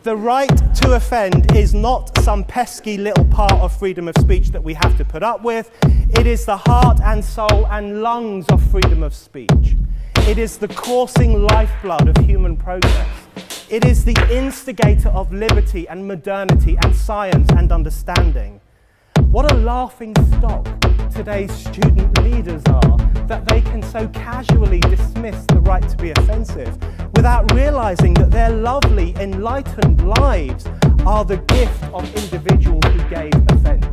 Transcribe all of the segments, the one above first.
The right to offend is not some pesky little part of freedom of speech that we have to put up with. It is the heart and soul and lungs of freedom of speech. It is the coursing lifeblood of human progress. It is the instigator of liberty and modernity and science and understanding. What a laughing stock today's student leaders are, that they can so casually dismiss the right to be offensive without realizing that their lovely, enlightened lives are the gift of individuals who gave offense.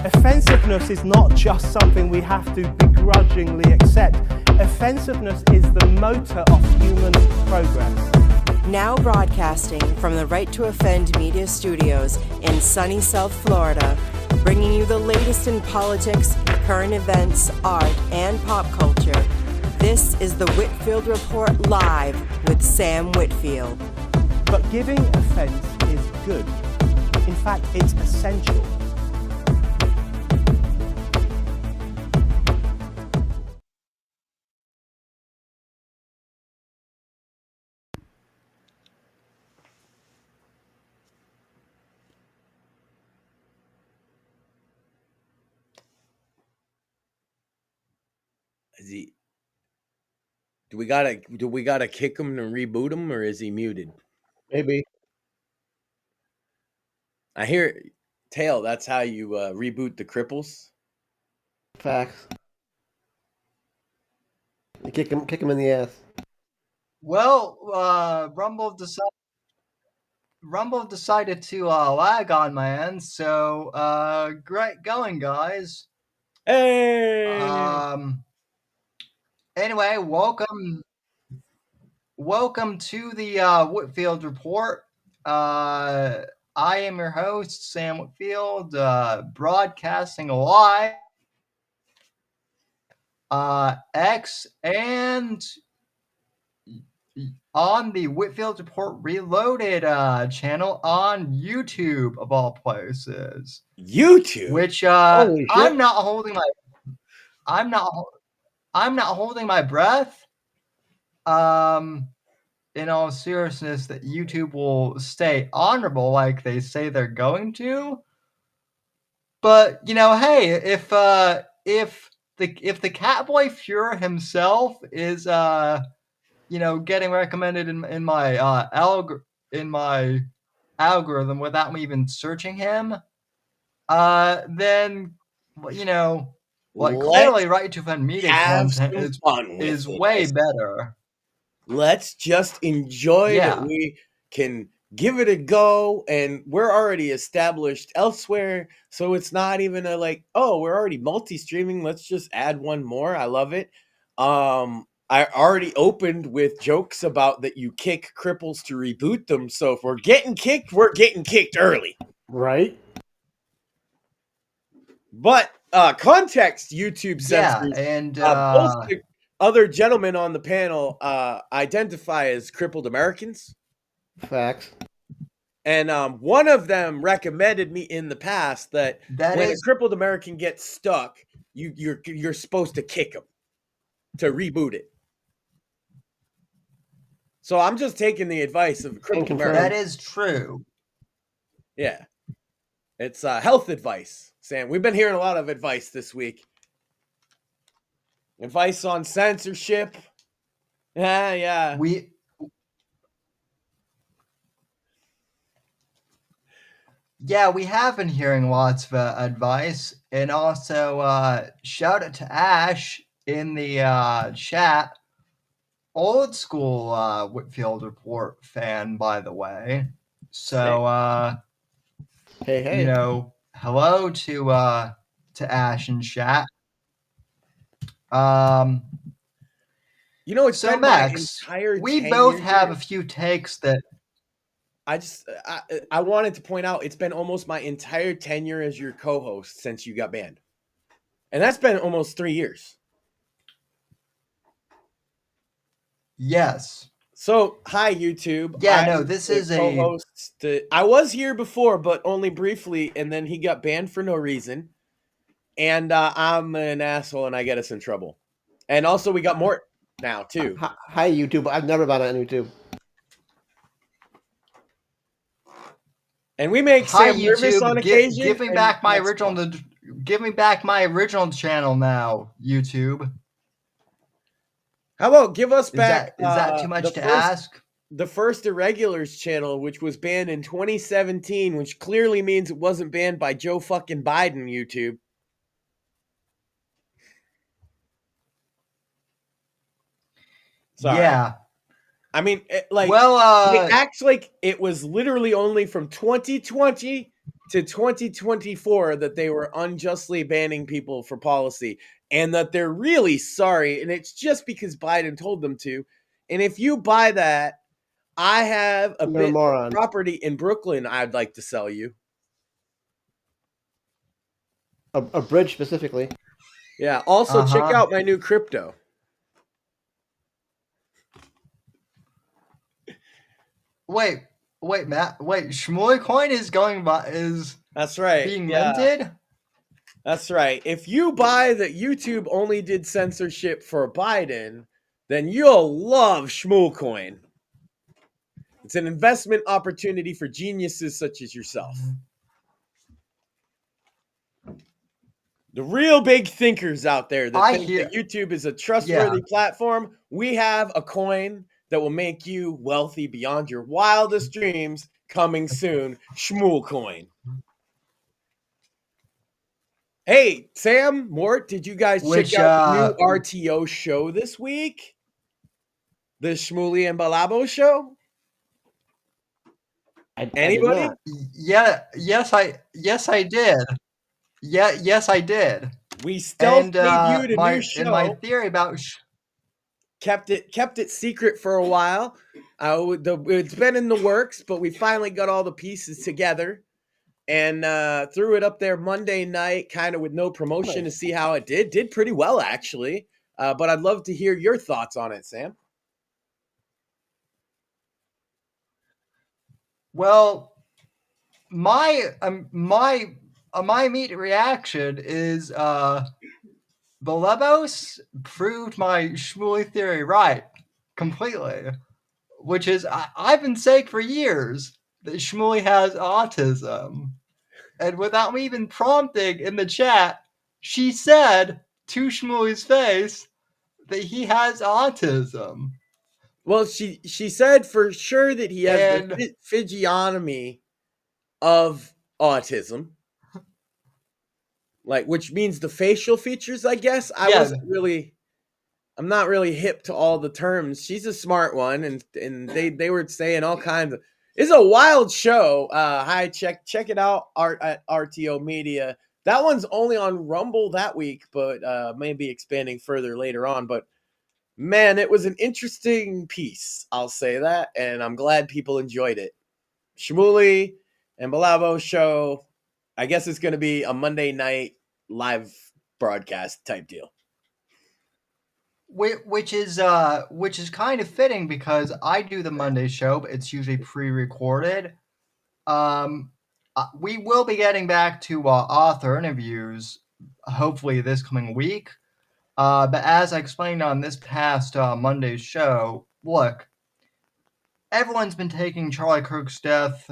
Offensiveness is not just something we have to begrudgingly accept. Offensiveness is the motor of human progress. Now broadcasting from the Right to Offend Media Studios in sunny South Florida, bringing you the latest in politics, current events, art, and pop culture. This is the Whitfield Report Live with Sam Whitfield. But giving offense is good. In fact, it's essential. Is he? Do we gotta kick him and reboot him, or is he muted? Maybe. I hear Tail. That's how you reboot the cripples. Facts. You kick him in the ass. Well, Rumble decided to lag on my end, so great going, guys. Hey. Anyway, welcome to the Whitfield Report. I am your host, Sam Whitfield, broadcasting live X and on the Whitfield Report Reloaded channel on YouTube, of all places. YouTube, which I'm not holding my breath. In all seriousness, that YouTube will stay honorable like they say they're going to. But hey, if the Catboy Fuhrer himself is getting recommended in my algorithm without me even searching him, then clearly Right to Offend Media content is way better. Let's just enjoy that we can give it a go, and we're already established elsewhere, so it's not even we're already multi-streaming. Let's just add one more. I love it. I already opened with jokes about that you kick cripples to reboot them, so if we're getting kicked early. Right. But context, YouTube censors. Yeah, and both the other gentlemen on the panel identify as crippled Americans. Facts. And one of them recommended me in the past that when a crippled American gets stuck, you're supposed to kick him to reboot it. So I'm just taking the advice of a crippled American. That is true. Yeah. It's health advice, Sam. We've been hearing a lot of advice this week. Advice on censorship. Yeah. We have been hearing lots of advice, and also shout out to Ash in the chat. Old school Whitfield Report fan, by the way. So hey. Hello to Ash in chat. It's so been Max, we both have a few takes that I wanted to point out. It's been almost my entire tenure as your co-host since you got banned, and that's been almost 3 years. Yes. So hi YouTube. Yeah, this is a co-host. I was here before, but only briefly, and then he got banned for no reason. And I'm an asshole, and I get us in trouble. And also, we got more now too. Hi YouTube. I've never been on YouTube. And we make Hi Sam nervous on YouTube, occasion. give me and back my that's original. fun. Give me back my original channel now, YouTube. How about give us Is back that too much to ask? the first Irregulars channel, which was banned in 2017, which clearly means it wasn't banned by Joe fucking Biden, YouTube. Sorry. Yeah. I mean, it acts like it was literally only from 2020 to 2024 that they were unjustly banning people for policy, and that they're really sorry, and it's just because Biden told them to. And if you buy that, I have a bit of property in Brooklyn I'd like to sell you. A bridge specifically. Yeah. Also, check out my new crypto. Wait, Matt. Wait, Shmuley Coin is That's right. Being minted? That's right. If you buy that YouTube only did censorship for Biden, then you'll love Shmulcoin. It's an investment opportunity for geniuses such as yourself. The real big thinkers out there that think that YouTube is a trustworthy platform, we have a coin that will make you wealthy beyond your wildest dreams coming soon. Shmulcoin. Hey, Sam, Mort, did you guys check out the new RTO show this week? The Shmuley and Balabo show? Anybody? Yes, I did. Yes, I did. We still debuted a new show. And my theory about kept it secret for a while. It's been in the works, but we finally got all the pieces together and threw it up there Monday night, kind of with no promotion to see how it did. Did pretty well, actually. But I'd love to hear your thoughts on it, Sam. Well, my immediate reaction is Balebos proved my Shmuley theory right completely, which is I've been saying for years that Shmuley has autism, and without me even prompting in the chat, she said to Shmuley's face that he has autism. Well, she said for sure that he has the physiognomy of autism, which means the facial features, I guess. I'm not really hip to all the terms. She's a smart one, and they were saying all kinds of. It's a wild show. Check it out at RTO Media. That one's only on Rumble that week, but maybe expanding further later on. But man, it was an interesting piece. I'll say that, and I'm glad people enjoyed it. Shmuley and Balabo show. I guess it's going to be a Monday night live broadcast type deal. Which is kind of fitting because I do the Monday show, but it's usually pre-recorded. We will be getting back to author interviews, hopefully this coming week. But as I explained on this past Monday's show, look, everyone's been taking Charlie Kirk's death,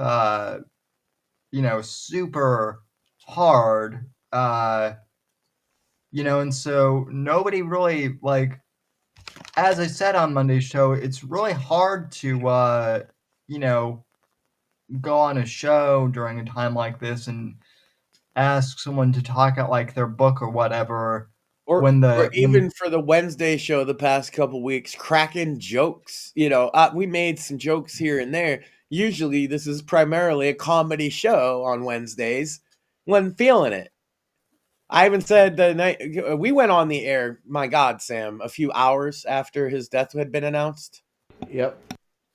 super hard, and so nobody really, as I said on Monday's show, it's really hard to, go on a show during a time like this and ask someone to talk about, their book or whatever. Or even for the Wednesday show the past couple weeks, cracking jokes. We made some jokes here and there. Usually this is primarily a comedy show on Wednesdays. Wasn't feeling it. I even said the night we went on the air, my God, Sam, a few hours after his death had been announced. Yep.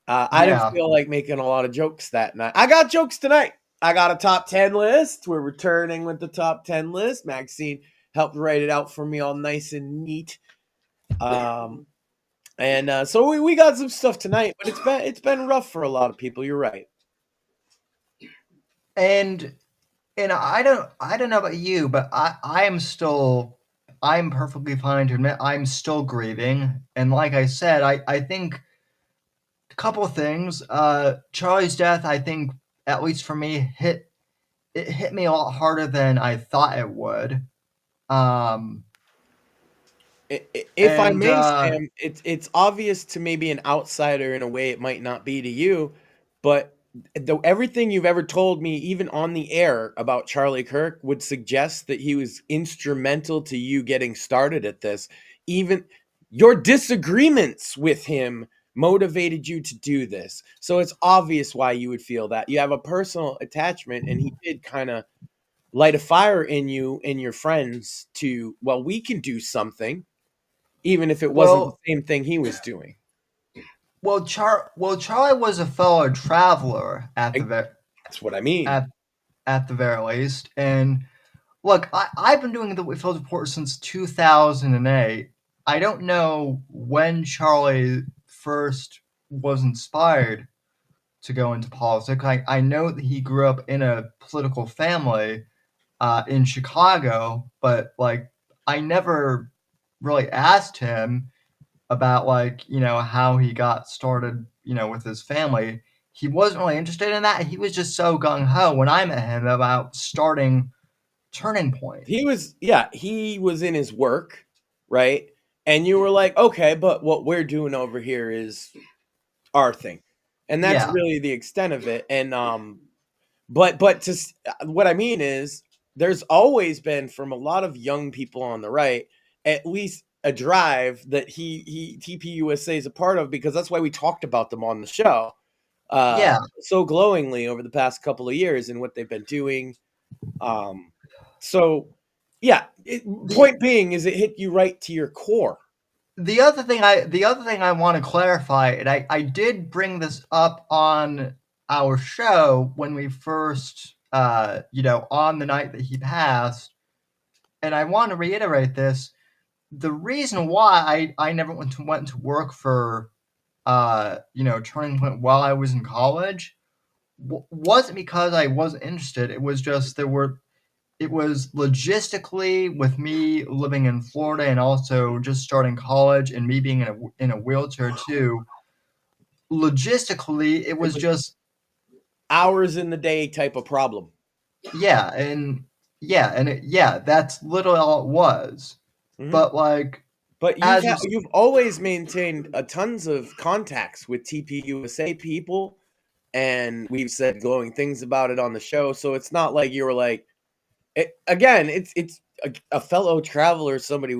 I didn't feel like making a lot of jokes that night. I got jokes tonight. I got a top 10 list. We're returning with the top 10 list. Maxine helped write it out for me all nice and neat. So we got some stuff tonight, but it's been rough for a lot of people. You're right. And I don't know about you, but I'm perfectly fine to admit I'm still grieving. And like I said, I think a couple of things. Charlie's death, I think, at least for me, hit me a lot harder than I thought it would. If I may, Sam, it's obvious to maybe an outsider in a way it might not be to you, but everything you've ever told me, even on the air about Charlie Kirk, would suggest that he was instrumental to you getting started at this. Even your disagreements with him motivated you to do this. So it's obvious why you would feel that. You have a personal attachment, and he did kind of light a fire in you and your friends to, well, we can do something even if it wasn't the same thing he was doing. Well, Charlie was a fellow traveler at the that's what I mean. At the very least. And look, I've been doing the Whitfield Report since 2008. I don't know when Charlie first was inspired to go into politics. I know that he grew up in a political family in Chicago, but like I never really asked him about how he got started, with his family. He wasn't really interested in that. He was just so gung-ho when I met him about starting Turning Point. He was in his work, right? And you were like, okay, but what we're doing over here is our thing. And that's really the extent of it. And but what I mean is there's always been, from a lot of young people on the right, at least a drive that TPUSA is a part of, because that's why we talked about them on the show so glowingly over the past couple of years and what they've been doing. Point being is it hit you right to your core. The other thing I want to clarify, and I did bring this up on our show when we first, on the night that he passed, and I want to reiterate this. The reason why I never went to work for, Turning Point while I was in college wasn't because I wasn't interested. It was just it was logistically, with me living in Florida and also just starting college and me being in a wheelchair too. Logistically, it was just hours in the day type of problem. That's literally all it was. Mm-hmm. But you've always maintained tons of contacts with TPUSA people, and we've said glowing things about it on the show. So it's not like you were like, it's a fellow traveler, somebody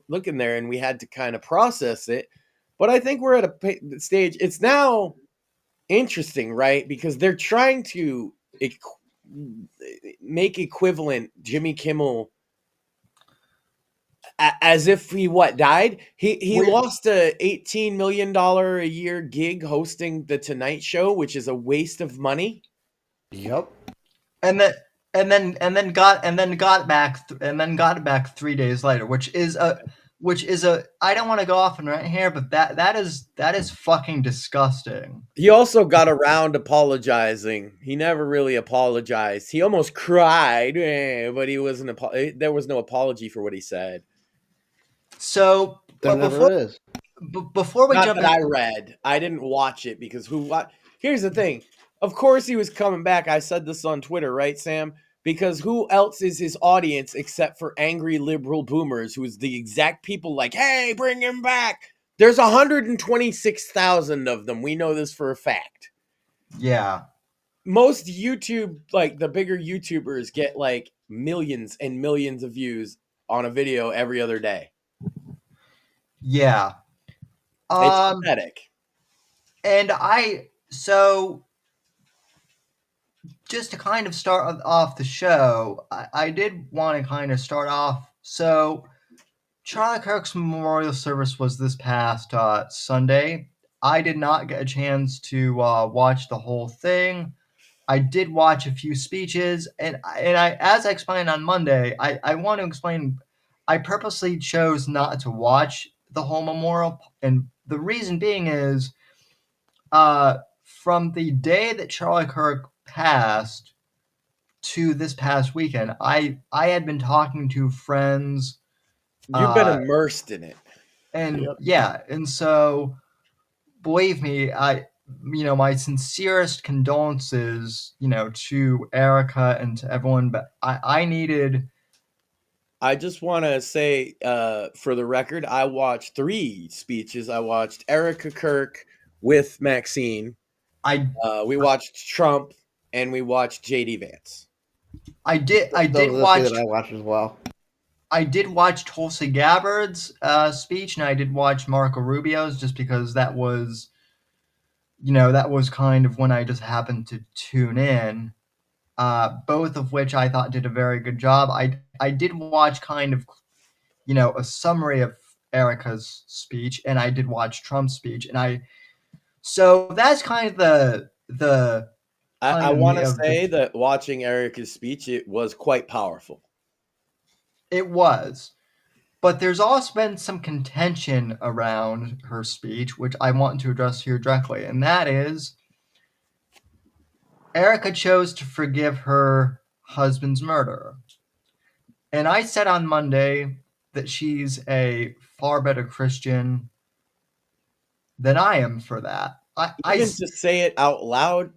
looking there, and we had to kind of process it. But I think we're at a stage. It's now interesting, right? Because they're trying to make equivalent Jimmy Kimmel as if he died. He lost a $18 million a year gig hosting the Tonight Show, which is a waste of money. Yep. And then got back 3 days later, which is I don't want to go off and right here, but that is fucking disgusting. He also got around apologizing. He never really apologized. He almost cried, but he wasn't. There was no apology for what he said. So, before we jump in, I read. I didn't watch it because here's the thing. Of course he was coming back. I said this on Twitter, right, Sam? Because who else is his audience except for angry liberal boomers, who is the exact people like, hey, bring him back. There's 126,000 of them. We know this for a fact. Yeah. Most YouTube, like the bigger YouTubers, get like millions and millions of views on a video every other day. Yeah. It's pathetic. And just to kind of start off the show, I did want to kind of start off. So Charlie Kirk's memorial service was this past Sunday. I did not get a chance to watch the whole thing. I did watch a few speeches, and I, as I explained on Monday, I want to explain. I purposely chose not to watch the whole memorial, and the reason being is, from the day that Charlie Kirk passed to this past weekend, I had been talking to friends. You've been immersed in it, and and so believe me, my sincerest condolences, to Erica and to everyone. But I needed. I just want to say, for the record, I watched 3 speeches. I watched Erica Kirk with Maxine. I We watched Trump, and we watched JD Vance. I did Those are the watch. three that I watched as well. I did watch Tulsi Gabbard's speech, and I did watch Marco Rubio's, just because that was kind of when I just happened to tune in. Both of which I thought did a very good job. I did watch kind of a summary of Erica's speech, and I did watch Trump's speech, and so that's kind of the I want to say that watching Erica's speech, it was quite powerful. It was. But there's also been some contention around her speech, which I want to address here directly, and that is Erica chose to forgive her husband's murderer. And I said on Monday that she's a far better Christian than I am for that. Even to say it out loud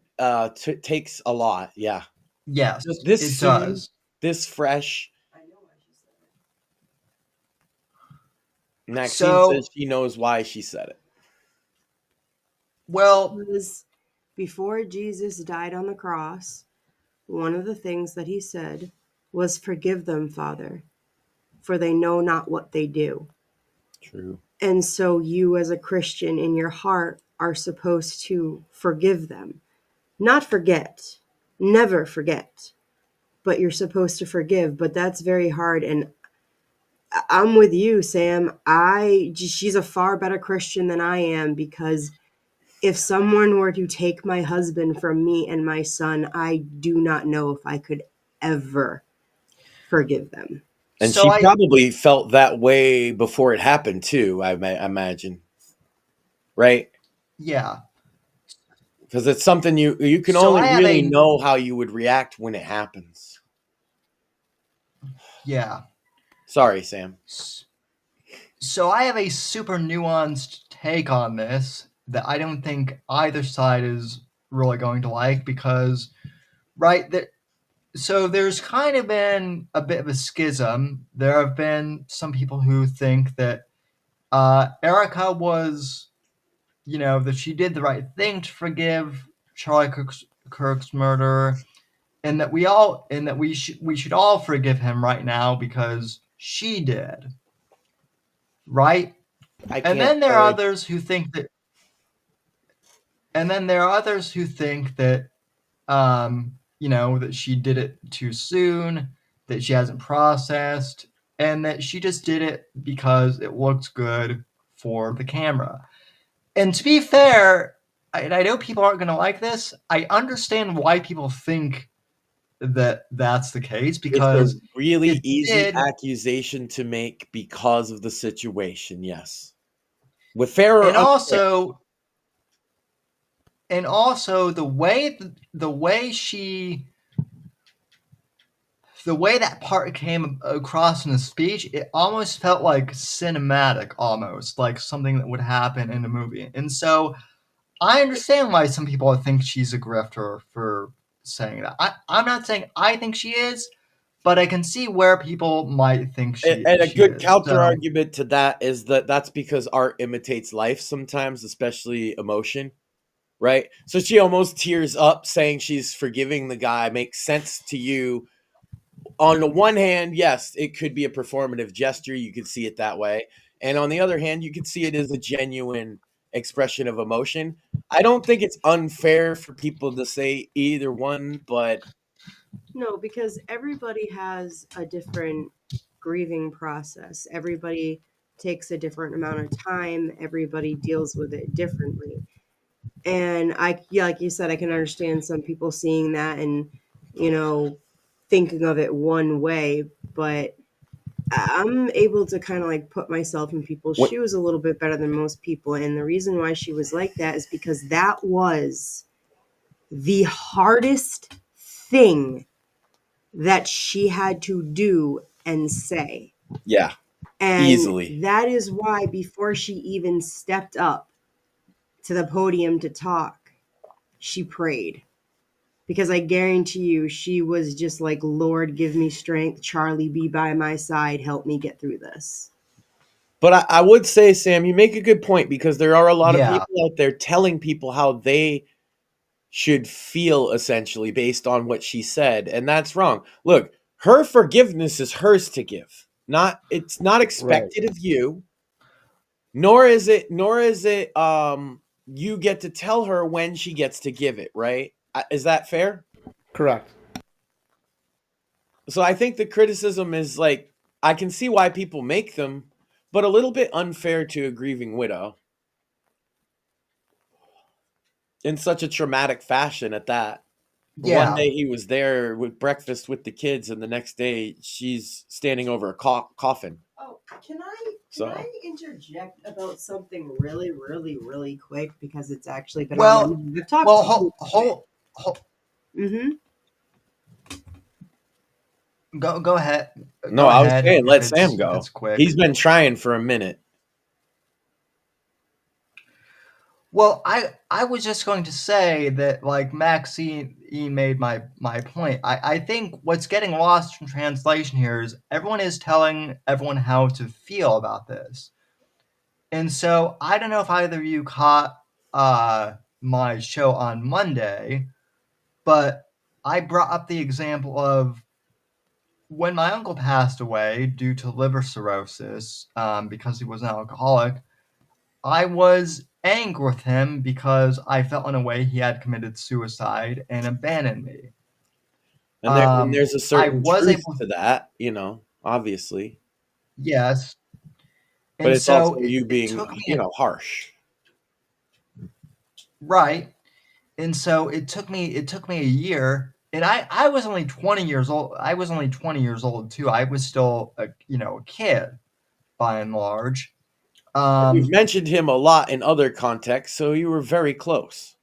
takes a lot, yeah. Yes, Just this it soon, does. this fresh. Maxine says she knows why she said it. Well, because before Jesus died on the cross, one of the things that he said was, "Forgive them, Father, for they know not what they do." True. And so you, as a Christian, in your heart, are supposed to forgive them. Not forget. Never forget. But you're supposed to forgive. But that's very hard. And I'm with you, Sam. She's a far better Christian than I am, because if someone were to take my husband from me and my son, I do not know if I could ever forgive them. And she probably felt that way before it happened too, I imagine. Right? Yeah. Because it's something you can only really know how you would react when it happens. Yeah. Sorry, Sam. So I have a super nuanced take on this that I don't think either side is really going to like, because, so there's kind of been a bit of a schism. There have been some people who think that Erica was, that she did the right thing to forgive Charlie Kirk's murderer, and that we should all forgive him right now because she did. Right? And then there are others who think that that she did it too soon, that she hasn't processed, and that she just did it because it looks good for the camera. And to be fair, I know people aren't going to like this. I understand why people think that that's the case, because it's a really easy accusation to make because of the situation. Yes, with fair or and also the way that part came across in the speech, it almost felt like cinematic, almost like something that would happen in a movie. And so I understand why some people think she's a grifter for saying that. I'm not saying I think she is, but I can see where people might think she is. And a good counter argument to that is that that's because art imitates life sometimes, especially emotion, right? So she almost tears up saying she's forgiving the guy makes sense to you. On the one hand, yes, it could be a performative gesture. You could see it that way. And on the other hand, you could see it as a genuine expression of emotion. I don't think it's unfair for people to say either one, but... No, because everybody has a different grieving process. Everybody takes a different amount of time. Everybody deals with it differently. And like you said, I can understand some people seeing that and, thinking of it one way, but I'm able to kind of like put myself in people's shoes a little bit better than most people. And the reason why she was like that is because that was the hardest thing that she had to do and say. Yeah. And easily. That is why before she even stepped up to the podium to talk, she prayed. Because I guarantee you, she was just like, Lord, give me strength. Charlie, be by my side. Help me get through this. But I would say, Sam, you make a good point, because there are a lot of Yeah. people out there telling people how they should feel, essentially, based on what she said. And that's wrong. Look, her forgiveness is hers to give. It's not expected of you, nor is it you get to tell her when she gets to give it, right? Is that fair? Correct. So I think the criticism is like, I can see why people make them, but a little bit unfair to a grieving widow in such a traumatic fashion at that. One Yeah. day he was there with breakfast with the kids, and the next day she's standing over a coffin. Oh, can I So interject about something really, really, really quick, because it's actually been Well, on my mind. I've talked well, to hold. Mm-hmm. Go ahead. no, Go I was ahead saying, if let it's- Sam if go. it's quick. He's been trying for a minute. Well, I was just going to say that, like, Maxine made my point. I think what's getting lost in translation here is everyone is telling everyone how to feel about this. And so I don't know if either of you caught my show on Monday, but I brought up the example of when my uncle passed away due to liver cirrhosis, because he was an alcoholic. I was angry with him because I felt in a way he had committed suicide and abandoned me. And there's a certain was truth able- to that, obviously. Yes. But And it's so also you it being, took me harsh. right. And so it took me a year, and I was only 20 years old. I was only 20 years old too. I was still a kid by and large. You've mentioned him a lot in other contexts, so you were very close.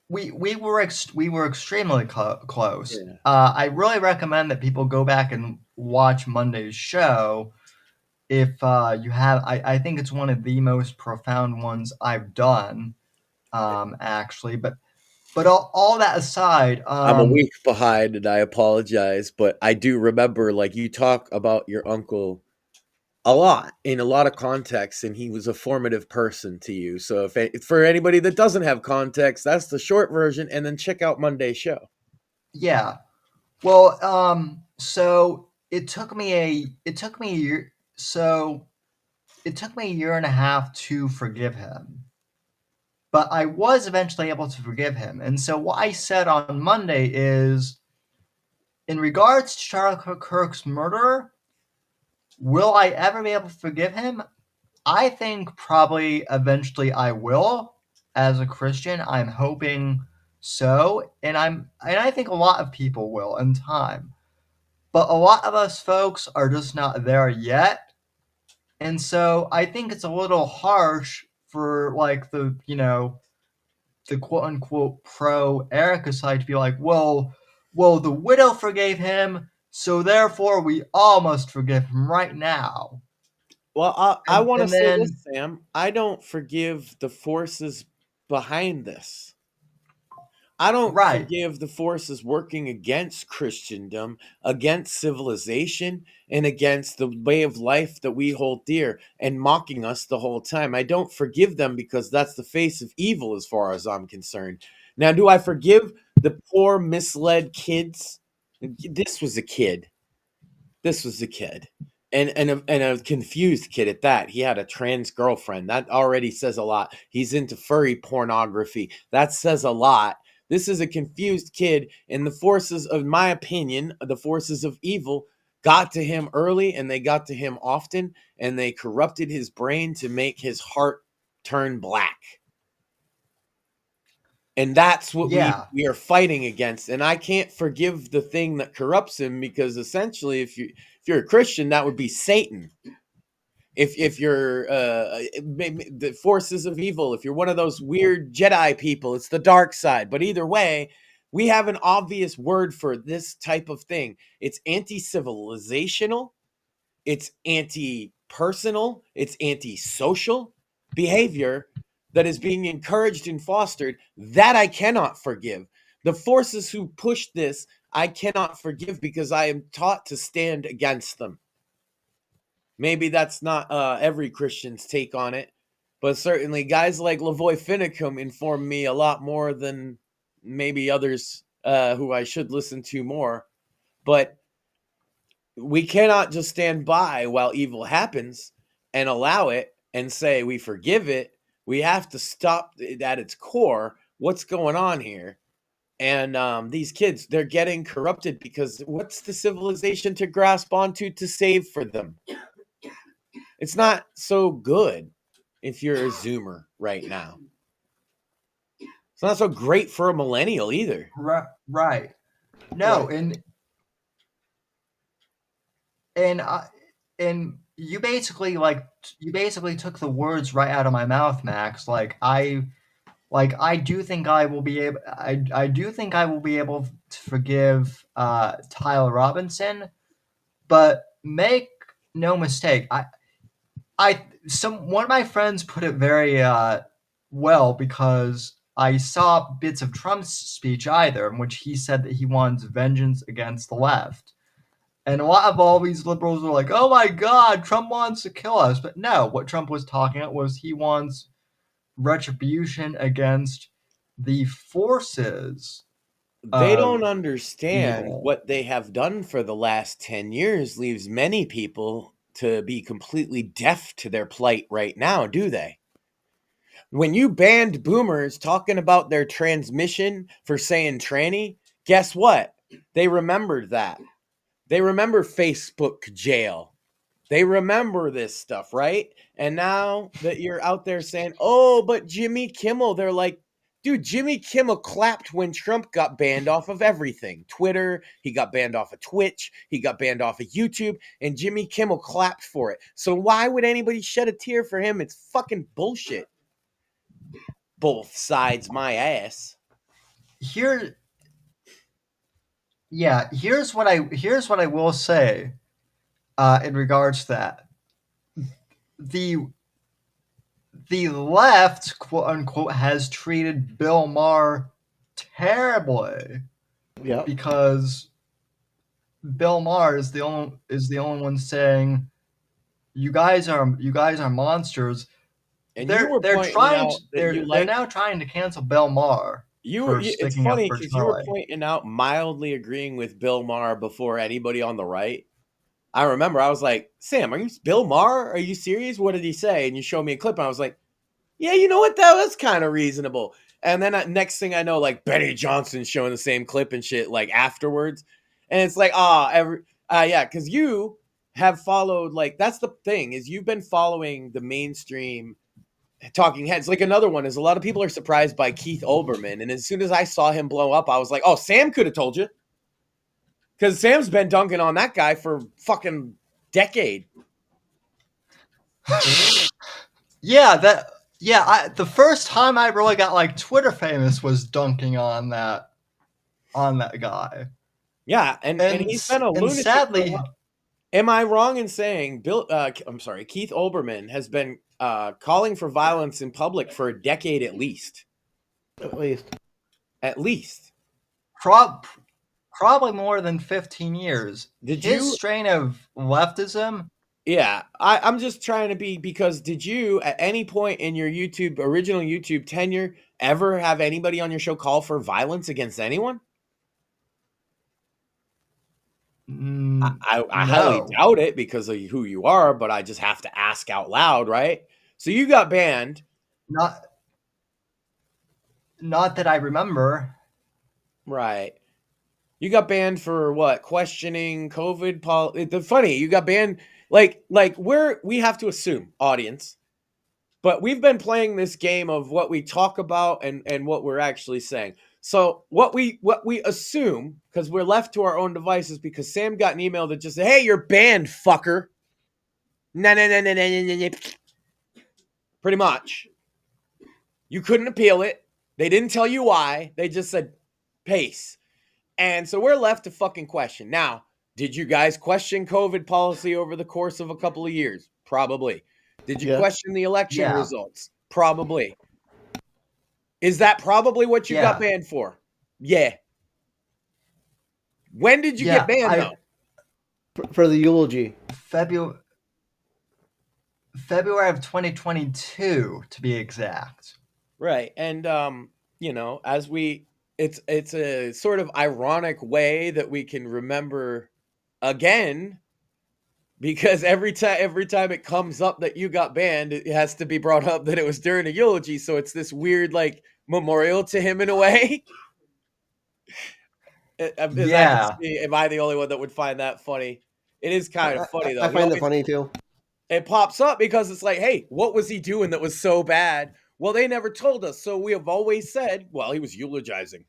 We were extremely close. Yeah. I really recommend that people go back and watch Monday's show. If you have, I think it's one of the most profound ones I've done, actually. But all that aside, I'm a week behind, and I apologize, but I do remember, like, you talk about your uncle a lot in a lot of contexts, and he was a formative person to you. So if for anybody that doesn't have context, that's the short version, and then check out Monday's show. Yeah. Well, so it took me a year. So it took me a year and a half to forgive him. But I was eventually able to forgive him. And so what I said on Monday is, in regards to Charlie Kirk's murderer, will I ever be able to forgive him? I think probably eventually I will. As a Christian, I'm hoping so, and I think a lot of people will in time. But a lot of us folks are just not there yet. And so I think it's a little harsh for, like, the quote unquote pro Erica side to be like, well, the widow forgave him, so therefore we all must forgive him right now. Well, I want to and say then- this, Sam. I don't forgive the forces behind this. I don't Right. forgive the forces working against Christendom, against civilization, and against the way of life that we hold dear, and mocking us the whole time. I don't forgive them because that's the face of evil as far as I'm concerned. Now, do I forgive the poor, misled kids? This was a kid. This was a kid. And a confused kid at that. He had a trans girlfriend. That already says a lot. He's into furry pornography. That says a lot. This is a confused kid, and the forces, of my opinion, the forces of evil got to him early, and they got to him often, and they corrupted his brain to make his heart turn black. And that's what Yeah. we are fighting against. And I can't forgive the thing that corrupts him, because essentially, if you're a Christian, that would be Satan. If you're the forces of evil, if you're one of those weird Jedi people, it's the dark side. But either way, we have an obvious word for this type of thing. It's anti-civilizational, it's anti-personal, it's anti-social behavior that is being encouraged and fostered, that I cannot forgive. The forces who push this, I cannot forgive because I am taught to stand against them. Maybe that's not every Christian's take on it, but certainly guys like Lavoy Finicum inform me a lot more than maybe others who I should listen to more. But we cannot just stand by while evil happens and allow it and say we forgive it. We have to stop it at its core. What's going on here? And these kids, they're getting corrupted because what's the civilization to grasp onto to save for them? It's not so good if you're a Zoomer right now. It's not so great for a millennial either. Right. No, Right. and you basically took the words right out of my mouth, Max. I do think I will be able. I do think I will be able to forgive Tyler Robinson, but make no mistake. One of my friends put it very well, because I saw bits of Trump's speech in which he said that he wants vengeance against the left. And a lot of all these liberals are like, oh my God, Trump wants to kill us. But no, what Trump was talking about was he wants retribution against the forces. They don't understand evil. what they have done for the last 10 years leaves many people to be completely deaf to their plight right now, do they? When you banned boomers talking about their transmission for saying tranny, guess what? They remembered that. They remember Facebook jail. They remember this stuff, right? And now that you're out there saying, oh, but Jimmy Kimmel, they're like, dude, Jimmy Kimmel clapped when Trump got banned off of everything. Twitter, he got banned off of Twitch, he got banned off of YouTube, and Jimmy Kimmel clapped for it. So why would anybody shed a tear for him? It's fucking bullshit. Both sides my ass. Here's what I will say in regards to that. The left, quote unquote, has treated Bill Maher terribly. Yeah. Because Bill Maher is the only one saying, you guys are monsters. And they're now trying to cancel Bill Maher. It's funny because you were pointing out mildly agreeing with Bill Maher before anybody on the right. I remember I was like, Sam, are you Bill Maher? Are you serious? What did he say? And you showed me a clip and I was like, yeah, you know what? That was kind of reasonable. And then next thing I know, like Benny Johnson's showing the same clip and shit like afterwards. And it's like, yeah, because you have followed, like, that's the thing, is you've been following the mainstream talking heads. Like, another one is a lot of people are surprised by Keith Olbermann. And as soon as I saw him blow up, I was like, oh, Sam could have told you. Because Sam's been dunking on that guy for fucking decade. The first time I really got like Twitter famous was dunking on that guy. Yeah, and he's been a lunatic. Sadly, am I wrong in saying Keith Olbermann has been calling for violence in public for a decade at least? At least. Probably more than 15 years. His strain of leftism. Yeah, I'm just trying to be, because did you at any point in your original YouTube tenure ever have anybody on your show call for violence against anyone? I highly doubt it because of who you are, but I just have to ask out loud, right? So you got banned. Not that I remember. Right. You got banned for what? Questioning COVID funny, you got banned like we have to assume, audience, but we've been playing this game of what we talk about and what we're actually saying. So what we assume, because we're left to our own devices, because Sam got an email that just said, hey, you're banned, fucker. No. Pretty much. You couldn't appeal it. They didn't tell you why. They just said, pace. And so we're left to fucking question. Now, did you guys question COVID policy over the course of a couple of years? Probably. Did you question the election results? Probably. Is that probably what you got banned for? Yeah. When did you get banned, though? For the eulogy. February of 2022, to be exact. Right. And, as it's a sort of ironic way that we can remember again, because every time it comes up that you got banned, it has to be brought up that it was during a eulogy. So it's this weird, like, memorial to him in a way. Am I the only one that would find that funny? It is kind of funny, though. I find it funny, too. It pops up because it's like, hey, what was he doing that was so bad? Well, they never told us. So we have always said, well, he was eulogizing.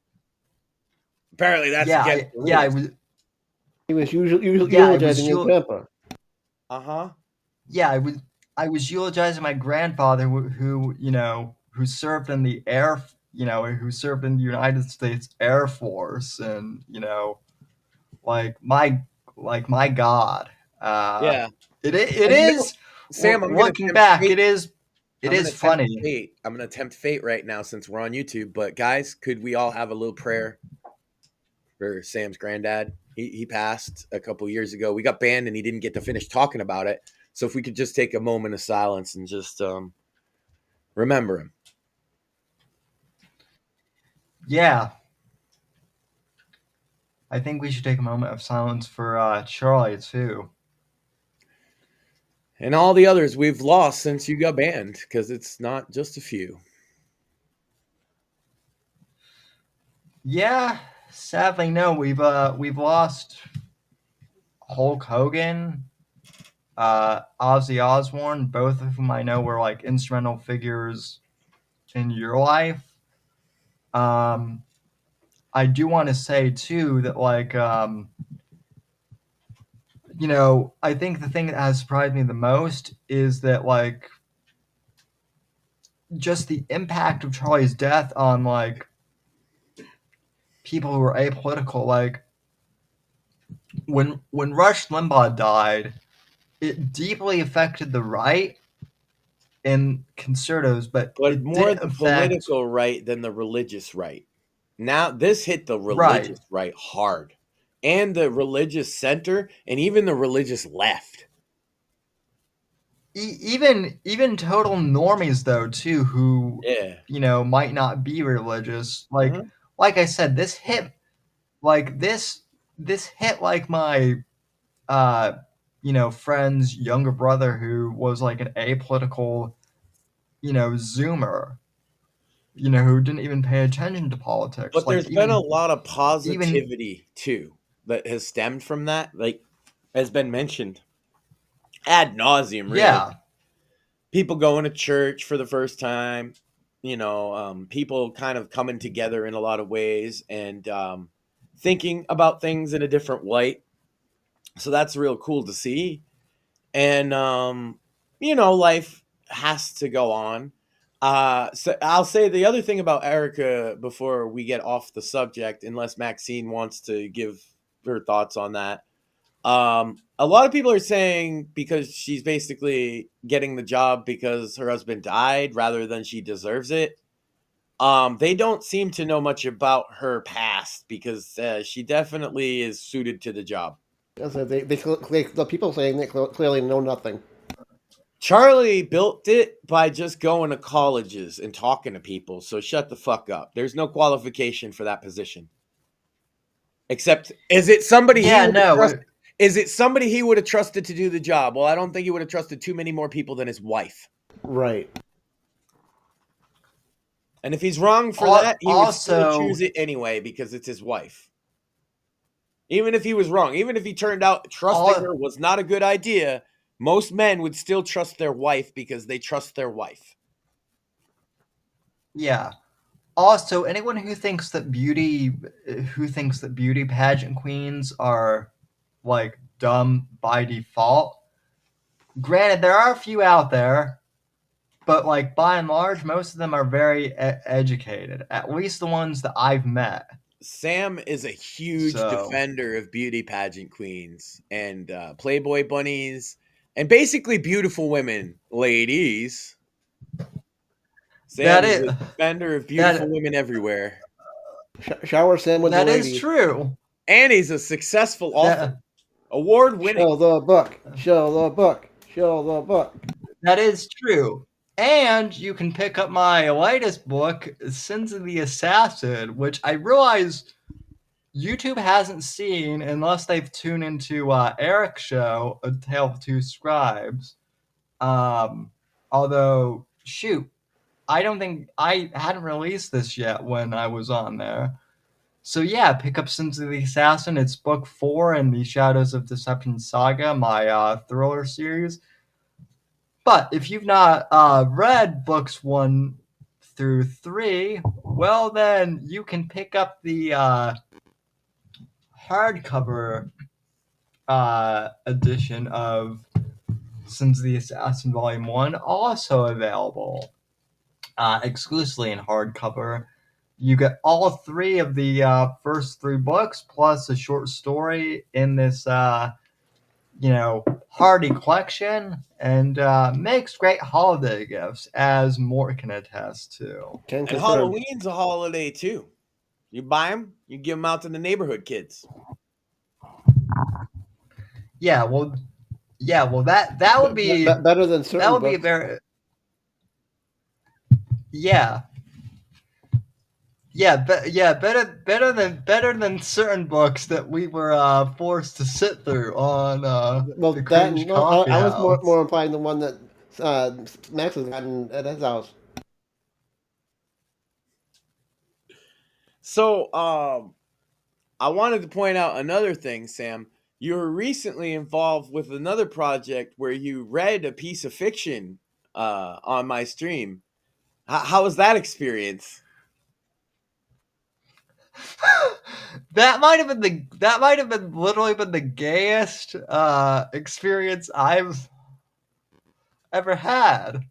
Apparently, that's against the rules. He was eulogizing his grandpa. Yeah, I was eulogizing my grandfather, who served in the who served in the United States Air Force, and like my God. It is. Sam, looking back, it is funny. I'm gonna tempt fate right now since we're on YouTube. But guys, could we all have a little prayer for Sam's granddad? He passed a couple years ago. We got banned and he didn't get to finish talking about it. So if we could just take a moment of silence and just remember him. Yeah. I think we should take a moment of silence for Charlie, too. And all the others we've lost since you got banned, because it's not just a few. Yeah, sadly, no. We've lost Hulk Hogan, Ozzy Osbourne, both of whom I know were like instrumental figures in your life. I do want to say too that I think the thing that has surprised me the most is that just the impact of Charlie's death on people who are apolitical. When Rush Limbaugh died, it deeply affected the right and conservatives, but more the political right than the religious right. Now this hit the religious right hard, and the religious center, and even the religious left. Even total normies though too, who might not be religious. Like I said, this hit this hit my friend's younger brother, who was like an apolitical Zoomer, who didn't even pay attention to politics. But there's been a lot of positivity too that has stemmed from that, has been mentioned ad nauseum. Really. Yeah, people going to church for the first time, people kind of coming together in a lot of ways and thinking about things in a different light. So that's real cool to see. And life has to go on. So I'll say the other thing about Erica before we get off the subject, unless Maxine wants to give her thoughts on that. A lot of people are saying because she's basically getting the job because her husband died rather than she deserves it. They don't seem to know much about her past because she definitely is suited to the job. The people saying that clearly know nothing. Charlie built it by just going to colleges and talking to people, so shut the fuck up. There's no qualification for that position. Except, is it somebody is it somebody he would have trusted to do the job? Well, I don't think he would have trusted too many more people than his wife. Right. And if he's wrong for that, he would still choose it anyway because it's his wife. Even if he was wrong, even if he turned out trusting her was not a good idea, most men would still trust their wife because they trust their wife. Yeah. Also, anyone who thinks that beauty pageant queens are dumb by default, granted, there are a few out there, but by and large, most of them are very educated. At least the ones that I've met. Sam is a huge defender of beauty pageant queens and Playboy bunnies and basically beautiful women, ladies. Sam is a defender of beautiful women everywhere. Shower Sam with the ladies. That is true. And he's a successful author. Award-winning. Show the book. Show the book. Show the book. That is true. And you can pick up my latest book, Sins of the Assassin, which I realize YouTube hasn't seen unless they've tuned into Eric's show, A Tale of Two Scribes. Although, shoot, I don't think I hadn't released this yet when I was on there. So yeah, pick up Sins of the Assassin. It's book 4 in the Shadows of Deception saga, my thriller series. But if you've not read books 1 through 3, well then you can pick up the hardcover edition of Sins of the Assassin Volume 1, also available exclusively in hardcover. You get all 3 of the first 3 books, plus a short story in this, hardy collection, and makes great holiday gifts, as Mort can attest to. And Halloween's a holiday, too. You buy them, you give them out to the neighborhood kids. Yeah, well, that would be better than certain. That would books. be very. Yeah. Better than certain books that we were forced to sit through on. I was more implying the one that Max has gotten at his house. So, I wanted to point out another thing, Sam. You were recently involved with another project where you read a piece of fiction on my stream. How was that experience? That might have been literally been the gayest experience I've ever had.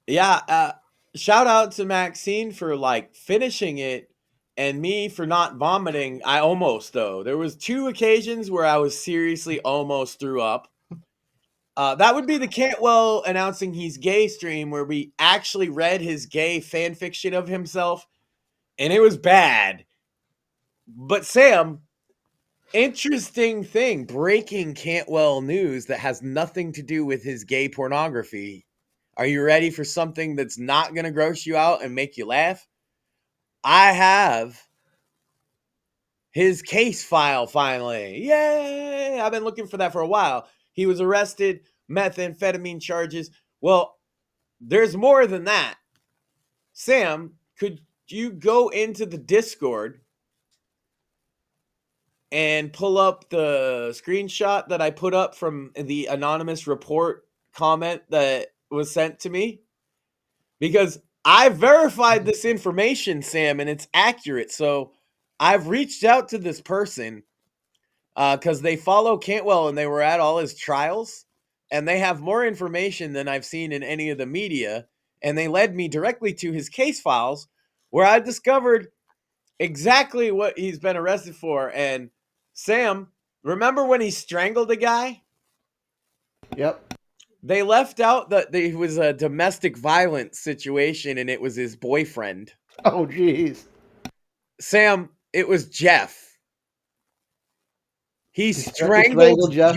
Yeah, shout out to Maxine for finishing it, and me for not vomiting. I almost, though. There was 2 occasions where I was seriously almost threw up. That would be the Cantwell announcing he's gay stream, where we actually read his gay fan fiction of himself, and it was bad. But Sam, interesting thing, breaking Cantwell news that has nothing to do with his gay pornography. Are you ready for something that's not going to gross you out and make you laugh? I have his case file finally. Yay! I've been looking for that for a while. He was arrested, methamphetamine charges. Well, there's more than that. Sam, could you go into the Discord and pull up the screenshot that I put up from the anonymous report comment that was sent to me? Because I verified this information, Sam, and it's accurate. So I've reached out to this person because they follow Cantwell and they were at all his trials, and they have more information than I've seen in any of the media. And they led me directly to his case files, where I discovered exactly what he's been arrested for. And Sam, remember when he strangled a guy? Yep. They left out that it was a domestic violence situation and it was his boyfriend. Oh, jeez. Sam, it was Jeff. He strangled Jeff.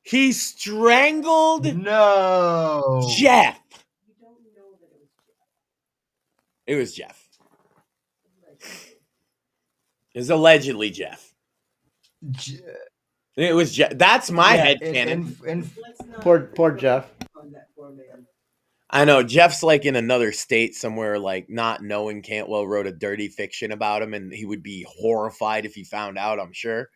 He strangled Jeff. It was Jeff. It was allegedly Jeff. It was Jeff. That's my headcanon. Poor Jeff. I know. Jeff's in another state somewhere, not knowing Cantwell wrote a dirty fiction about him, and he would be horrified if he found out, I'm sure.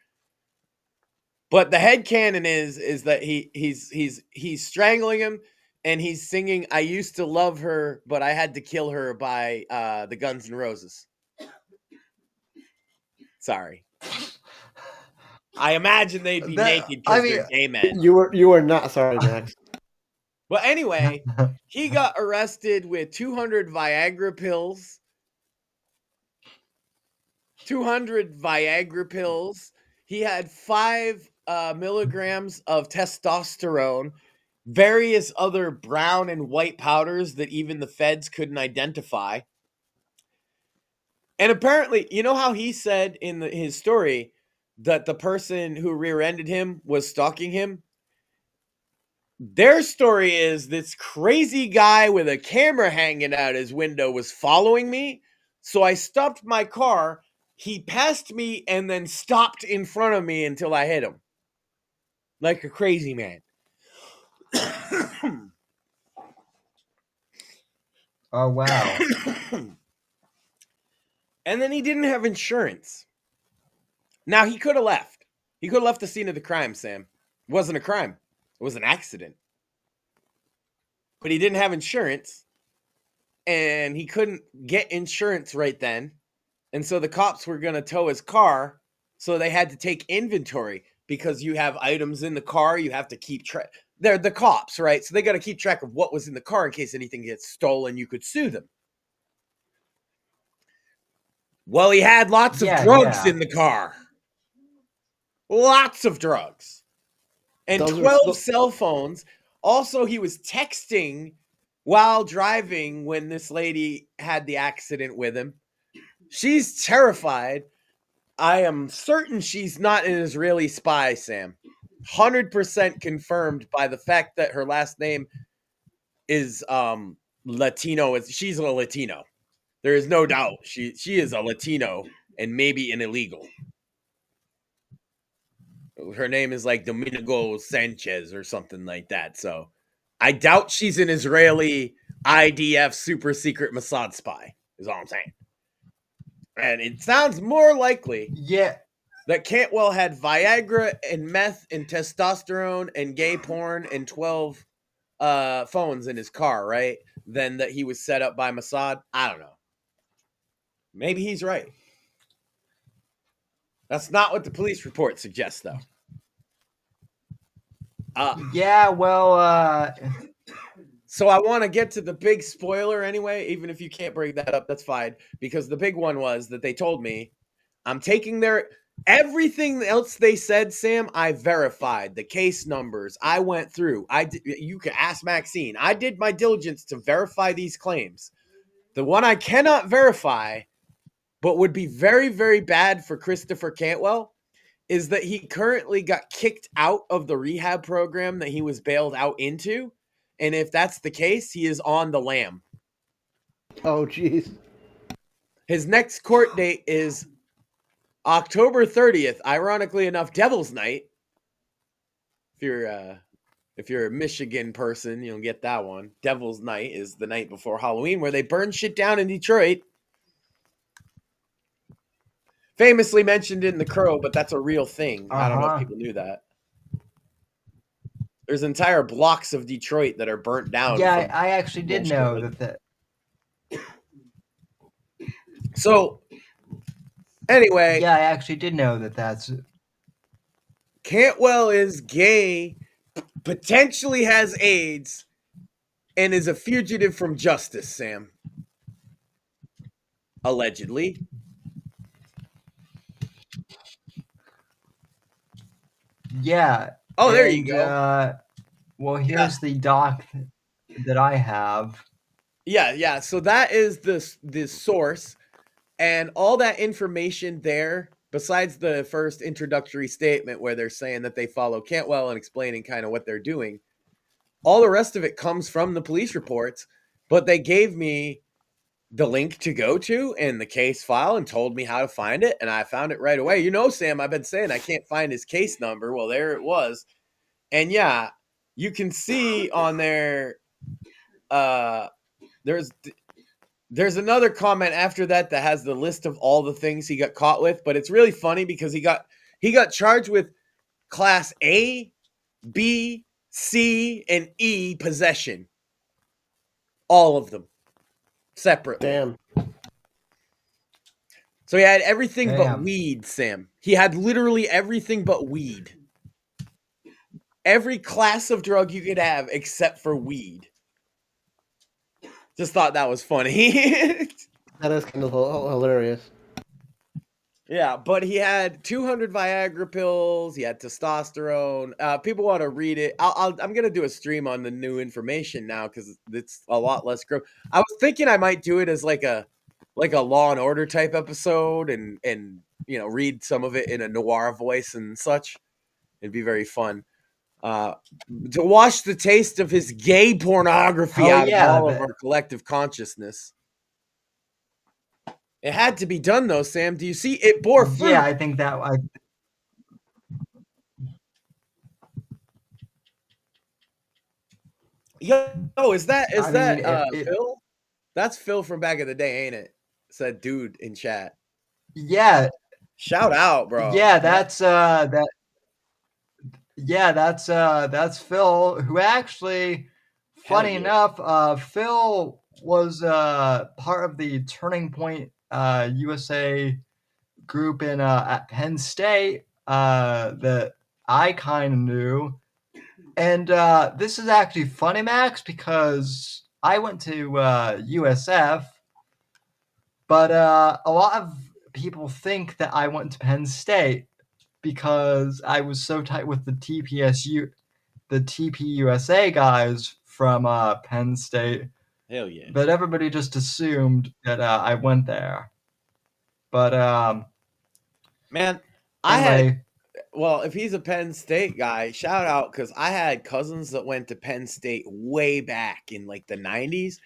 But the headcanon is that he's strangling him, and he's singing "I Used to Love Her, But I Had to Kill Her" by the Guns N' Roses. Sorry. I imagine they'd be naked because they're gay men. You were not sorry, Max. But anyway, he got arrested with 200 Viagra pills. 200 Viagra pills. He had 5 milligrams of testosterone. various other brown and white powders that even the feds couldn't identify. And apparently, you know how he said in his story that the person who rear-ended him was stalking him? Their story is this crazy guy with a camera hanging out his window was following me. So I stopped my car. He passed me and then stopped in front of me until I hit him. Like a crazy man. Oh, wow. And then he didn't have insurance. Now, he could have left. He could have left the scene of the crime, Sam. It wasn't a crime. It was an accident. But he didn't have insurance. And he couldn't get insurance right then. And so the cops were going to tow his car. So they had to take inventory. Because you have items in the car, you have to keep track. They're the cops, right? So they got to keep track of what was in the car in case anything gets stolen. You could sue them. Well, he had lots of drugs in the car. Lots of drugs. And 12 cell phones. Also, he was texting while driving when this lady had the accident with him. She's terrified. I am certain she's not an Israeli spy, Sam. 100% confirmed by the fact that her last name is Latino. She's a Latino. There is no doubt she is a Latino and maybe an illegal. Her name is like Domingo Sanchez or something like that. So I doubt she's an Israeli IDF super secret Mossad spy, is all I'm saying. And it sounds more likely that Cantwell had Viagra and meth and testosterone and gay porn and 12 phones in his car, right? Than that he was set up by Mossad. I don't know. Maybe he's right. That's not what the police report suggests, though. So I want to get to the big spoiler anyway, even if you can't bring that up, that's fine. Because the big one was that they told me, I'm taking everything else they said, Sam, I verified. The case numbers, I went through. You can ask Maxine. I did my diligence to verify these claims. The one I cannot verify, but would be very, very bad for Christopher Cantwell, is that he currently got kicked out of the rehab program that he was bailed out into. And if that's the case, he is on the lam. Oh, jeez. His next court date is October 30th. Ironically enough, Devil's Night. If you're a Michigan person, you'll get that one. Devil's Night is the night before Halloween, where they burn shit down in Detroit. Famously mentioned in The Crow, but that's a real thing. I don't know if people knew that. There's entire blocks of Detroit that are burnt down. Yeah, I actually did know that. So, anyway. Yeah, I actually did know that that's... Cantwell is gay, potentially has AIDS, and is a fugitive from justice, Sam. Allegedly. Yeah. Oh, there you go. Well, here's the doc that I have. Yeah. So that is the source, and all that information there, besides the first introductory statement where they're saying that they follow Cantwell and explaining kind of what they're doing, all the rest of it comes from the police reports, but they gave me the link to go to and the case file and told me how to find it, and I found it right away. You know, Sam, I've been saying I can't find his case number. Well, there it was. And yeah, you can see on there, there's another comment after that has the list of all the things he got caught with, but it's really funny because he got charged with class A, B, C, and E possession. All of them. Separately. Damn. So he had everything but weed, Sam. He had literally everything but weed. Every class of drug you could have except for weed. Just thought that was funny. That is kind of hilarious. Yeah, but he had 200 Viagra pills. He had testosterone. People want to read it. I'm gonna do a stream on the new information now because it's a lot less gross. I was thinking I might do it as like a Law and Order type episode, and read some of it in a noir voice and such. It'd be very fun. To wash the taste of his gay pornography out of all of our collective consciousness. It had to be done, though, Sam. Do you see it bore fruit? Yeah, I think that. Yo, is that Phil? That's Phil from back in the day, ain't it? It's that dude in chat. Yeah. Shout out, bro. Yeah, that's that. Yeah, that's Phil, who actually, funny enough, Phil was part of the Turning Point USA group at Penn State that I kind of knew. And this is actually funny, Max, because I went to USF, but a lot of people think that I went to Penn State because I was so tight with the TPUSA guys from Penn State. Hell yeah. But everybody just assumed that I went there. But man, anyway, if he's a Penn State guy, shout out, because I had cousins that went to Penn State way back in like the 90s.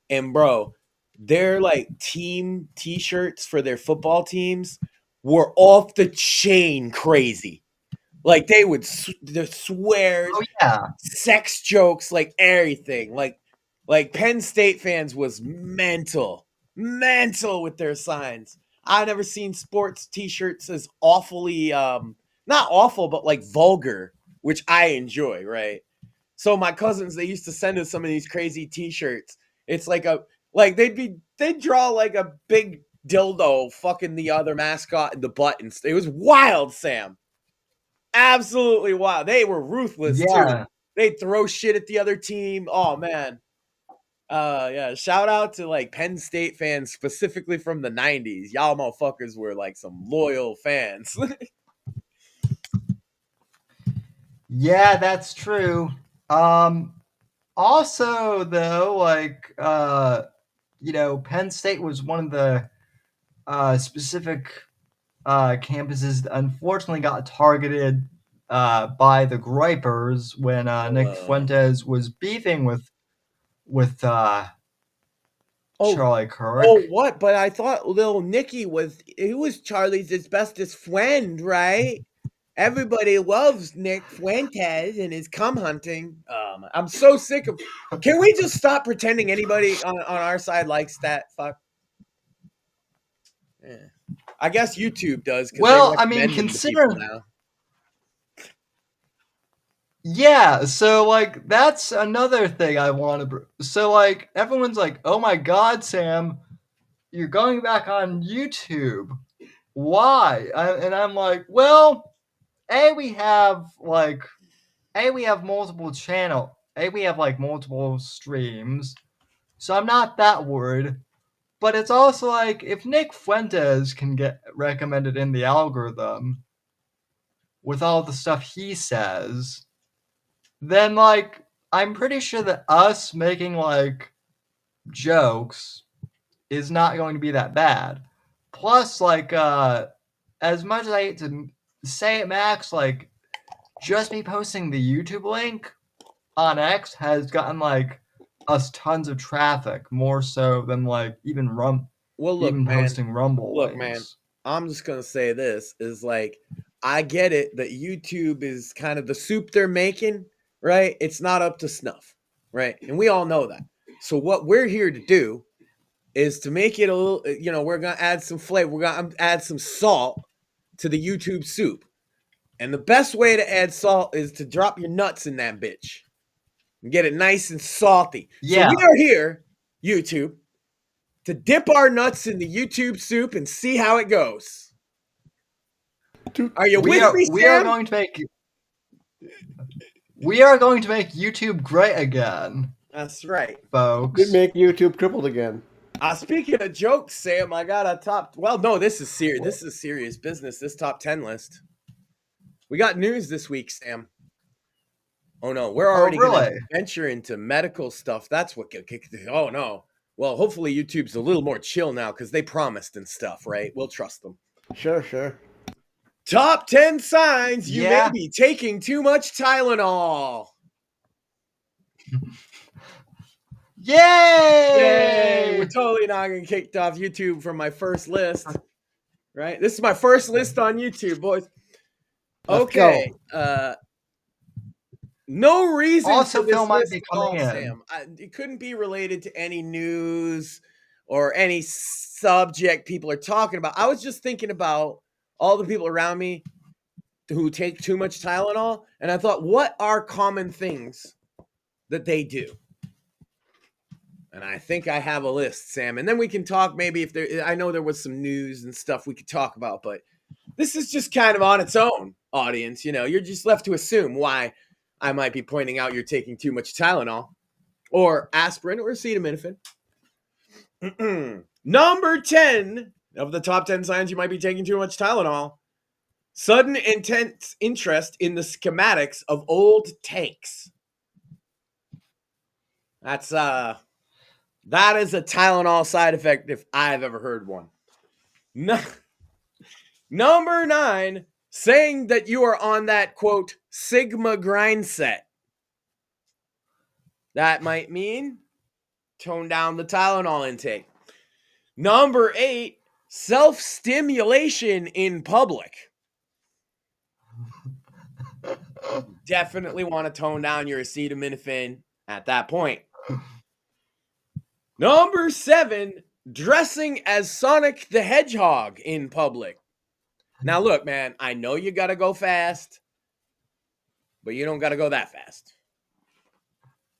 And bro, their like team t-shirts for their football teams were off the chain crazy. Like they would the swears, sex jokes, like everything. Like Penn State fans was mental with their signs. I've never seen sports t-shirts as awfully not awful, but like vulgar, which I enjoy, right? So my cousins, they used to send us some of these crazy t-shirts. It's like they'd draw like a big dildo fucking the other mascot in the butt, and it was wild, Sam. Absolutely wild. They were ruthless too. They'd throw shit at the other team. Oh man. Yeah, shout out to like Penn State fans specifically from the 90s. Y'all motherfuckers were like some loyal fans. Yeah, that's true. Also though, like Penn State was one of the specific campuses that unfortunately got targeted by the Gripers when Nick Fuentes was beefing with Charlie Kirk. Oh, what? But I thought little Nicky was Charlie's asbestos friend, right? Everybody loves Nick Fuentes and his cum hunting. I'm so sick of. Can we just stop pretending anybody on our side likes that? Fuck. Yeah. I guess YouTube does. Well, I mean, considering. Yeah, so like that's another thing I want to. So like everyone's like, "Oh my God, Sam, you're going back on YouTube. Why?" And I'm like, "Well, we have multiple channels. We have like multiple streams, so I'm not that worried. But it's also like if Nick Fuentes can get recommended in the algorithm with all the stuff he says." Then, like, I'm pretty sure that us making, like, jokes is not going to be that bad. Plus, like, as much as I hate to say it, Max, like, just me posting the YouTube link on X has gotten, like, us tons of traffic, more so than, like, even posting Rumble links. Man, Man, I'm just going to say this, is, like, I get it that YouTube is kind of the soup they're making, right? It's not up to snuff, right? And we all know that. So what we're here to do is to make it a little, we're going to add some flavor. We're going to add some salt to the YouTube soup. And the best way to add salt is to drop your nuts in that bitch and get it nice and salty. Yeah. So we are here, YouTube, to dip our nuts in the YouTube soup and see how it goes. Are you with me, Sam? We are going to make YouTube great again. That's right, folks. Could make YouTube crippled again. Speaking of jokes, Sam, I got a top. Well, no, this is serious. This is serious business. This top 10 list. We got news this week, Sam. Oh no, we're already going to venture into medical stuff. That's what. Oh no. Well, hopefully YouTube's a little more chill now because they promised and stuff, right? We'll trust them. Sure. Top 10 signs you may be taking too much Tylenol. Yay! We're totally not getting kicked off YouTube from my first list. Right? This is my first list on YouTube, boys. Okay. No reason also, for this Phil might list be at all, coming in. Sam. It couldn't be related to any news or any subject people are talking about. I was just thinking about all the people around me who take too much Tylenol, and I thought, what are common things that they do? And I think I have a list, Sam. And then we can talk maybe if there, I know there was some news and stuff we could talk about, but this is just kind of on its own, audience. You know, you're just left to assume why I might be pointing out you're taking too much Tylenol or aspirin or acetaminophen. Number 10 of the top 10 signs you might be taking too much Tylenol. Sudden intense interest in the schematics of old tanks. That is a Tylenol side effect if I've ever heard one. Number 9, saying that you are on that, quote, Sigma grind set. That might mean tone down the Tylenol intake. Number 8, self-stimulation in public. Definitely want to tone down your acetaminophen at that point. Number 7, dressing as Sonic the Hedgehog in public. Now, look, man, I know you got to go fast, but you don't got to go that fast.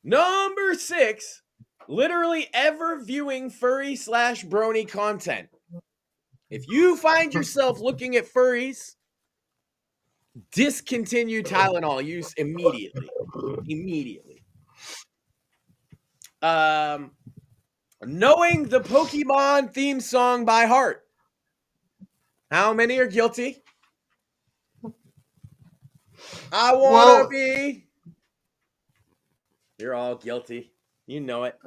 Number 6, literally ever viewing furry/brony content. If you find yourself looking at furries, discontinue Tylenol use immediately. Knowing the Pokemon theme song by heart. How many are guilty? I want to be. You're all guilty. You know it.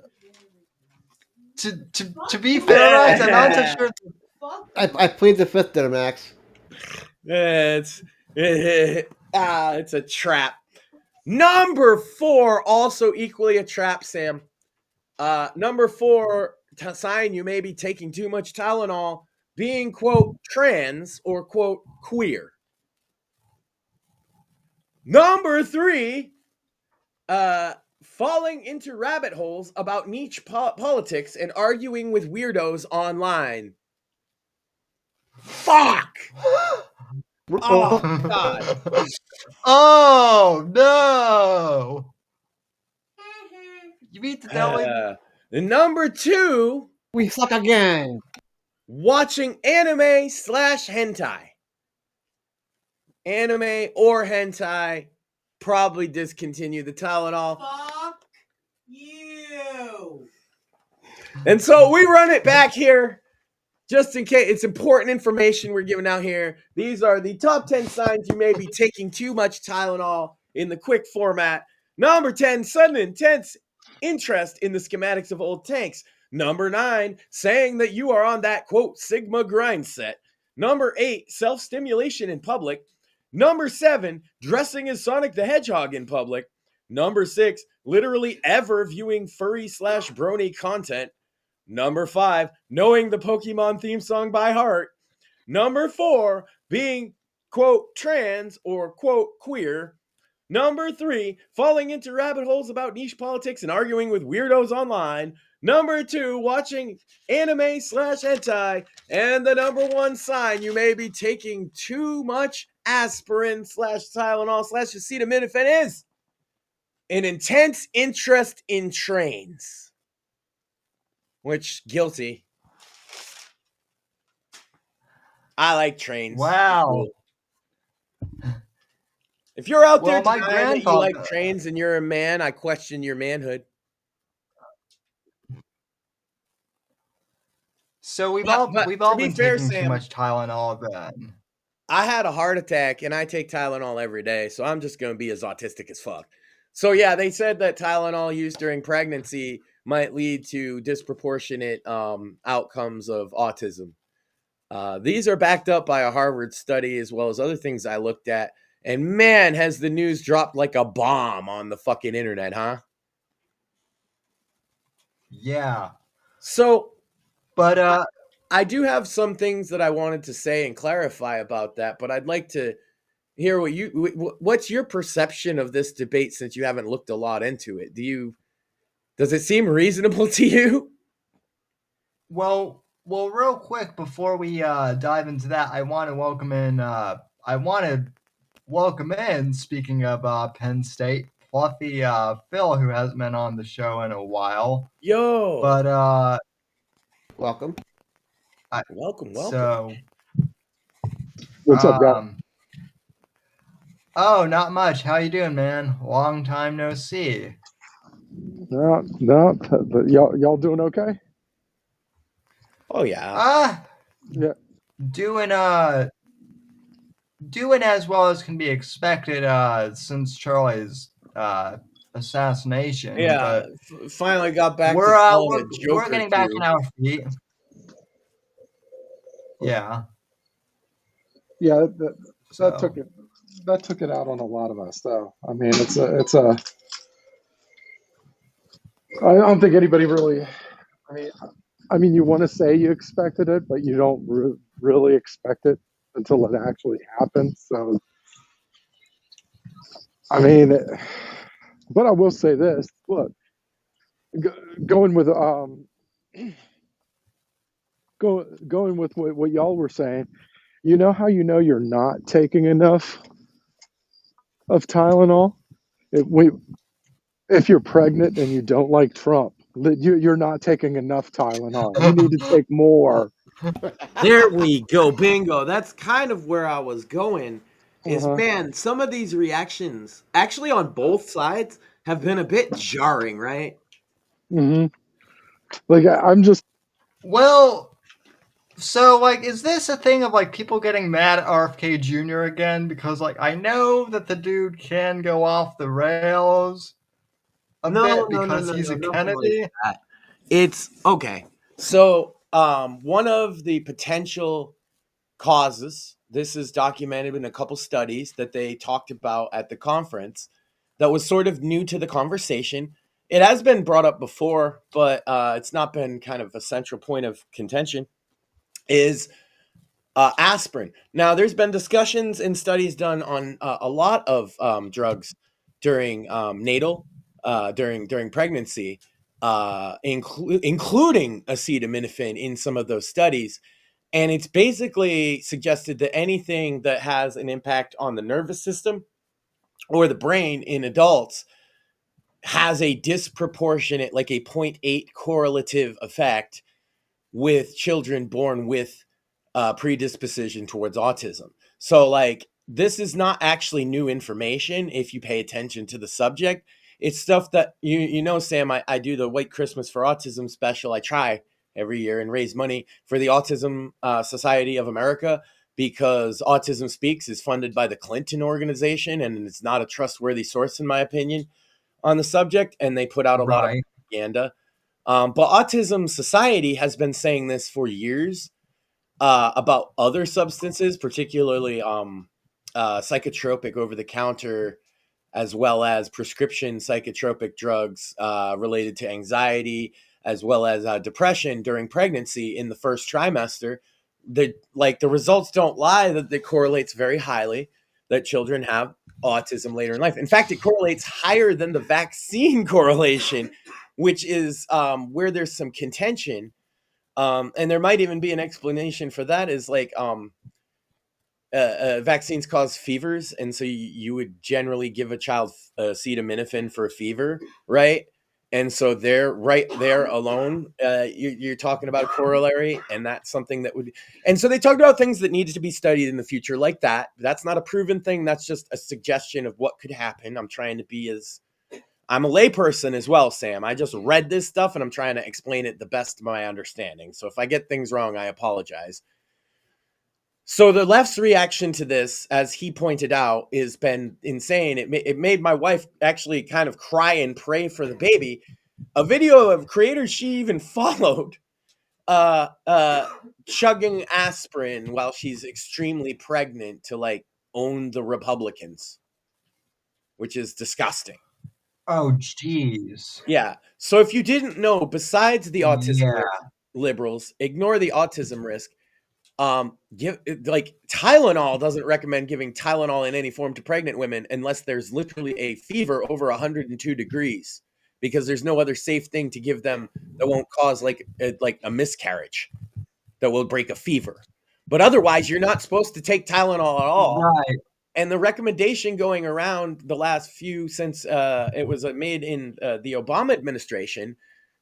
To be fair, I'm not so sure. I plead the fifth there, Max. It's a trap. Number 4, also equally a trap, Sam. Number 4, sign you may be taking too much Tylenol, being, quote, trans or, quote, queer. Number 3, falling into rabbit holes about niche politics and arguing with weirdos online. Fuck! Oh, God. Oh, no! You mean to tell me? Number 2, we suck again. Watching anime/hentai. Anime or hentai, probably discontinue the Tylenol. Fuck you. And so we run it back here, just in case. It's important information we're giving out here. These are the top 10 signs you may be taking too much Tylenol in the quick format. Number 10, sudden intense interest in the schematics of old tanks. Number 9, saying that you are on that, quote, Sigma grind set. Number 8, self-stimulation in public. Number 7, dressing as Sonic the Hedgehog in public. Number 6, literally ever viewing furry/brony content. Number 5, knowing the Pokemon theme song by heart. Number 4, being, quote, trans or, quote, queer. Number 3, falling into rabbit holes about niche politics and arguing with weirdos online. Number 2, watching anime/hentai. And the number 1 sign you may be taking too much aspirin/Tylenol/acetaminophen is an intense interest in trains. Which, guilty. I like trains. Wow. If you're out there my denying that you like trains and you're a man, I question your manhood. So we've all been fair, taking too Sam, much Tylenol then. I had a heart attack and I take Tylenol every day, so I'm just going to be as autistic as fuck. So yeah, they said that Tylenol used during pregnancy might lead to disproportionate outcomes of autism. These are backed up by a Harvard study as well as other things I looked at. And man, has the news dropped like a bomb on the fucking internet, huh? Yeah. So, but I do have some things that I wanted to say and clarify about that, but I'd like to hear what's your perception of this debate since you haven't looked a lot into it. Does it seem reasonable to you? Well, real quick before we dive into that, I want to welcome in. Speaking of Penn State, Fluffy Phil, who hasn't been on the show in a while. Yo, but welcome. Welcome. So, what's up, guys? Oh, not much. How you doing, man? Long time no see. No, but y'all doing okay? Oh yeah. Yeah. Doing as well as can be expected since Charlie's assassination. Yeah, but finally got back. We're getting back on our feet. Yeah. Yeah, that took it out on a lot of us, though. I mean, I don't think anybody really. I mean, you want to say you expected it, but you don't really expect it until it actually happens. So, I mean, but I will say this: look, going with what y'all were saying. You know how you know you're not taking enough of Tylenol? If you're pregnant and you don't like Trump, you're not taking enough Tylenol. You need to take more. There we go. Bingo. That's kind of where I was going. Man, some of these reactions, actually on both sides, have been a bit jarring, right? Mm-hmm. Like, I'm just... Well... So, like, is this a thing of, like, people getting mad at RFK Jr. again? Because, like, I know that the dude can go off the rails a bit because he's a Kennedy. Like it's, okay. So, one of the potential causes, this is documented in a couple studies that they talked about at the conference that was sort of new to the conversation. It has been brought up before, but it's not been kind of a central point of contention. Is aspirin. Now, there's been discussions and studies done on a lot of drugs during natal, during pregnancy, including acetaminophen in some of those studies. And it's basically suggested that anything that has an impact on the nervous system or the brain in adults has a disproportionate, like a 0.8 correlative effect with children born with predisposition towards autism. So, like, this is not actually new information if you pay attention to the subject. It's stuff that, you know, Sam, I do the White Christmas for Autism special. I try every year and raise money for the Autism Society of America, because Autism Speaks is funded by the Clinton organization, and it's not a trustworthy source, in my opinion, on the subject, and they put out a lot of propaganda. But Autism Society has been saying this for years about other substances, particularly psychotropic over-the-counter, as well as prescription psychotropic drugs related to anxiety, as well as depression during pregnancy in the first trimester. The results don't lie that it correlates very highly that children have autism later in life. In fact, it correlates higher than the vaccine correlation, which is where there's some contention. And there might even be an explanation for that, is like vaccines cause fevers. And so you would generally give a child acetaminophen for a fever, right? And so they're right there alone. You're talking about a corollary, and that's something that would. And so they talked about things that needed to be studied in the future, like that. That's not a proven thing. That's just a suggestion of what could happen. I'm trying to be as I'm a layperson as well, Sam. I just read this stuff and I'm trying to explain it the best of my understanding. So if I get things wrong, I apologize. So the left's reaction to this, as he pointed out, has been insane. It made my wife actually kind of cry and pray for the baby. A video of creators she even followed chugging aspirin while she's extremely pregnant to like own the Republicans, which is disgusting. Oh, jeez. Yeah. So if you didn't know, besides the autism risk, liberals ignore the autism risk. Give like Tylenol doesn't recommend giving Tylenol in any form to pregnant women unless there's literally a fever over 102 degrees, because there's no other safe thing to give them that won't cause like a miscarriage, that will break a fever. But otherwise, you're not supposed to take Tylenol at all. Right. And the recommendation going around the last few, since it was made in the Obama administration,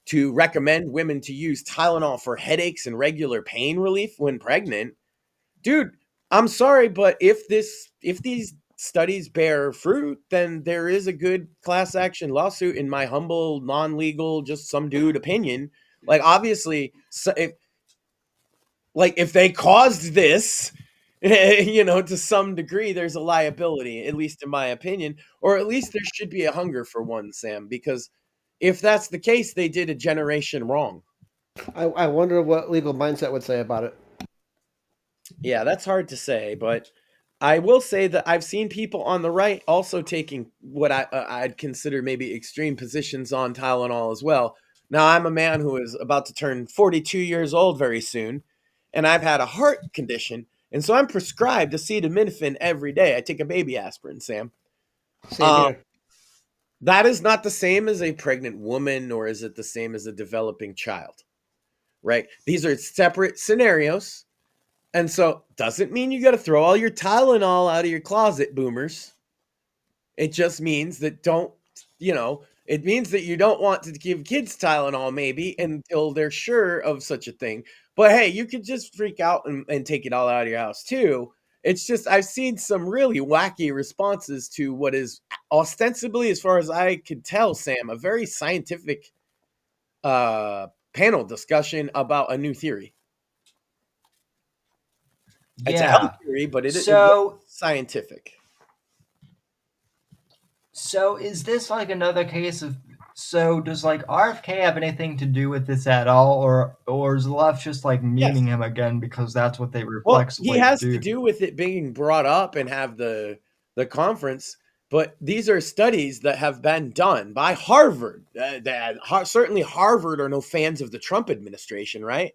to recommend women to use Tylenol for headaches and regular pain relief when pregnant. Dude, I'm sorry, but if these studies bear fruit, then there is a good class action lawsuit, in my humble, non-legal, just some dude opinion. Like, obviously, if they caused this, to some degree, there's a liability, at least in my opinion, or at least there should be a hunger for one, Sam, because if that's the case, they did a generation wrong. I wonder what legal mindset would say about it. Yeah, that's hard to say, but I will say that I've seen people on the right also taking what I'd consider maybe extreme positions on Tylenol as well. Now, I'm a man who is about to turn 42 years old very soon, and I've had a heart condition, and so I'm prescribed acetaminophen every day. I take a baby aspirin, Sam. Same here. That is not the same as a pregnant woman, nor is it the same as a developing child, right? These are separate scenarios. And so doesn't mean you got to throw all your Tylenol out of your closet, boomers. It just means that it means that you don't want to give kids Tylenol maybe until they're sure of such a thing. But hey, you could just freak out and take it all out of your house too. It's just, I've seen some really wacky responses to what is ostensibly, as far as I could tell, Sam, a very scientific panel discussion about a new theory. It's a health theory, but it is scientific. So is this like another case of, so does like RFK have anything to do with this at all, or is the left just like memeing him again because that's what they reflexively do? He has to do with it being brought up and have the conference, but these are studies that have been done by Harvard. Certainly Harvard are no fans of the Trump administration, right?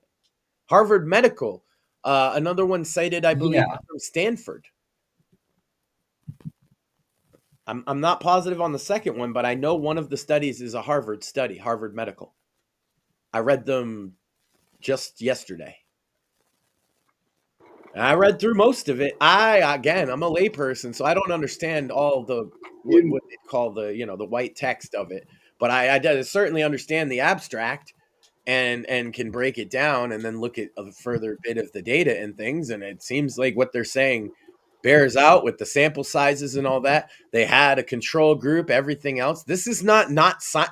Harvard Medical. Another one cited, I believe, from Stanford. I'm not positive on the second one, but I know one of the studies is a Harvard study, Harvard Medical. I read them just yesterday. And I read through most of it. I'm a layperson, so I don't understand all the what they call the white text of it. But I certainly understand the abstract and can break it down and then look at a further bit of the data and things. And it seems like what they're saying bears out with the sample sizes and all that. They had a control group, everything else. This is not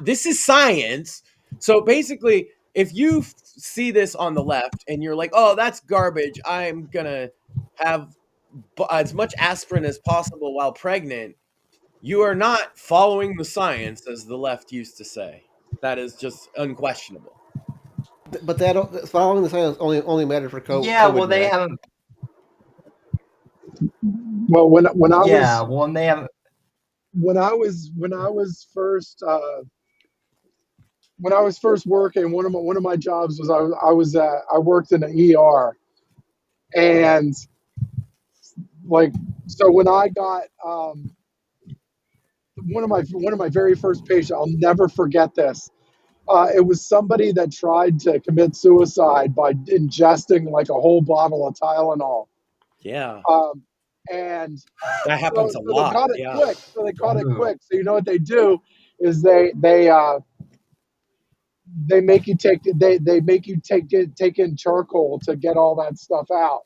this is science. So basically, if you see this on the left and you're like, oh, that's garbage, I'm going to have as much aspirin as possible while pregnant, you are not following the science, as the left used to say. That is just unquestionable. But following the science only matters for COVID. Yeah, well, they haven't. Well, when I was first working, one of my jobs was I worked in an ER, and so when I got one of my very first patients, I'll never forget this. It was somebody that tried to commit suicide by ingesting like a whole bottle of Tylenol. Yeah. And that happens a lot. They caught it quick. So they caught it quick. So you know what they do is they make you take in charcoal to get all that stuff out.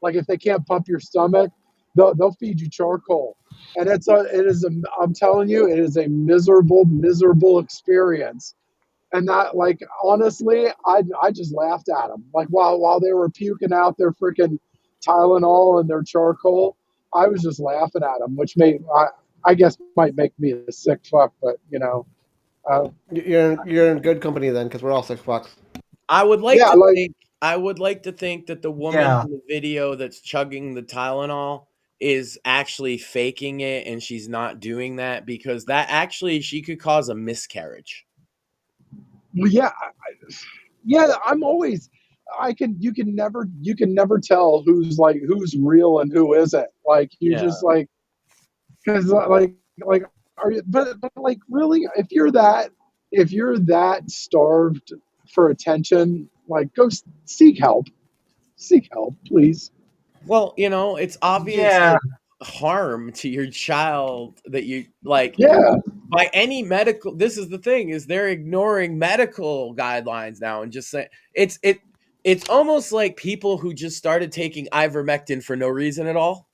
Like if they can't pump your stomach, they'll feed you charcoal, and I'm telling you, it is a miserable experience. And that, like, honestly, I just laughed at them. Like, while they were puking out their freaking Tylenol and their charcoal, I was just laughing at them, which I guess might make me a sick fuck, but You're in good company then, because we're all $6. I would like yeah, to like, think I would like to think that the woman Yeah. in the video that's chugging the Tylenol is actually faking it, and she's not doing that, because that actually she could cause a miscarriage. yeah, I'm always. You can never tell who's real and who isn't. Like, you Yeah. just like, because are you, but like, really, if you're that starved for attention, like, go seek help, please. Well, it's obvious Yeah. harm to your child that you like. Yeah, By any medical, this is the thing, is they're ignoring medical guidelines now and just saying it's almost like people who just started taking ivermectin for no reason at all.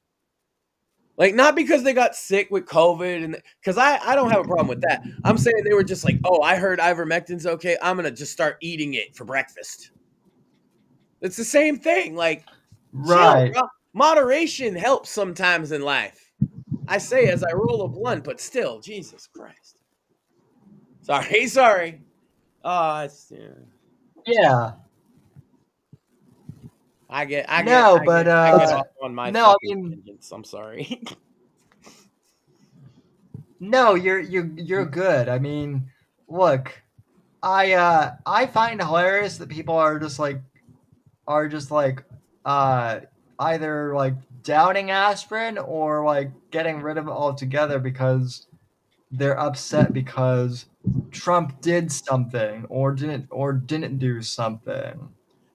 Like, not because they got sick with COVID, and because I don't have a problem with that. I'm saying they were just like, oh, I heard ivermectin's okay, I'm gonna just start eating it for breakfast. It's the same thing. Like, Right. chill, bro. Moderation helps sometimes in life. I say as I roll a blunt, but still, Jesus Christ. Sorry. Yeah. I get No, but I get off on my no, I fucking mean, tangents. I'm sorry. no, you're good. I mean, look, I find it hilarious that people are just like either like doubting aspirin or like getting rid of it altogether because they're upset because Trump did something or didn't do something.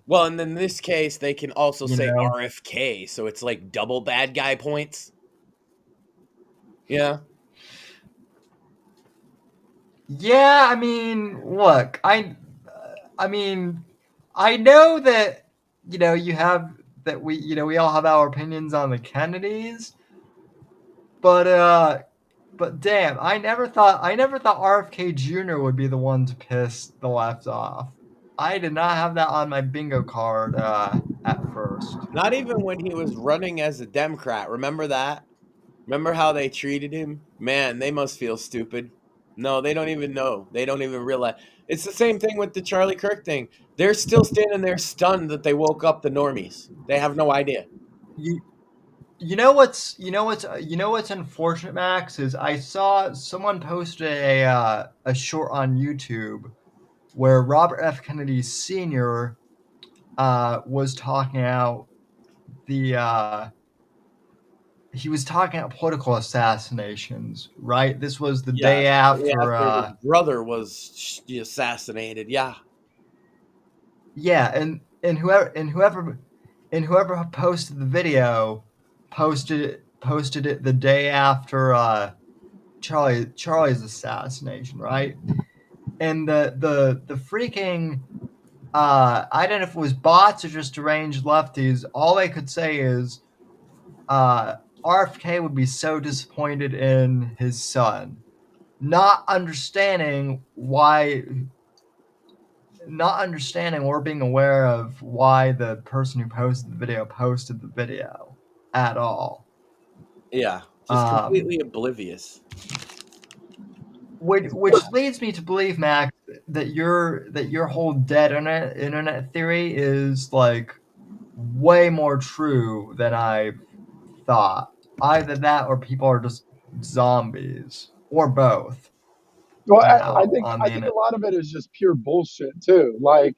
Well, and in this case, they can also You say know? RFK, so it's like double bad guy points. Yeah. Yeah, I mean, look, I mean, I know that you have that we all have our opinions on the Kennedys, but damn, I never thought RFK Jr. would be the one to piss the left off. I did not have that on my bingo card at first. Not even when he was running as a Democrat. Remember that? Remember how they treated him? Man, they must feel stupid. No, they don't even know. They don't even realize. It's the same thing with the Charlie Kirk thing. They're still standing there stunned that they woke up the normies. They have no idea. You know what's unfortunate, Max, is I saw someone posted a short on YouTube where Robert F. Kennedy Sr. Was talking out he was talking about political assassinations, right? This was the day after his brother was assassinated. Yeah. Yeah, and whoever posted the video posted it the day after Charlie's assassination, right? And the freaking I don't know if it was bots or just deranged lefties. All they could say is RFK would be so disappointed in his son, not understanding or being aware of why the person who posted the video at all. Yeah, just completely oblivious. Which leads me to believe, Max, that your whole dead internet theory is like way more true than I thought. Either that or people are just zombies, or both. Well, I think a lot of it is just pure bullshit too. Like,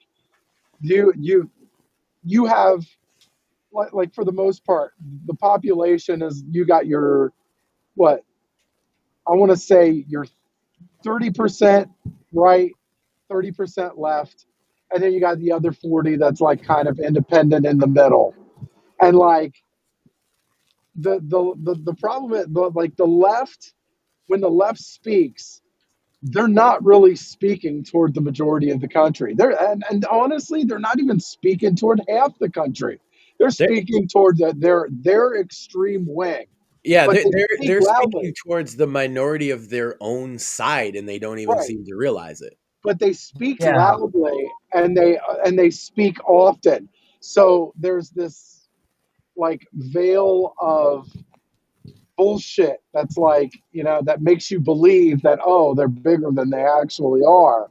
you have, like for the most part, the population is, you got your, what, I want to say your 30% right, 30% left, and then you got the other 40 that's like kind of independent in the middle. And like the problem is, like, the left, when the left speaks, they're not really speaking toward the majority of the country. And honestly, they're not even speaking toward half the country. They're speaking towards their extreme wing. Yeah, they're speaking towards the minority of their own side, and they don't even seem to realize it. But they speak loudly, and they speak often. So there's this like veil of bullshit that's like, that makes you believe that, oh, they're bigger than they actually are.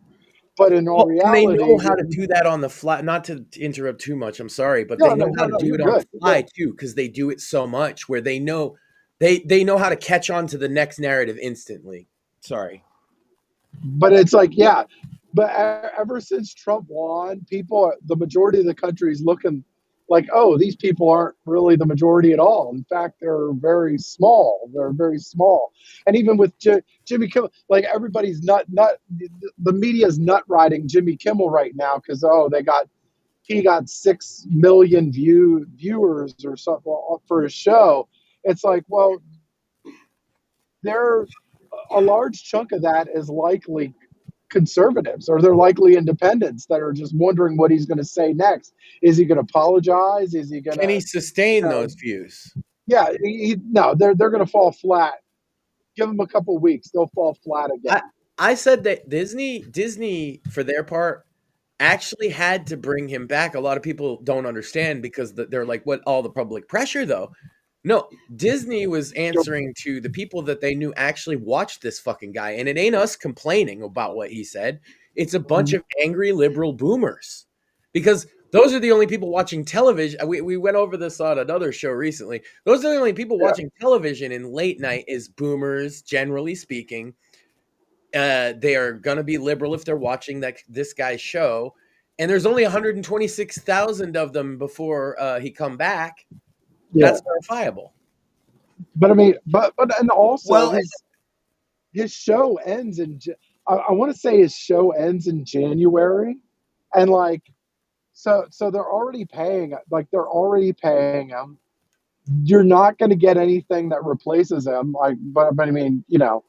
But in all reality, and they know how to do that on the fly. Not to interrupt too much, I'm sorry, but they know how to do it on the fly too, because they do it so much where they know they know how to catch on to the next narrative instantly. Sorry. But it's like, but ever since Trump won, the majority of the country is looking like, oh, these people aren't really the majority at all. In fact, they're very small. They're very small. And even with Jimmy Kimmel, like everybody's the media's nut riding Jimmy Kimmel right now because he got 6 million viewers or something for his show. It's like, well, a large chunk of that is likely conservatives, or they're likely independents that are just wondering what he's going to say next. Is he going to apologize? Is he going to? Can he sustain those views? Yeah, no, they're going to fall flat. Give them a couple of weeks; they'll fall flat again. I said that Disney, for their part, actually had to bring him back. A lot of people don't understand because they're like, what, all the public pressure though? No, Disney was answering to the people that they knew actually watched this fucking guy. And it ain't us complaining about what he said. It's a bunch of angry liberal boomers, because those are the only people watching television. We went over this on another show recently. Those are the only people watching television in late night is boomers, generally speaking. They are going to be liberal if they're watching this guy's show. And there's only 126,000 of them before he come back. That's verifiable. But I mean, and also his show ends I want to say his show ends in January, and like, so they're already paying him. You're not going to get anything that replaces him. Like, but I mean, you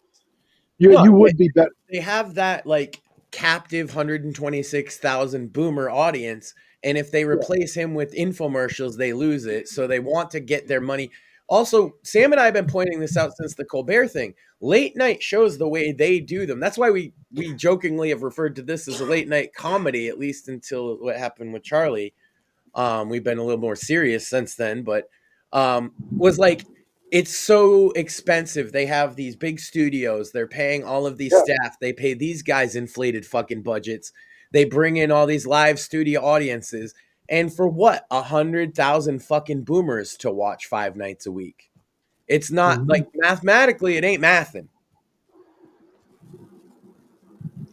would be better. They have that like captive 126,000 boomer audience. And if they replace him with infomercials, they lose it. So they want to get their money. Also, Sam and I have been pointing this out since the Colbert thing. Late night shows, the way they do them, that's why we jokingly have referred to this as a late night comedy, at least until what happened with Charlie. We've been a little more serious since then, but was like, it's so expensive. They have these big studios. They're paying all of these staff. They pay these guys inflated fucking budgets. They bring in all these live studio audiences, and for what? 100,000 fucking boomers to watch 5 nights a week. It's not like mathematically, it ain't mathing.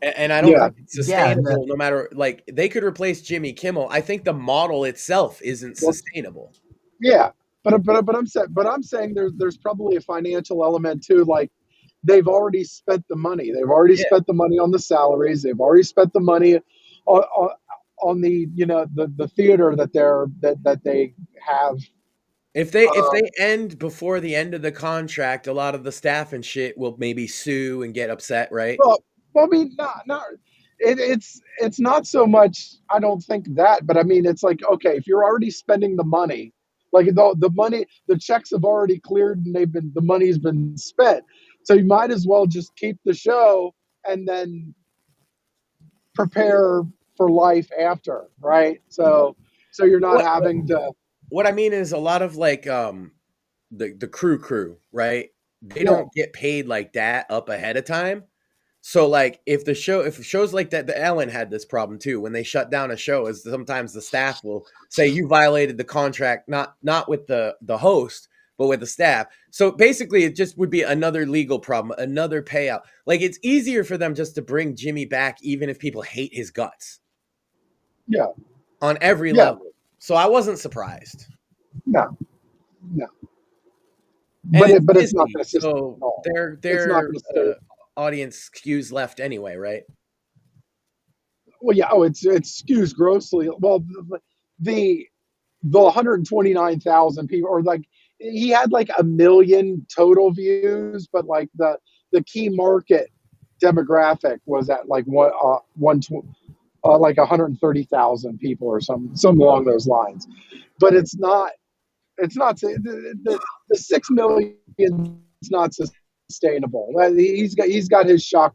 And I don't think it's sustainable. No matter, like, they could replace Jimmy Kimmel. I think the model itself isn't sustainable. Yeah, but I'm saying there's probably a financial element too. Like, they've already spent the money. They've already spent the money on the salaries. They've already spent the money on the the theater that they have. If they end before the end of the contract, a lot of the staff and shit will maybe sue and get upset, right? Well, I mean, it's not so much. I don't think that, but I mean, it's like, okay, if you're already spending the money, like the money, the checks have already cleared and the money's been spent. So you might as well just keep the show and then prepare for life after, right? So you're not having to. What I mean is a lot of like the crew, right? They don't get paid like that up ahead of time. So like if shows like that, the Ellen had this problem too. When they shut down a show, is sometimes the staff will say you violated the contract, not with the host, but with the staff. So basically it just would be another legal problem, another payout. Like, it's easier for them just to bring Jimmy back, even if people hate his guts. Yeah. On every level. So I wasn't surprised. No. But it's not going to. So their audience skews left anyway, right? Well, yeah. Oh, it skews grossly. Well, the 129,000 people, or like, he had like 1 million total views, but like the key market demographic was at like 120. like 130,000 people or some along those lines. But it's not the 6 million is not sustainable. He's got his shock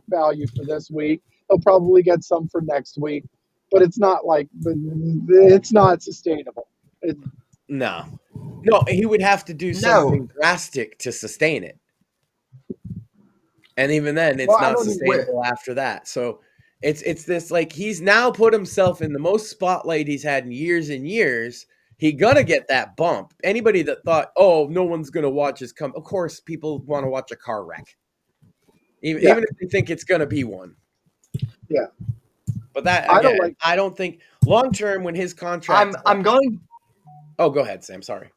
value for this week. He'll probably get some for next week, but it's not sustainable. No, he would have to do something drastic to sustain it, and even then, it's not sustainable after that. So it's this, like, he's now put himself in the most spotlight he's had in years and years. He gonna get that bump. Anybody that thought, oh, no one's gonna watch his of course, people want to watch a car wreck, even if they think it's gonna be one. Yeah, but that again, I don't think long term when his contract. I'm going. Oh, go ahead, Sam. Sorry.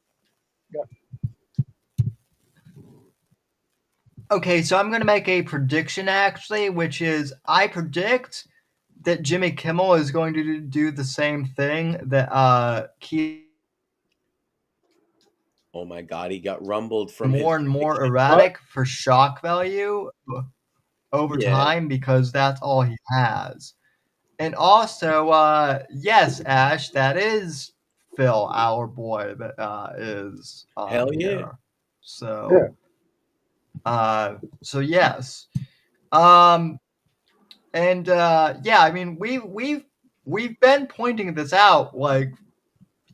Yeah. Okay, so I'm going to make a prediction, actually, which is I predict that Jimmy Kimmel is going to do the same thing that oh my God, he got rumbled from more and more erratic for shock value over time, because that's all he has. And also, yes, Ash, that is Phil, our boy, that is hell yeah. Here. So, so yes, and yeah, I mean, we've been pointing this out, like,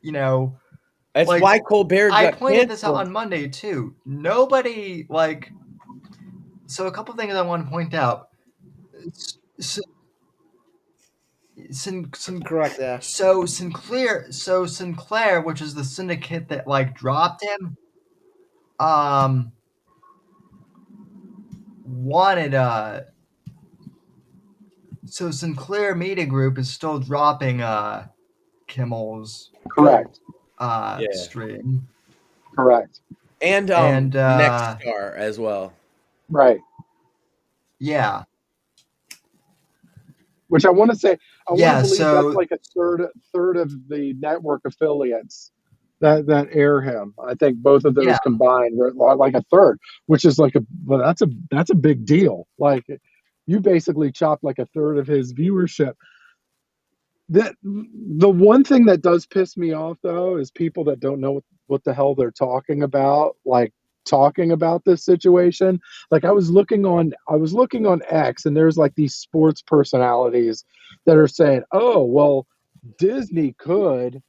you know, that's like, why Colbert. I pointed this out on Monday too. Nobody So a couple things I want to point out. Correct, Ash. So Sinclair, which is the syndicate that like dropped him, wanted so Sinclair Media Group is still dropping Kimmel's stream. Correct. And Next Star as well. Right. Yeah. Which I want to say, I want to believe so that's like a third of the network affiliates that air him. I think both of those combined were like a third, which is like that's a big deal. Like, you basically chopped like a third of his viewership. The one thing that does piss me off though is people that don't know what the hell they're talking about, like talking about this situation. Like, I was looking on X, and there's like these sports personalities that are saying, oh, well, Disney could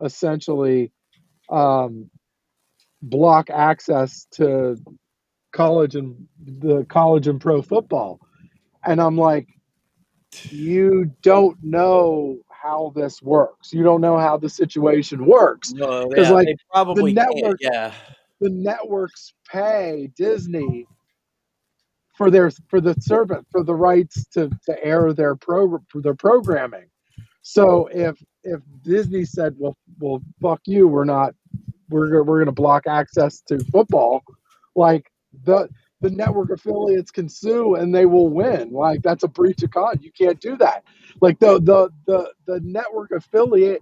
essentially block access to college and pro football. And I'm like, you don't know how this works. You don't know how the situation works. No, like, they probably the networks pay Disney for the rights to air their programming. So if Disney said, well, fuck you, we're going to block access to football, like the network affiliates can sue and they will win. Like, that's a breach of contract. You can't do that. Like, the network affiliates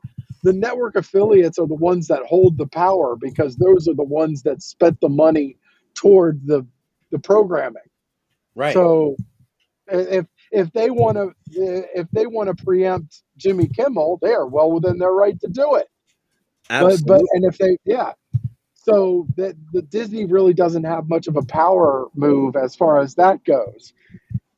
are the ones that hold the power, because those are the ones that spent the money toward the programming. Right. So if they want to preempt Jimmy Kimmel, they are well within their right to do it. Absolutely. And if they so that the Disney really doesn't have much of a power move as far as that goes.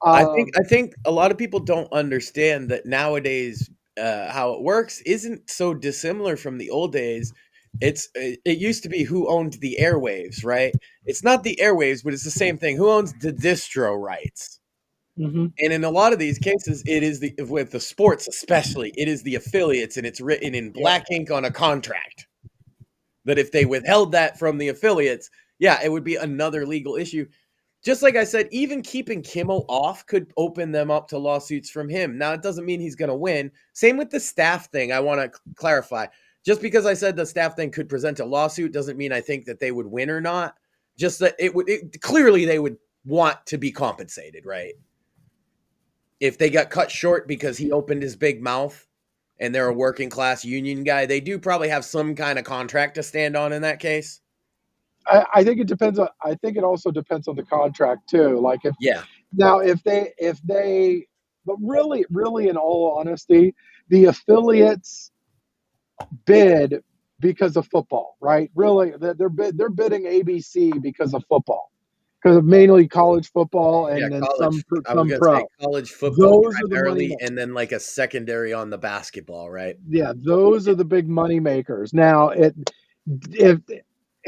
I think a lot of people don't understand that nowadays how it works isn't so dissimilar from the old days. It used to be who owned the airwaves, right? It's not the airwaves, but it's the same thing. Who owns the distro rights? Mm-hmm. And in a lot of these cases, it is with the sports especially, it is the affiliates, and it's written in black ink on a contract that if they withheld that from the affiliates, it would be another legal issue. Just like I said, even keeping Kimmel off could open them up to lawsuits from him. Now, it doesn't mean he's going to win. Same with the staff thing. I want to clarify. Just because I said the staff thing could present a lawsuit doesn't mean I think that they would win or not. Just that clearly they would want to be compensated, right? If they got cut short because he opened his big mouth and they're a working class union guy, they do probably have some kind of contract to stand on in that case. I think it depends on. I think it also depends on the contract too. Like if they but really, in all honesty, the affiliates bid because of football, right? Really, they're bidding ABC because of football, because of mainly college football and then college. I was some gonna say pro. college football Those are the money primarily, and then like a secondary on the basketball, right? Yeah, those are the big money makers. Now, if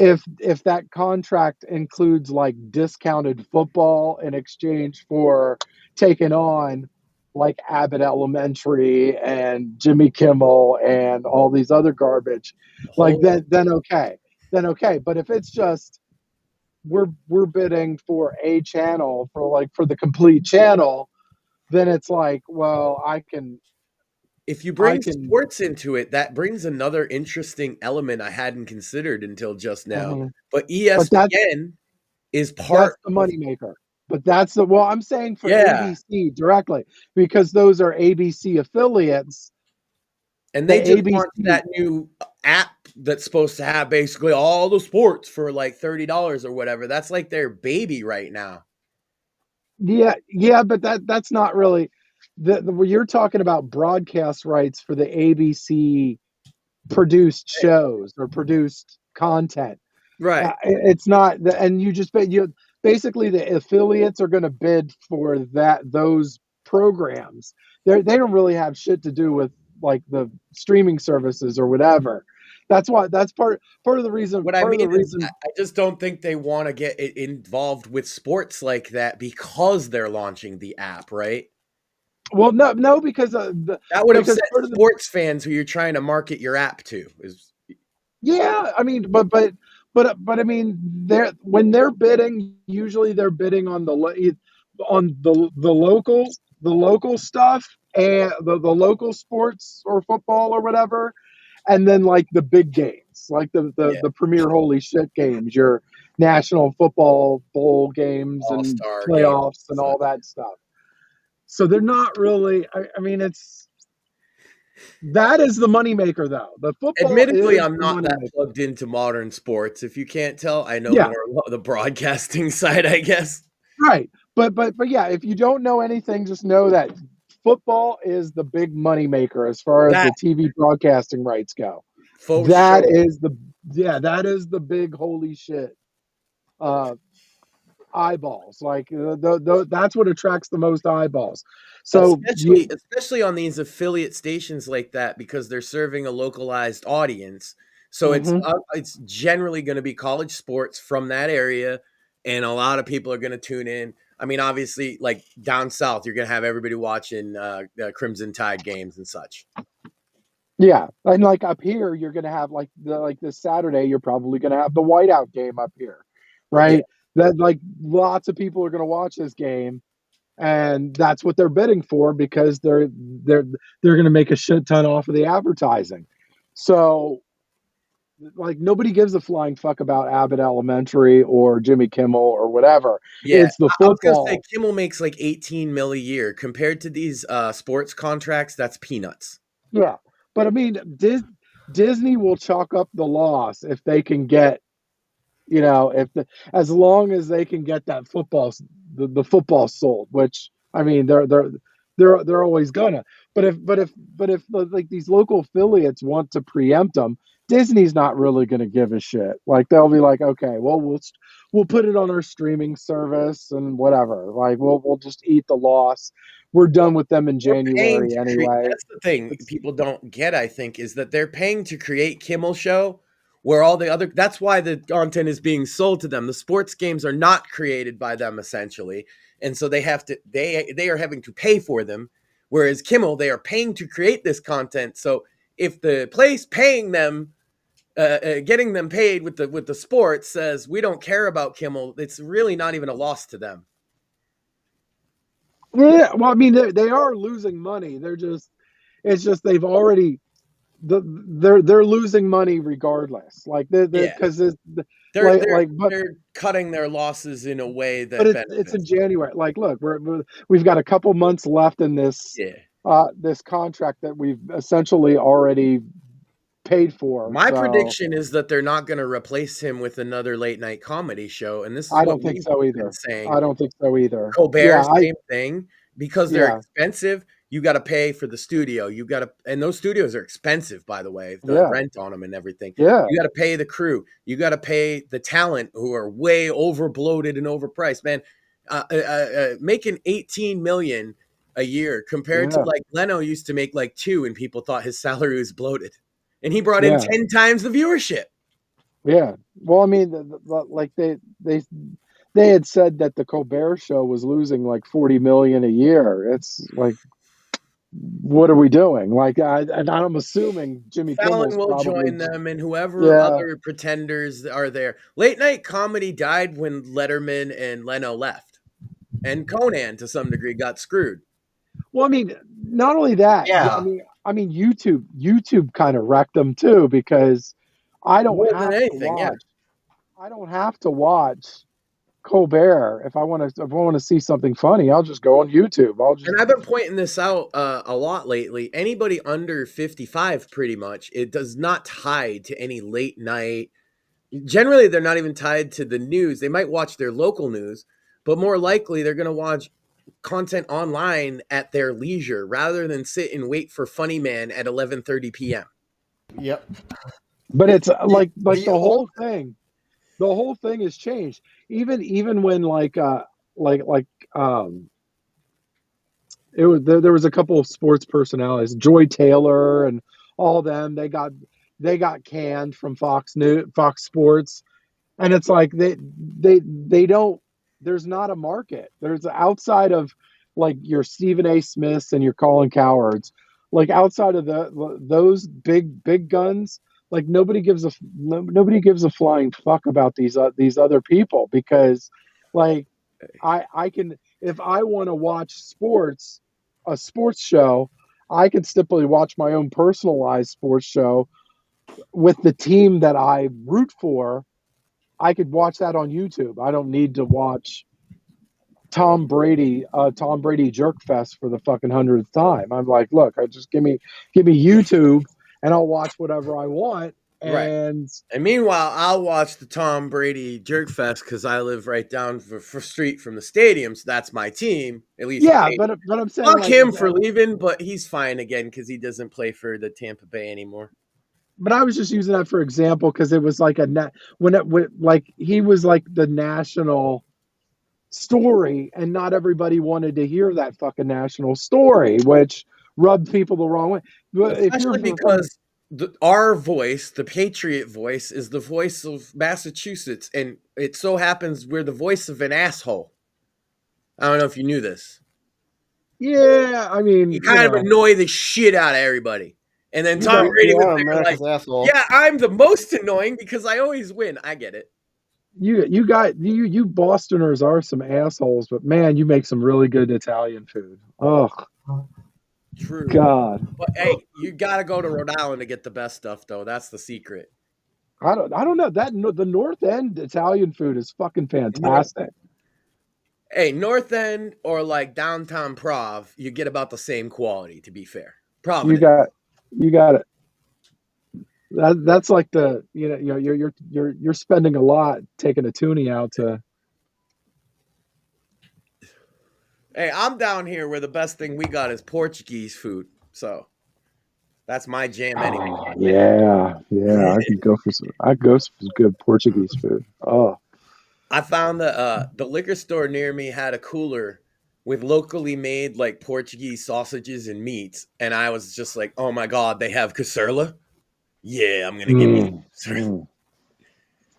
if that contract includes like discounted football in exchange for taking on like Abbott Elementary and Jimmy Kimmel and all these other garbage, like then okay. But if it's just we're bidding for a channel for the complete channel, then it's like, well, if you bring sports into it, that brings another interesting element I hadn't considered until just now. But ESPN is part. That's the moneymaker. But that's I'm saying for Yeah. ABC directly, because those are ABC affiliates. And they just want that new app that's supposed to have basically all the sports for like $30 or whatever. That's like their baby right now. Yeah, but that's not really you're talking about broadcast rights for the ABC produced shows or produced content. Right. It's not, and you basically the affiliates are going to bid for those programs. They don't really have shit to do with like the streaming services or whatever. That's part of the reason. What I mean is, I just don't think they want to get involved with sports like that because they're launching the app, right? Well, no, because that would upset sports fans who you're trying to market your app to. Yeah, I mean, but I mean, when they're bidding, usually they're bidding on the local stuff and the local sports or football or whatever, and then like the big games, like the premier holy shit games, your National Football Bowl games and playoffs and all that stuff. So they're not really. I mean, that is the moneymaker, though. The football. Admittedly, I'm not that plugged into modern sports. If you can't tell, I know more about the broadcasting side, I guess. Right, but yeah, if you don't know anything, just know that football is the big moneymaker as far as the TV broadcasting rights go. That is the big holy shit. Eyeballs, like that's what attracts the most eyeballs. So especially on these affiliate stations like that, because they're serving a localized audience. So it's generally going to be college sports from that area, and a lot of people are going to tune in. I mean, obviously, like down south, you're going to have everybody watching Crimson Tide games and such. Yeah, and like up here, you're going to have like this Saturday, you're probably going to have the whiteout game up here, right? Yeah. That like lots of people are going to watch this game, and that's what they're bidding for because they're going to make a shit ton off of the advertising. So, like nobody gives a flying fuck about Abbott Elementary or Jimmy Kimmel or whatever. Yeah, it's the football. I was going to say Kimmel makes like $18 million a year compared to these sports contracts. That's peanuts. Yeah, but I mean, Disney will chalk up the loss if they can get. You know, as long as they can get that the football sold, which I mean, they're always gonna. But if like these local affiliates want to preempt them, Disney's not really gonna give a shit. Like they'll be like, okay, well we'll put it on our streaming service and whatever. Like we'll just eat the loss. We're done with them in January anyway. That's the thing people don't get, I think, is that they're paying to create Kimmel Show. Where all the other, that's why the content is being sold to them. The sports games are not created by them essentially. And so they are having to pay for them. Whereas Kimmel, they are paying to create this content. So if the place paying them, getting them paid with the sports says, we don't care about Kimmel, it's really not even a loss to them. Yeah. Well, I mean, they are losing money. It's just, they've already, they're losing money regardless, like because they're cutting their losses in a way that. But it's in January. Like, look, we've got a couple months left in this this contract that we've essentially already paid for. My prediction is that they're not going to replace him with another late night comedy show, and this is I don't think so either. I don't think so either. Colbert, same thing. because they're expensive. You got to pay for the studio. And those studios are expensive, by the way, the rent on them and everything. Yeah. You got to pay the crew. You got to pay the talent who are way over bloated and overpriced, man. Making 18 million a year compared to like Leno used to make like 2 and people thought his salary was bloated, and he brought in 10 times the viewership. Yeah. Well, I mean, like they had said that the Colbert Show was losing like 40 million a year. It's like, what are we doing? Like, and I'm assuming Jimmy Fallon Kimmel's will probably join them, and whoever other pretenders are there. Late night comedy died when Letterman and Leno left, and Conan to some degree got screwed. Well, I mean, not only that. Yeah. I mean, YouTube kind of wrecked them too, because I don't have to watch Colbert if I want to see something funny. I'll just go on YouTube. And I've been pointing this out a lot lately. Anybody under 55, pretty much, it does not tied to any late night. Generally, they're not even tied to the news. They might watch their local news, but more likely they're going to watch content online at their leisure rather than sit and wait for Funny Man at 11:30 p.m. Yep. But it's like the whole thing. The whole thing has changed. Even when there was a couple of sports personalities, Joy Taylor and all them. They got canned from Fox Sports, and it's like they don't. There's not a market. There's outside of like your Stephen A. Smiths and your Colin Cowards, like outside of those big guns. Like nobody gives a flying fuck about these other people, because like I can, if I want to watch a sports show, I can simply watch my own personalized sports show with the team that I root for. I could watch that on YouTube. I don't need to watch Tom Brady jerk fest for the fucking 100th time. I'm like, look, I just give me YouTube, and I'll watch whatever I want. And meanwhile, I'll watch the Tom Brady jerk fest because I live right down for street from the stadium, so that's my team. At least, but I'm saying, fuck him for leaving, but he's fine again because he doesn't play for the Tampa Bay anymore. But I was just using that for example because it was like he was like the national story, and not everybody wanted to hear that fucking national story, which rubbed people the wrong way. But especially because our voice, the Patriot voice, is the voice of Massachusetts, and it so happens we're the voice of an asshole. I don't know if you knew this. Yeah, I mean, you kind of annoy the shit out of everybody. And then Tom Brady was there like, asshole. Yeah, I'm the most annoying because I always win. I get it. You Bostoners are some assholes, but man, you make some really good Italian food. Oh, true. God. But hey, you gotta go to Rhode Island to get the best stuff, though. That's the secret. I don't know that the North End Italian food is fucking fantastic. Hey, North End or like downtown Prov, you get about the same quality. To be fair, Providence. You got it. That's like the you're spending a lot taking a toonie out to. Hey, I'm down here where the best thing we got is Portuguese food, so that's my jam anyway. Yeah, I could go for some good Portuguese food. Oh, I found that the liquor store near me had a cooler with locally made like Portuguese sausages and meats, and I was just like, oh my god, they have caserla. Yeah, I'm gonna give me.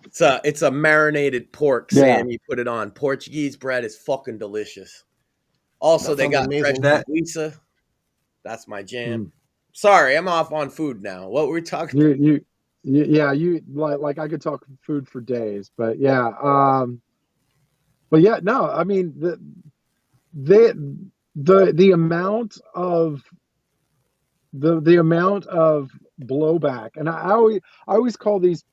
It's a marinated pork, Sam. You put it on. Portuguese bread is fucking delicious. Also, they got fresh linguiça. That's my jam. Sorry, I'm off on food now. What were we talking? You like I could talk food for days, but yeah, no, I mean the amount of blowback, and I always call these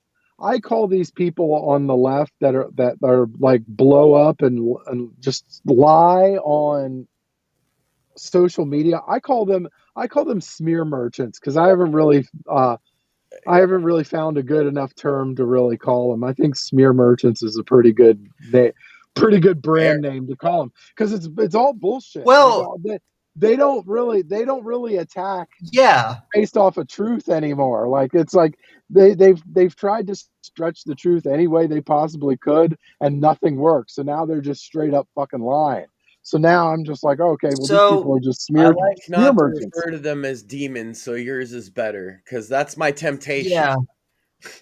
people on the left that are like blow up and just lie on social media. I call them smear merchants, because I haven't really found a good enough term to really call them. I think smear merchants is a pretty good pretty good brand name to call them, because it's all bullshit. Well, like, they don't really attack yeah, based off of truth anymore. Like, it's like they've tried to stretch the truth any way they possibly could, and nothing works. So now they're just straight up fucking lying. So now I'm just like, okay, well, these people are just I smear not merchants. to refer to them as demons, so yours is better, because that's my temptation. Yeah.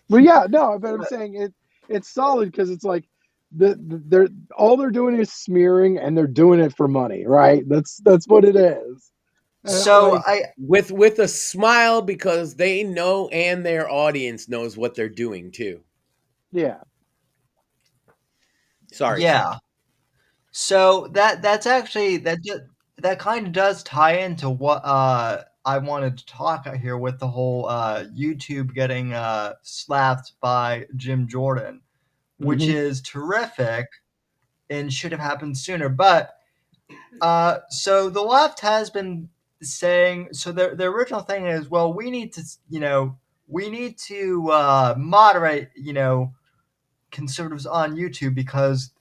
Well, yeah, no, but I'm saying it's solid, because it's like they're doing is smearing, and they're doing it for money, right? That's what it is. So with a smile, because they know, and their audience knows what they're doing too. Yeah. Sorry. Yeah. So that's actually that kind of does tie into what I wanted to talk about here with the whole YouTube getting slapped by Jim Jordan, which is terrific and should have happened sooner. But so the left has been saying, so the original thing is, well, we need to moderate conservatives on YouTube, because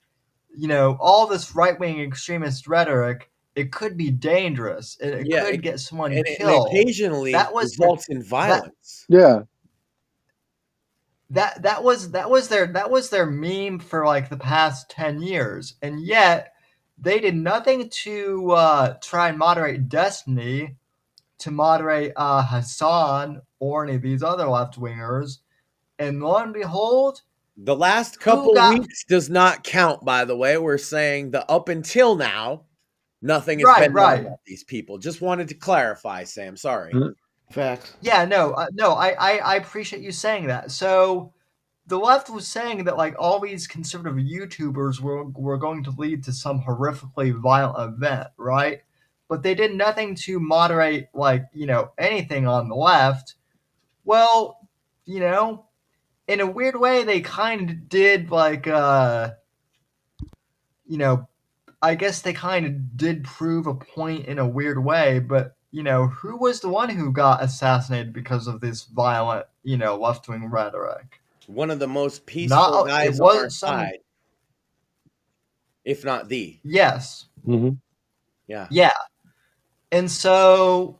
all this right-wing extremist rhetoric, it could be dangerous. It could get someone killed. And occasionally results in violence. That was their meme for like the past 10 years, and yet they did nothing to try and moderate Destiny, to moderate Hassan or any of these other left-wingers, and lo and behold, the last couple weeks does not count, by the way. We're saying the up until now, nothing has been done about these people. Just wanted to clarify, Sam. Sorry. Facts. Yeah, no, I appreciate you saying that. So the left was saying that like all these conservative YouTubers were going to lead to some horrifically violent event, right? But they did nothing to moderate anything on the left. Well, in a weird way, they kind of did I guess they kind of did prove a point in a weird way, but who was the one who got assassinated because of this violent, left-wing rhetoric? One of the most peaceful guys on our side, if not the. Yes. Mm-hmm. Yeah. Yeah. And so,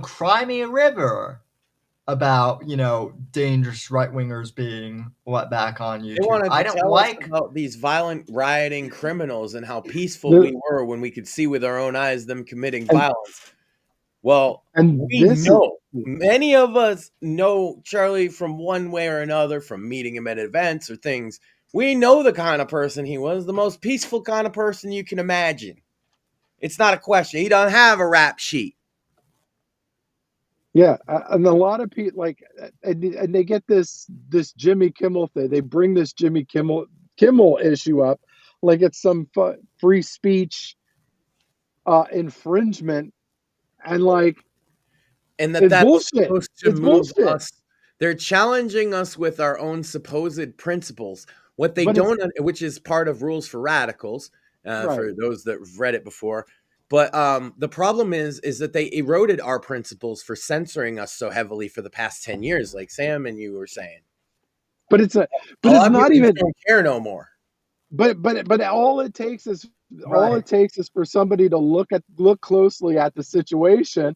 cry me a river about dangerous right-wingers being let back on YouTube. They wanted to tell us about these violent rioting criminals and how peaceful we were when we could see with our own eyes them committing violence. Well, many of us know Charlie from one way or another, from meeting him at events or things. We know the kind of person he was, the most peaceful kind of person you can imagine. It's not a question. He doesn't have a rap sheet. Yeah, and a lot of people and they get this Jimmy Kimmel thing. They bring this Jimmy Kimmel issue up like it's some free speech infringement, and that's bullshit. Supposed to move us. They're challenging us with our own supposed principles. What they don't, which is part of Rules for Radicals, for those that have read it before. But the problem is that they eroded our principles for censoring us so heavily for the past 10 years, like Sam and you were saying. But it's not even don't care no more. But all it takes is for somebody to look closely at the situation,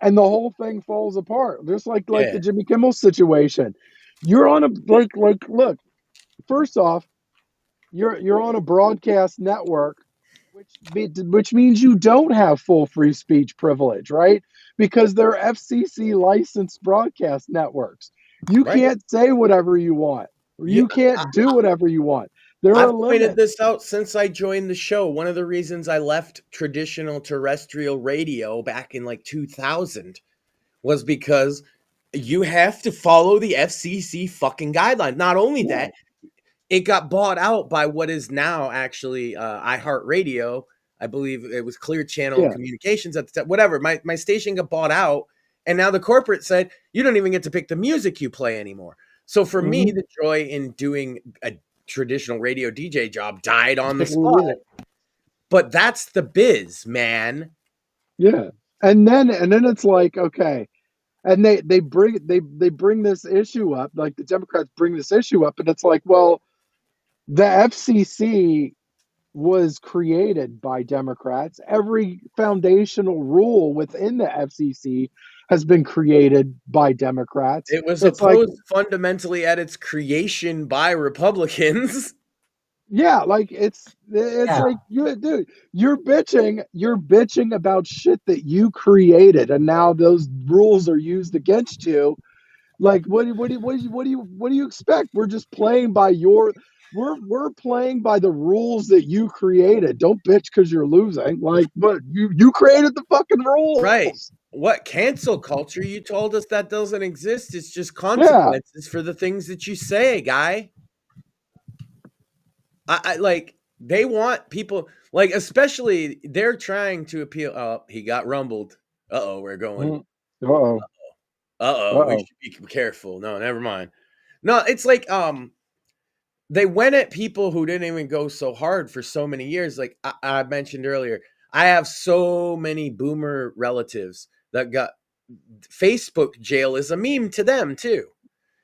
and the whole thing falls apart. Just like the Jimmy Kimmel situation. You're on a look. First off, you're on a broadcast network, which means you don't have full free speech privilege, right? Because they're FCC licensed broadcast networks. You can't say whatever you want. You can't do whatever you want. I've pointed this out since I joined the show. One of the reasons I left traditional terrestrial radio back in 2000 was because you have to follow the FCC fucking guidelines. Not only that, it got bought out by what is now actually iHeartRadio. I believe it was Clear Channel Communications at the time. Whatever. My station got bought out, and now the corporate said you don't even get to pick the music you play anymore. So for me, the joy in doing a traditional radio DJ job died on the spot. But that's the biz, man. Yeah, and then it's like, okay, and they bring this issue up, like the Democrats bring this issue up, and it's like, well, the FCC was created by Democrats. Every foundational rule within the FCC has been created by Democrats. It was It's opposed fundamentally at its creation by Republicans. Yeah, like it's like dude, you're bitching about shit that you created, and now those rules are used against you. Like, what do you expect? We're just playing by we're playing by the rules that you created. Don't bitch because you're losing. Like, but you created the fucking rules, right? What cancel culture? You told us that doesn't exist. It's just consequences for the things that you say, guy. I like they want people like, especially they're trying to appeal. Oh, he got rumbled. We're going. We should be careful. No, never mind. No, it's like they went at people who didn't even go so hard for so many years. Like I mentioned earlier, I have so many boomer relatives that got Facebook jail is a meme to them too.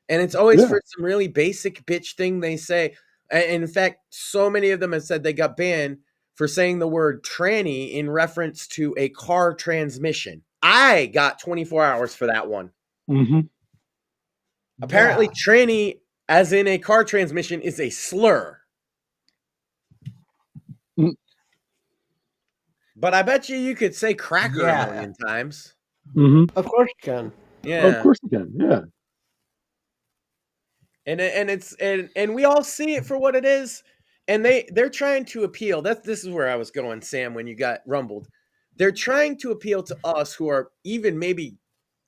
And it's always for some really basic bitch thing they say. And in fact, so many of them have said they got banned for saying the word tranny in reference to a car transmission. I got 24 hours for that one. Mm-hmm. Apparently, tranny, as in a car transmission, is a slur. Mm. But I bet you could say cracker a million times. Mm-hmm. Of course you can. Yeah. Of course you can. Yeah. And we all see it for what it is, and they're trying to appeal. This is where I was going, Sam, when you got rumbled. They're trying to appeal to us who are even maybe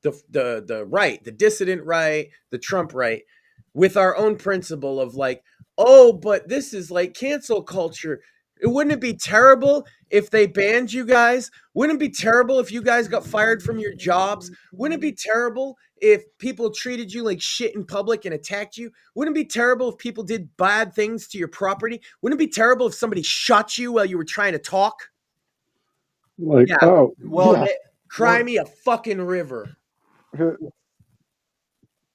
the right, the dissident right, the Trump right, with our own principle of like, oh, but this is like cancel culture. Wouldn't it be terrible if they banned you guys? Wouldn't it be terrible if you guys got fired from your jobs? Wouldn't it be terrible if people treated you like shit in public and attacked you? Wouldn't it be terrible if people did bad things to your property? Wouldn't it be terrible if somebody shot you while you were trying to talk? Like, cry me a fucking river.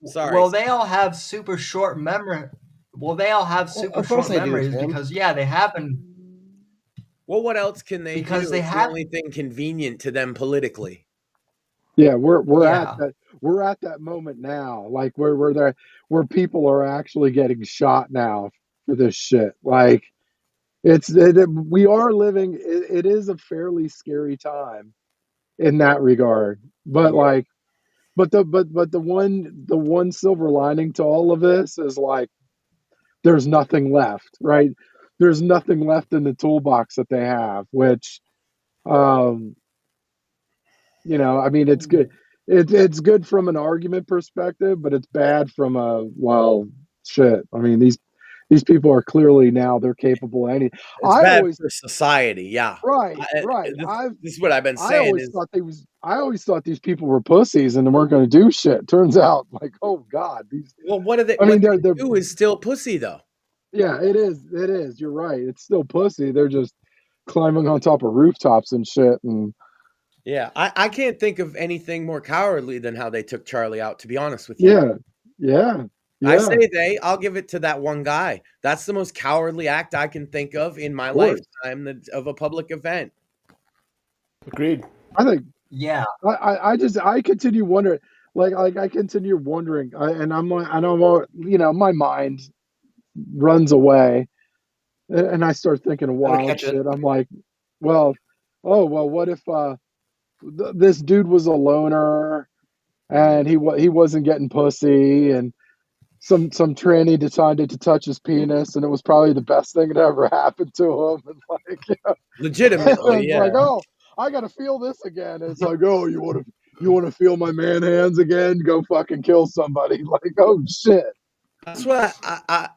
Sorry. Well, they all have super short memory. Well, they all have super short memories because they happen. Well, what else can they do? Because they it's have the only thing convenient to them politically. Yeah, we're at that moment now, like where people are actually getting shot now for this shit. Like we are living. It is a fairly scary time in that regard. But like, but the one silver lining to all of this is like there's nothing left, right? There's nothing left in the toolbox that they have, which, I mean, it's good. It's good from an argument perspective, but it's bad from shit. I mean, these people are clearly now they're capable of anything. It's bad for society, yeah. Right. This is what I've been saying. I always thought these people were pussies and they weren't going to do shit. Turns out, like, oh god, what are they? I mean, what they do is still pussy, though. Yeah, it is. It is. You're right. It's still pussy. They're just climbing on top of rooftops and shit. And yeah, I can't think of anything more cowardly than how they took Charlie out, to be honest with you. Yeah. I say I'll give it to that one guy. That's the most cowardly act I can think of in my lifetime of a public event. Agreed. I think. Yeah. I continue wondering, I continue wondering, my mind runs away, and I start thinking of wild shit. I'm like, what if this dude was a loner and he wasn't getting pussy, and some tranny decided to touch his penis, and it was probably the best thing that ever happened to him, and legitimately, yeah. Like, oh, I gotta feel this again. And it's like, oh, you want to feel my man hands again? Go fucking kill somebody. Like, oh shit. That's what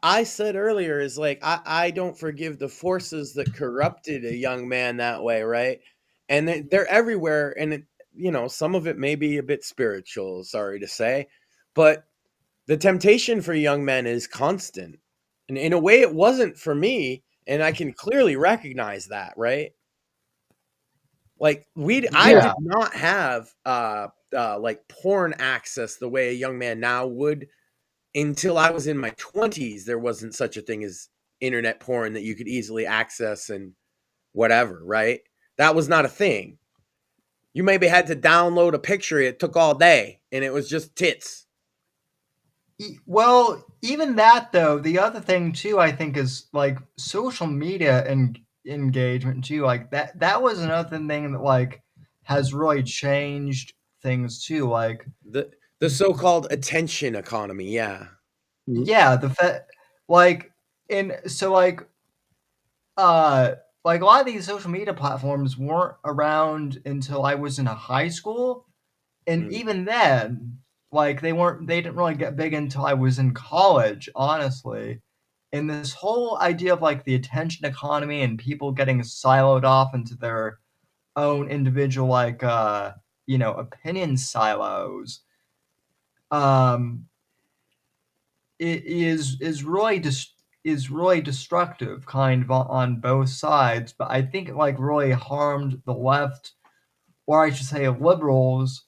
I said earlier is like, I don't forgive the forces that corrupted a young man that way, right? And they're everywhere. And, some of it may be a bit spiritual, sorry to say. But the temptation for young men is constant. And in a way, it wasn't for me. And I can clearly recognize that, right? Like, I did not have like porn access the way a young man now would. Until I was in my 20s, there wasn't such a thing as internet porn that you could easily access and whatever, right? That was not a thing. You maybe had to download a picture. It took all day, and it was just tits. Well, even that, though, the other thing, too, I think is, like, social media and engagement, too. Like, that was another thing that, like, has really changed things, too. Like, the so-called attention economy, yeah. Yeah, like, like a lot of these social media platforms weren't around until I was in a high school, and even then, like they didn't really get big until I was in college, honestly. And this whole idea of like the attention economy and people getting siloed off into their own individual opinion silos, it is really destructive, kind of on both sides. But I think it like really harmed the left, or I should say, liberals,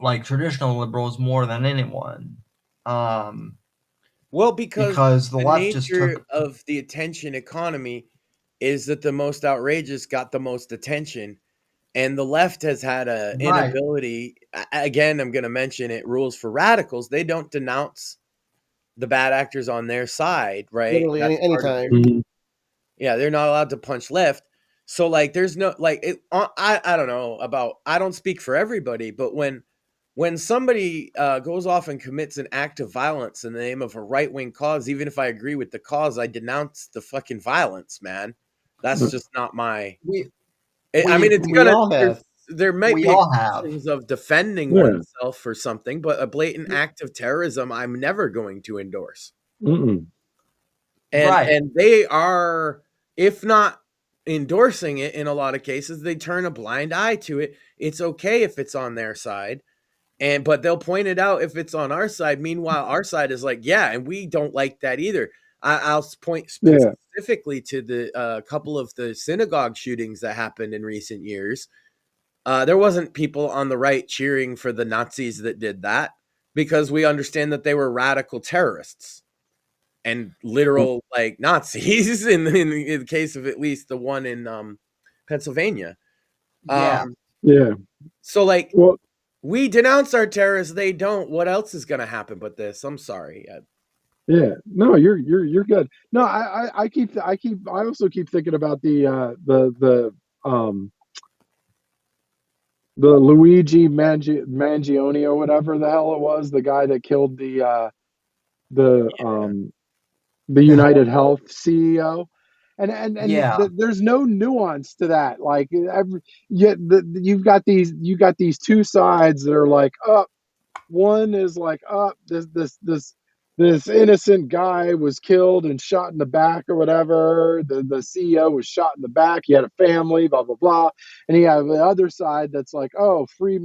like traditional liberals, more than anyone. Well, because the the left nature just took of the attention economy is that the most outrageous got the most attention, and the left has had an inability. Again, I'm going to mention it. Rules for radicals. They don't denounce the bad actors on their side, right? Literally anytime. Yeah, they're not allowed to punch left. So like there's no like I don't know about, I don't speak for everybody, but when somebody goes off and commits an act of violence in the name of a right-wing cause, even if I agree with the cause, I denounce the fucking violence, man. That's just not my there might be exceptions of defending oneself for something, but a blatant act of terrorism I'm never going to endorse. And they are, if not endorsing it in a lot of cases, they turn a blind eye to it. It's okay if it's on their side, but they'll point it out if it's on our side. Meanwhile, our side is like, yeah, and we don't like that either. I'll point specifically to the couple of the synagogue shootings that happened in recent years. There wasn't people on the right cheering for the Nazis that did that, because we understand that they were radical terrorists and literal like Nazis in the case of at least the one in Pennsylvania. So like, we denounce our terrorists, they don't. What else is going to happen but this? I'm sorry. No, you're good. No, I also keep thinking about the Luigi Mangione or whatever the hell it was, the guy that killed the United Health CEO. And there's no nuance to that. Like you've got these two sides that are like, one is like, this innocent guy was killed and shot in the back or whatever. The CEO was shot in the back. He had a family, blah blah blah. And you have the other side that's like, oh, free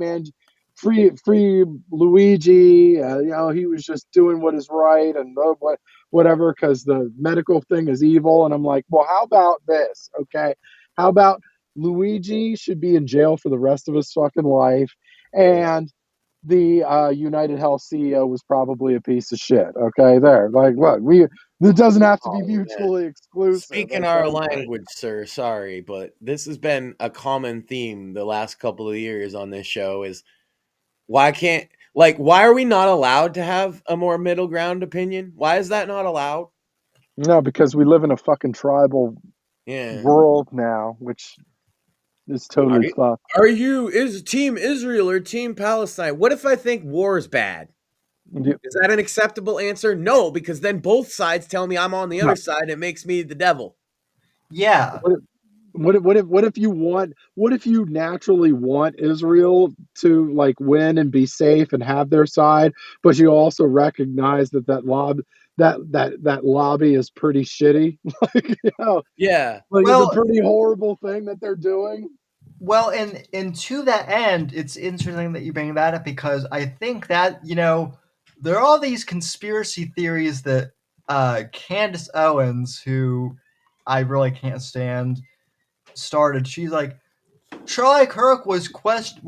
Luigi. He was just doing what is right and whatever, because the medical thing is evil. And I'm like, well, how about this? Okay, how about Luigi should be in jail for the rest of his fucking life, and the United Health CEO was probably a piece of shit. Okay, there. Like, look, it doesn't have to be mutually exclusive. Speaking our language, sir. Sorry, but this has been a common theme the last couple of years on this show. Is why are we not allowed to have a more middle ground opinion? Why is that not allowed? No, because we live in a fucking tribal world now, which is totally fucked. Is Team Israel or Team Palestine? What if I think war is bad? Is that an acceptable answer? No, because then both sides tell me I'm on the other side. It makes me the devil. Yeah. What if you naturally want Israel to like win and be safe and have their side, but you also recognize that lobby is pretty shitty? It's a pretty horrible thing that they're doing. Well, and to that end, it's interesting that you bring that up, because I think that, there are all these conspiracy theories that Candace Owens, who I really can't stand, started. She's like, Charlie Kirk was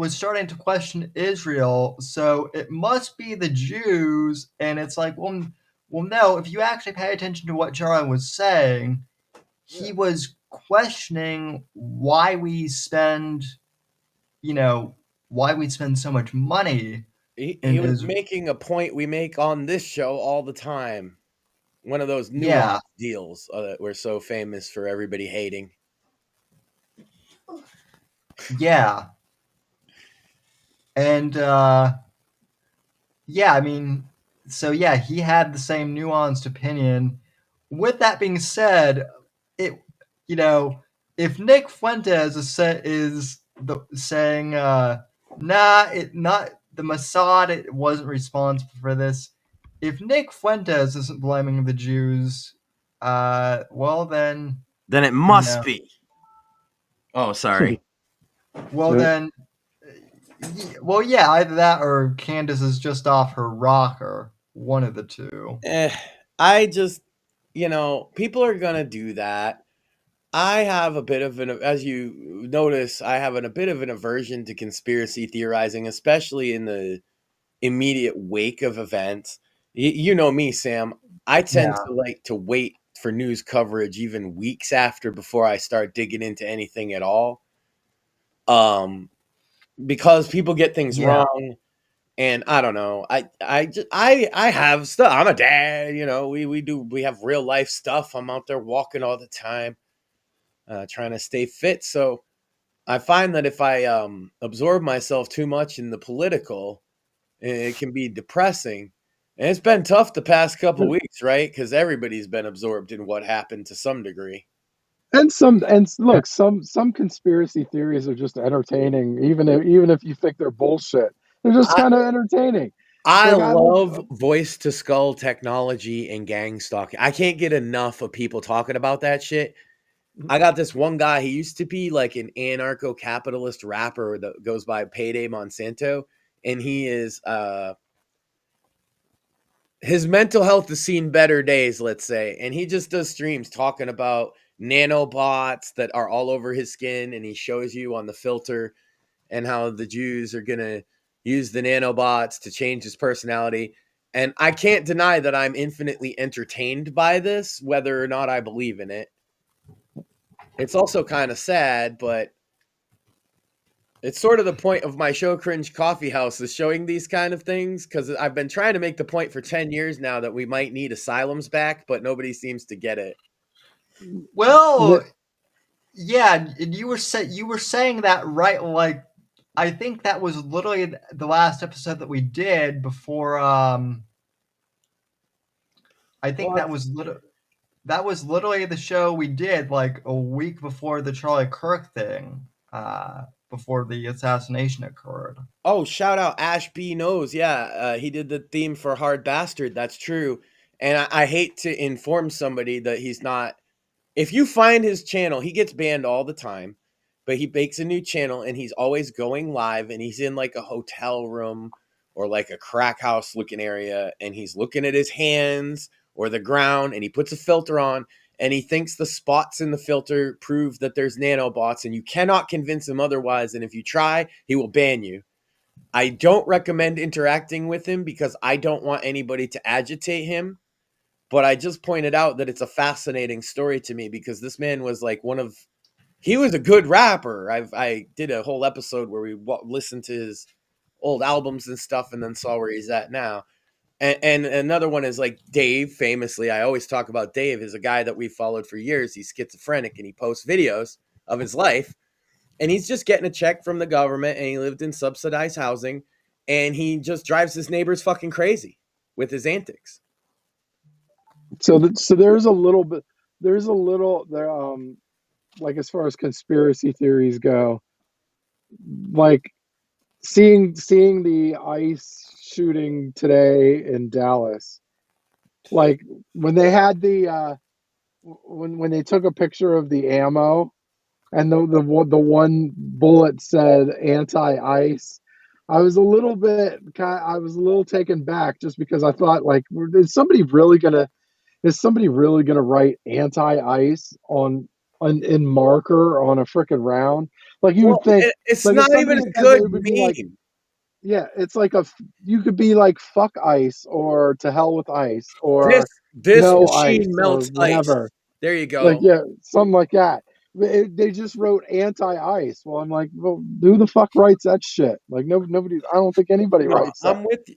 starting to question Israel, so it must be the Jews. And it's like, well, Well, no, if you actually pay attention to what Charlie was saying, he was questioning why we spend, why we spend so much money. He was making a point we make on this show all the time. One of those nuanced deals that we're so famous for everybody hating. Yeah. And, I mean, so yeah, he had the same nuanced opinion. With that being said, if Nick Fuentes is saying, the Mossad, it wasn't responsible for this. If Nick Fuentes isn't blaming the Jews, well then it must be. Oh, sorry. Well then, either that or Candace is just off her rocker. One of the two. I just, people are gonna do that. I have a bit of as you notice, I have a bit of an aversion to conspiracy theorizing, especially in the immediate wake of events. You know me, Sam. I tend to like to wait for news coverage even weeks after before I start digging into anything at all. Because people get things wrong, and I don't know. I have stuff. I'm a dad, we have real life stuff. I'm out there walking all the time, trying to stay fit. So I find that if I absorb myself too much in the political, it can be depressing. And it's been tough the past couple weeks, right? Because everybody's been absorbed in what happened to some degree. And look, some conspiracy theories are just entertaining, even if you think they're bullshit. They're just kind of entertaining. I love voice to skull technology and gang stalking. I can't get enough of people talking about that shit. I got this one guy, he used to be like an anarcho-capitalist rapper that goes by Payday Monsanto, and he is his mental health has seen better days, let's say, and he just does streams talking about nanobots that are all over his skin, and he shows you on the filter and how the Jews are going to use the nanobots to change his personality. And I can't deny that I'm infinitely entertained by this, whether or not I believe in it. It's also kind of sad, but it's sort of the point of my show Cringe Coffee House is showing these kind of things, because I've been trying to make the point for 10 years now that we might need asylums back, but nobody seems to get it. Well, yeah, you were saying that right. Like, I think that was literally the last episode that we did before. I think that was literally the show we did like a week before the Charlie Kirk thing. Before the assassination occurred. Oh, shout out Ash B knows. Yeah, he did the theme for Hard Bastard. That's true. And I hate to inform somebody that he's not. If you find his channel, he gets banned all the time, but he makes a new channel and he's always going live, and he's in like a hotel room or like a crack house looking area, and he's looking at his hands or the ground, and he puts a filter on, and he thinks the spots in the filter prove that there's nanobots, and you cannot convince him otherwise. And if you try, he will ban you. I don't recommend interacting with him because I don't want anybody to agitate him. But I just pointed out that it's a fascinating story to me, because this man was like he was a good rapper. I did a whole episode where we listened to his old albums and stuff, and then saw where he's at now. And another one is like Dave, famously. I always talk about Dave, is a guy that we followed for years. He's schizophrenic, and he posts videos of his life, and he's just getting a check from the government, and he lived in subsidized housing, and he just drives his neighbors fucking crazy with his antics. So there's a little there, like, as far as conspiracy theories go, like seeing the ICE shooting today in Dallas, like when they had the when they took a picture of the ammo and the one bullet said anti-ICE, I was a little taken back, just because I thought, like, is somebody really gonna write anti-ICE in marker on a freaking round? Like, you would think it's like, not even a good meme. Yeah, it's like you could be like fuck ice or to hell with ice or this no machine ice or melts ice. whatever. There you go. Like, yeah, something like that. They just wrote anti-ice. Well, I'm like, well, who the fuck writes that shit? Like, nobody. I don't think anybody No, writes that. I'm with you.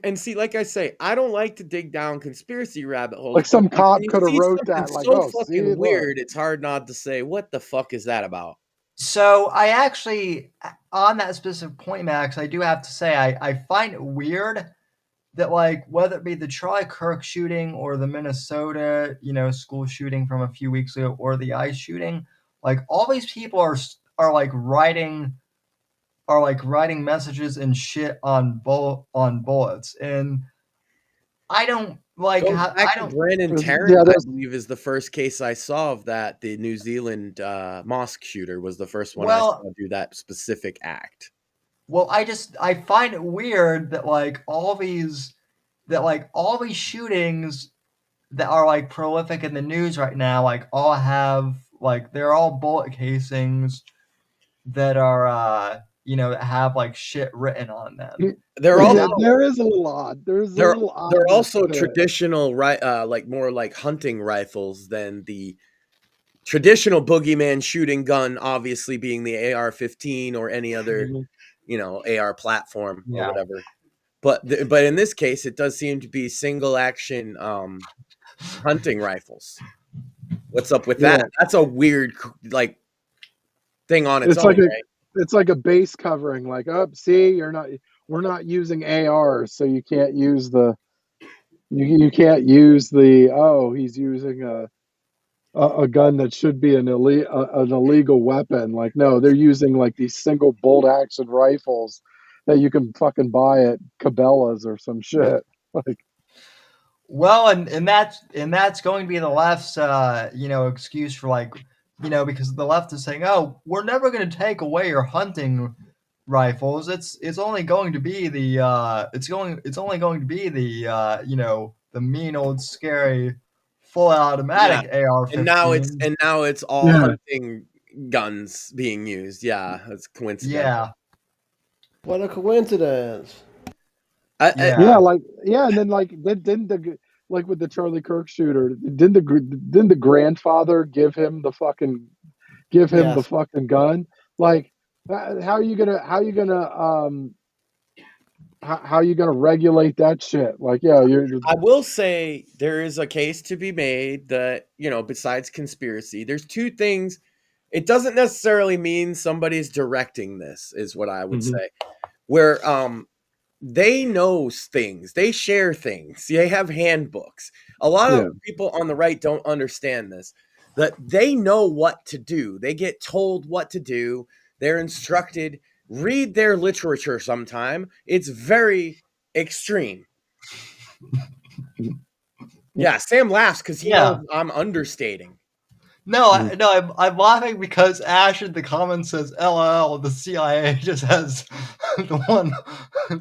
And see, like I say, I don't like to dig down conspiracy rabbit holes. Like some But when cop you could have see wrote something that. Like, so oh, see, fucking look. weird, it's hard not to say, what the fuck is that about? So I actually, on that specific point, Max, I do have to say I find it weird that, like, whether it be the Charlie Kirk shooting or the Minnesota, school shooting from a few weeks ago or the ICE shooting, like, all these people are like writing messages and shit on bullets, and I don't like Goes how back I to don't. Brandon Tarrant, I believe, is the first case I saw of that. The New Zealand mosque shooter was the first one I saw do that specific act. Well, I find it weird that all these shootings that are like prolific in the news right now, like all have they're all bullet casings that are that have like shit written on them. They're also there is a little odd. There's a little odd. They're also traditional, like more like hunting rifles than the traditional boogeyman shooting gun, obviously being the AR-15 or any other, AR platform or whatever. But in this case, it does seem to be single action hunting rifles. What's up with that? That's a weird thing on its own, like right? It's like a base covering. Like, see, we're not using ARs, so you can't use the. You can't use the. Oh, he's using a gun that should be an illegal weapon. Like, no, they're using like these single bolt action rifles that you can fucking buy at Cabela's or some shit. Like, well, and that's going to be the left's excuse for because the left is saying, oh, we're never going to take away your hunting rifles. It's only going to be the the mean old scary full automatic AR-15. And now it's all hunting guns being used. Yeah, that's coincidental. Yeah. What a coincidence. And then didn't the with the Charlie Kirk shooter, didn't the grandfather give him the fucking gun? Like, how are you gonna regulate that shit? Like, I will say there is a case to be made that, besides conspiracy, there's two things. It doesn't necessarily mean somebody's directing this, is what I would say. Where they know things, they share things, they have handbooks. A lot of people on the right don't understand this, that they know what to do. They get told what to do. They're instructed. Read their literature sometime. It's very extreme. Yeah, Sam laughs because he knows I'm understating. No, I'm laughing because Ash in the comments says, "LOL, the CIA just has the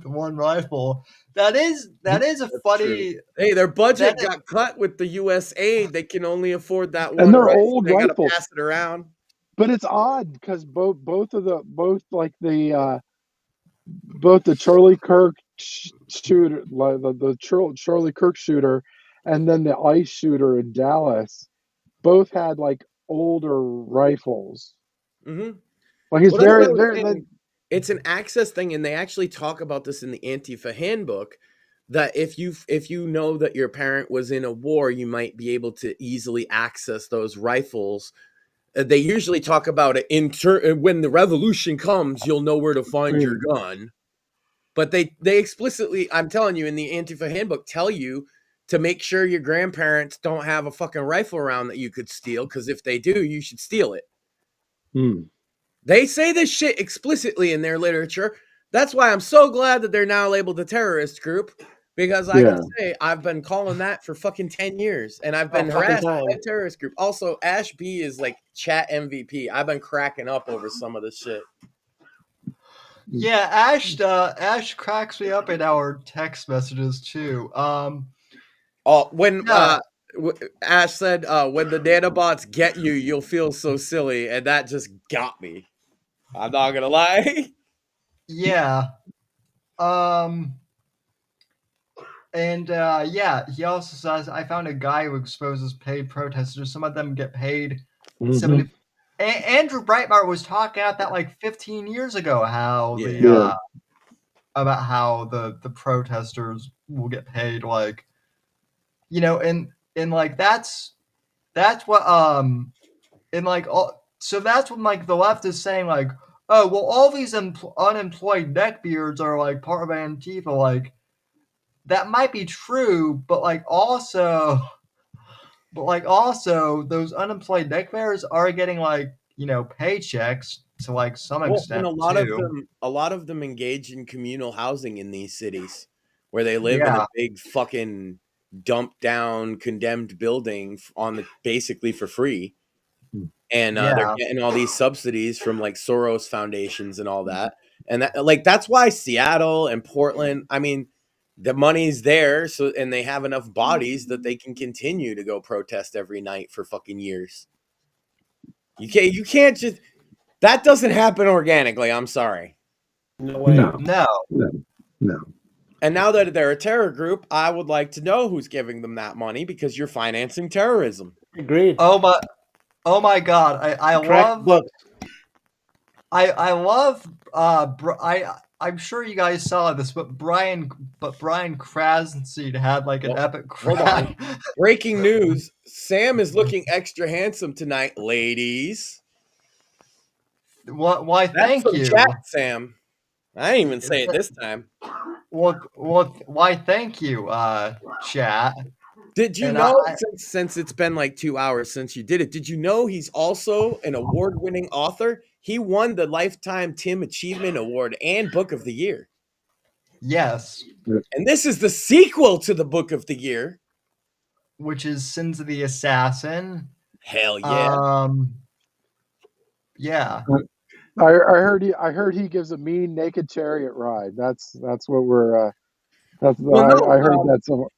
one rifle." That is a funny. True. Hey, their budget got cut with the U.S. aid. They can only afford that one. And they're old they rifles. Gotta pass it around. But it's odd because both the Charlie Kirk shooter, like the Charlie Kirk shooter, and then the ICE shooter in Dallas, both had like older rifles. Mm-hmm. Like, it's it's an access thing, and they actually talk about this in the Antifa handbook. That if you know that your parent was in a war, you might be able to easily access those rifles. They usually talk about it when the revolution comes, you'll know where to find your gun. But they explicitly, I'm telling you, in the Antifa handbook, tell you to make sure your grandparents don't have a fucking rifle around that you could steal, because if they do, you should steal it. They say this shit explicitly in their literature. That's why I'm so glad that they're now labeled a terrorist group, because I can say I've been calling that for fucking 10 years, and I've been harassed by a terrorist group. Also, Ash B is like chat MVP. I've been cracking up over some of this shit. Yeah, Ash cracks me up in our text messages too. When Ash said, when the nanobots get you, you'll feel so silly, and that just got me. I'm not gonna lie. Yeah. And yeah, he also says, I found a guy who exposes paid protesters. Some of them get paid 70. Andrew Breitbart was talking about that like 15 years ago, how about how the protesters will get paid, like, you know, and like that's what and like so that's what like the left is saying, like, oh well, all these unemployed neckbeards are like part of Antifa. Like, that might be true, but also those unemployed neckbeards are getting, like, you know, paychecks to like some extent. And a lot of them engage in communal housing in these cities, where they live in a big fucking dumped down condemned building basically for free, and they're getting all these subsidies from like Soros foundations and all that, and that's why Seattle and Portland, I mean, the money's there, so, and they have enough bodies that they can continue to go protest every night for fucking years. You can't just, that doesn't happen organically. I'm sorry. No way. No. And now that they're a terror group, I would like to know who's giving them that money, because you're financing terrorism. Agreed. Oh my God! I love books. I love I'm sure you guys saw this, but Brian Krasenseed had like an epic cry. Breaking news: Sam is looking extra handsome tonight, ladies. What? Why? Thank you, chat, Sam. I didn't even say it this time. Well, why? Thank you, chat. Did you know, since it's been like 2 hours since you did it, did you know he's also an award-winning author? He won the Lifetime Tim Achievement Award and Book of the Year. Yes. And this is the sequel to the Book of the Year, which is Sins of the Assassin. Hell yeah. Yeah. I heard he gives a mean naked chariot ride. That's what we're I heard that somewhere.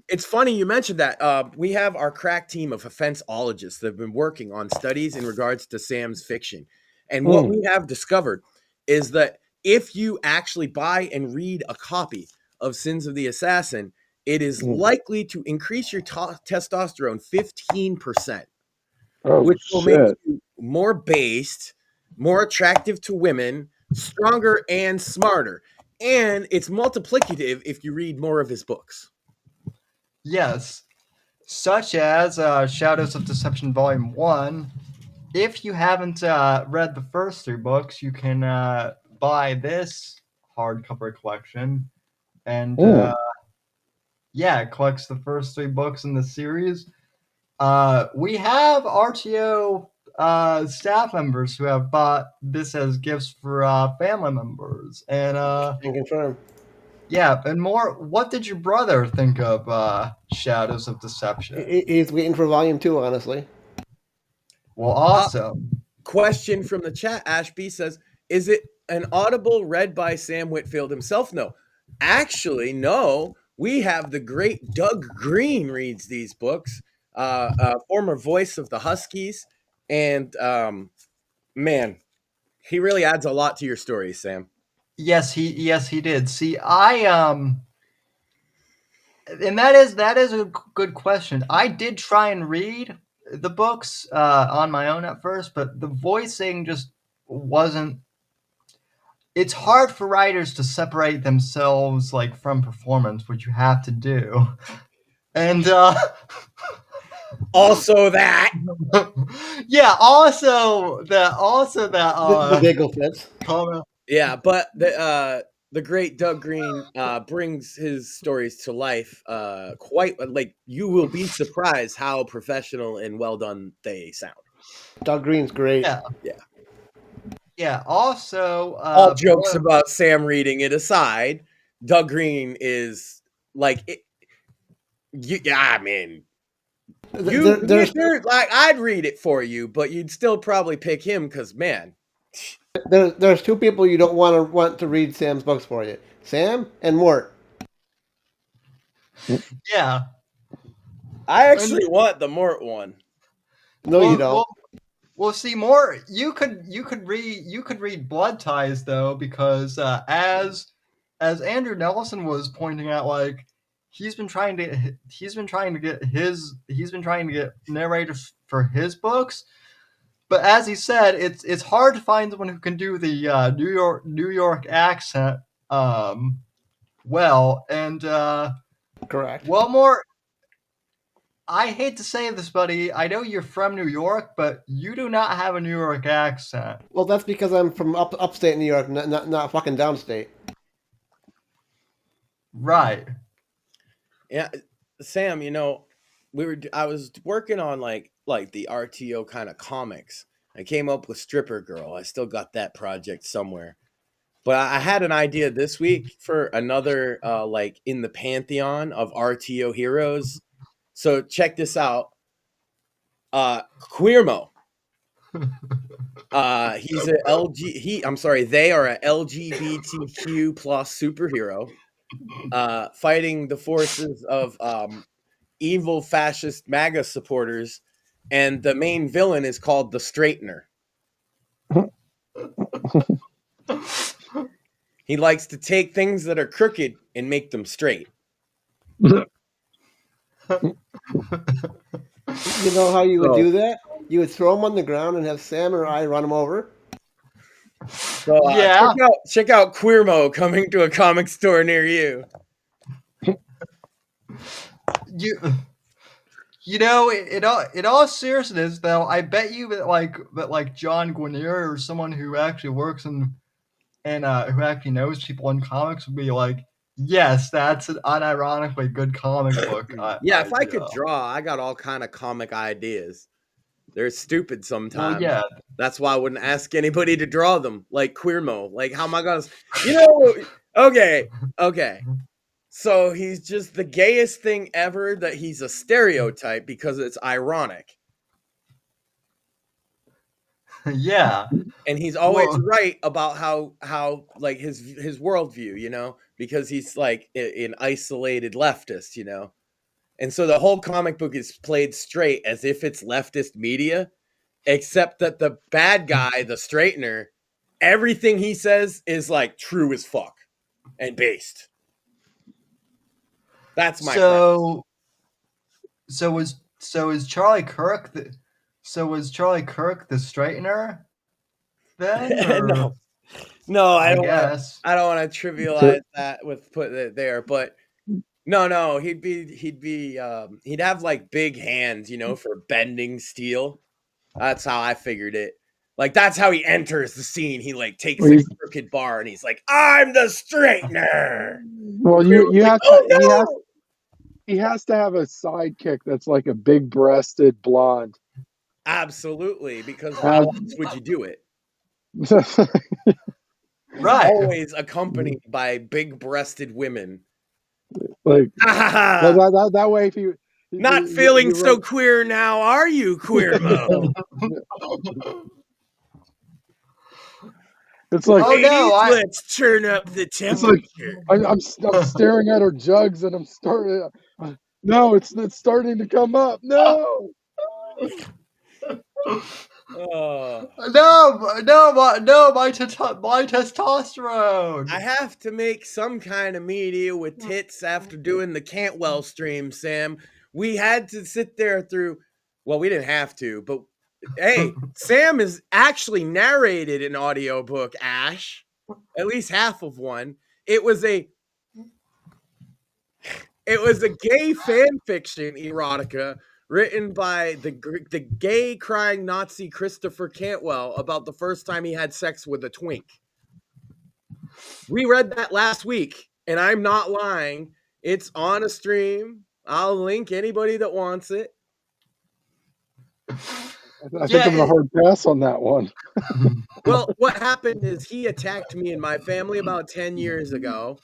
It's funny you mentioned that. We have our crack team of offenseologists that have been working on studies in regards to Sam's fiction. And what we have discovered is that if you actually buy and read a copy of Sins of the Assassin, it is likely to increase your testosterone 15%, which will make you more based, more attractive to women, stronger and smarter. And it's multiplicative if you read more of his books. Yes, such as Shadows of Deception Volume 1. If you haven't read the first 3 books, you can buy this hardcover collection. And it collects the first 3 books in the series. We have RTO staff members who have bought this as gifts for family members. And can confirm. Yeah, and more. What did your brother think of Shadows of Deception? He's waiting for Volume 2, honestly. Well, awesome. Question from the chat. Ashby says, is it an Audible read by Sam Whitfield himself? No. Actually, no. We have the great Doug Green reads these books, former voice of the Huskies. And, man, he really adds a lot to your stories, Sam. Yes, he did. See, and that is a good question. I did try and read the books on my own at first, but the voicing just wasn't. It's hard for writers to separate themselves like from performance, which you have to do, and also that. Yeah, also that. The giggle fits. Comment. Yeah, but the great Doug Green brings his stories to life quite, like, you will be surprised how professional and well done they sound. Doug Green's great. Yeah. Also, all jokes about Sam reading it aside, Doug Green is like, I'd read it for you, but you'd still probably pick him because, man. There's 2 people you don't want to read Sam's books for you. Sam and Mort. Yeah. I actually want the Mort one. No, you don't. Well, see, Mort, you could read Blood Ties though, because as as Andrew Nelson was pointing out, like he's been trying to get narrators for his books, but as he said, it's hard to find someone who can do the New York accent well. And Correct. one more. I hate to say this, buddy. I know you're from New York, but you do not have a New York accent. Well, that's because I'm from upstate New York, not fucking downstate. Right. Yeah, Sam, I was working on like the RTO kind of comics. I came up with Stripper Girl. I still got that project somewhere. But I had an idea this week for another like in the pantheon of RTO heroes. So check this out. Queermo. He's a they are a LGBTQ plus superhero. Fighting the forces of evil fascist MAGA supporters, and the main villain is called the Straightener. He likes to take things that are crooked and make them straight. You know how you would do that? You would throw them on the ground and have Sam or I run them over. So check out Queermo coming to a comic store near you. You know, in all seriousness, though, I bet you that John Guarnieri or someone who actually works and who actually knows people in comics would be like, yes, that's an unironically good comic book. If I could draw, I got all kind of comic ideas. They're stupid sometimes. Well, yeah. That's why I wouldn't ask anybody to draw them, like Queermo. Like, how am I gonna? Okay. So he's just the gayest thing ever. That he's a stereotype because it's ironic. Yeah. And he's always right about how like his worldview, because he's like an isolated leftist, And so the whole comic book is played straight as if it's leftist media, except that the bad guy, the Straightener, everything he says is like true as fuck and based. That's my So is Charlie Kirk the Straightener then? No, I don't want to trivialize that with putting it there, but no, he'd have like big hands, for bending steel. That's how I figured it. Like, that's how he enters the scene. He like takes a crooked bar and he's like, "I'm the Straightener." Well, he has to have a sidekick that's like a big-breasted blonde. Absolutely, because how else would you do it? Right. Always accompanied by big-breasted women. Like that way, if you not feeling so queer now, are you, Queermo? It's like, let's turn up the temperature. Like, I'm staring at her jugs and I'm starting. No, it's starting to come up. No. My testosterone. I have to make some kind of media with tits after doing the Cantwell stream, Sam. We had to sit there through. Well, we didn't have to, but hey, Sam has actually narrated an audiobook, Ash. At least half of one. It was a gay fan fiction erotica written by the gay crying Nazi Christopher Cantwell about the first time he had sex with a twink. We read that last week, and I'm not lying. It's on a stream. I'll link anybody that wants it. I think I'm going to hard pass on that one. Well, what happened is he attacked me and my family about 10 years ago,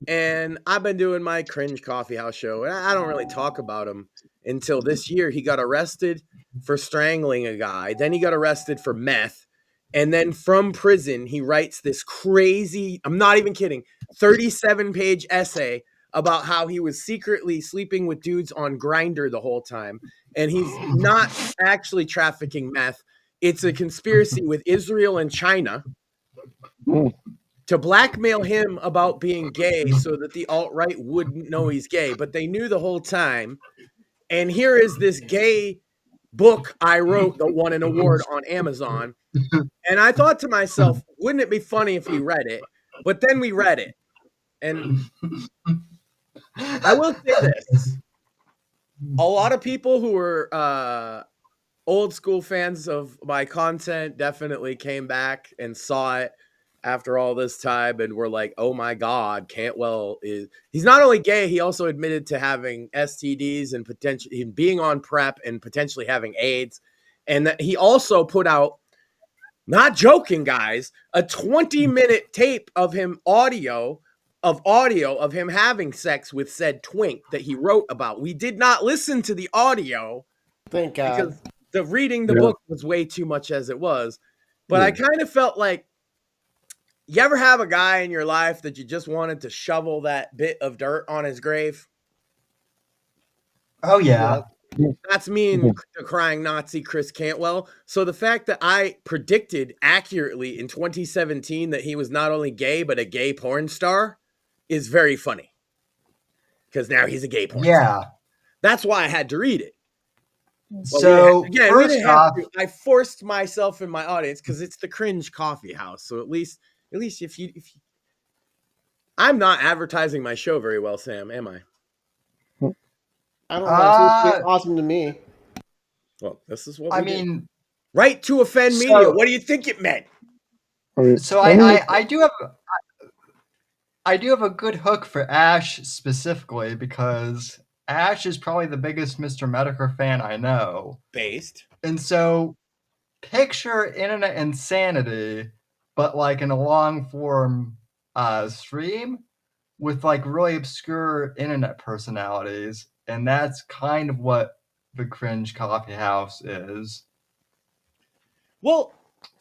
and I've been doing my cringe coffee house show, and I don't really talk about him until this year. He got arrested for strangling a guy. Then he got arrested for meth. And then from prison, he writes this crazy, I'm not even kidding, 37-page essay about how he was secretly sleeping with dudes on Grindr the whole time. And he's not actually trafficking meth. It's a conspiracy with Israel and China. to blackmail him about being gay so that the alt-right wouldn't know he's gay, but they knew the whole time. And here is this gay book I wrote that won an award on Amazon. And I thought to myself, wouldn't it be funny if we read it? But then we read it. And I will say this. A lot of people who were old school fans of my content definitely came back and saw it after all this time and were like, oh my God, Cantwell he's not only gay, he also admitted to having STDs and potentially being on PrEP and potentially having AIDS. And that he also put out, not joking, guys, a 20-minute tape of him audio of him having sex with said twink that he wrote about. We did not listen to the audio. Thank God. Because reading the book was way too much as it was. But I kind of felt like, you ever have a guy in your life that you just wanted to shovel that bit of dirt on his grave? Oh, yeah. That's me and the crying Nazi Chris Cantwell. So the fact that I predicted accurately in 2017 that he was not only gay, but a gay porn star is very funny. Because now he's a gay porn star. That's why I had to read it. So, again, first off, I forced myself in my audience because it's the Cringe Coffee House. So at least if you I'm not advertising my show very well, Sam, am I? I don't know. It's awesome to me. Well, this is what I mean, right to offend media. What do you think it meant? So I do have a good hook for Ash specifically because Ash is probably the biggest Mr. Medicare fan I know. And so picture internet insanity, but like in a long form stream with like really obscure internet personalities. And that's kind of what the Cringe Coffee House is. Well,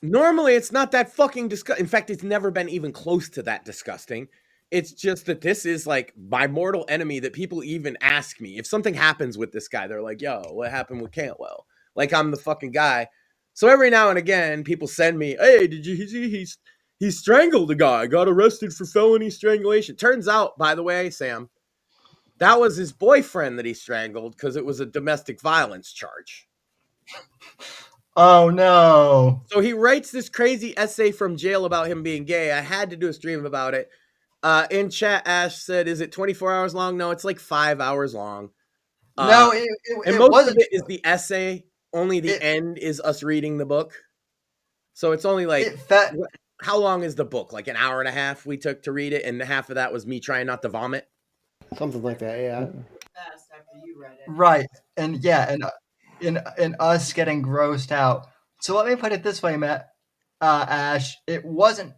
normally it's not that fucking disgusting. In fact, it's never been even close to that disgusting. It's just that this is like my mortal enemy that people even ask me. If something happens with this guy, they're like, yo, what happened with Cantwell? Like I'm the fucking guy. So every now and again, people send me, hey, did you see he strangled a guy, got arrested for felony strangulation. Turns out, by the way, Sam, that was his boyfriend that he strangled because it was a domestic violence charge. Oh, no. So he writes this crazy essay from jail about him being gay. I had to do a stream about it. In chat, Ash said, is it 24 hours long? No, it's like 5 hours long. No, and most of it is the essay. Only the end is us reading the book. So it's only like, how long is the book? Like an hour and a half we took to read it. And half of that was me trying not to vomit. Something like that, yeah. Fast after you read it. Right. And yeah, and us getting grossed out. So let me put it this way, Matt, Ash. It wasn't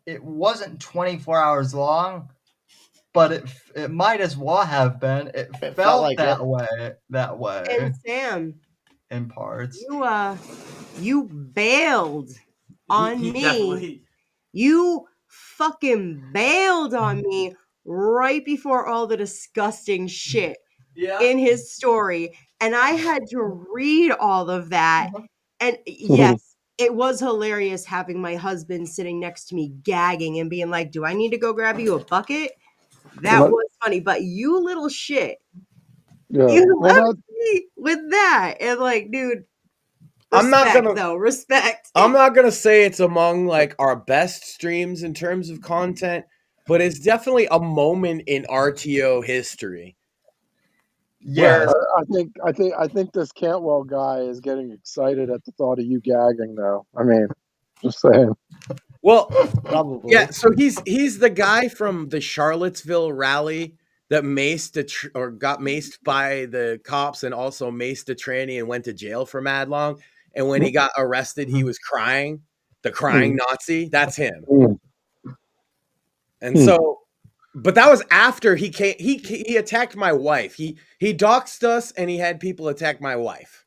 24 hours long, but it might as well have been. It felt like that way. And Sam, in parts, you bailed on me. Definitely. You fucking bailed on me right before all the disgusting shit in his story. And I had to read all of that. And yes, it was hilarious having my husband sitting next to me gagging and being like, do I need to go grab you a bucket? That was funny. But you little shit, you left me with that. And like, dude, respect. I'm not gonna say it's among like our best streams in terms of content, but it's definitely a moment in RTO history. Yeah, I think this Cantwell guy is getting excited at the thought of you gagging, though. I mean, just saying. Well, Probably. yeah. So he's the guy from the Charlottesville rally that got maced by the cops and also maced a tranny and went to jail for mad long. And when he got arrested, he was crying. The crying Nazi. That's him. And so, but that was after he came. He attacked my wife. He doxed us, and he had people attack my wife,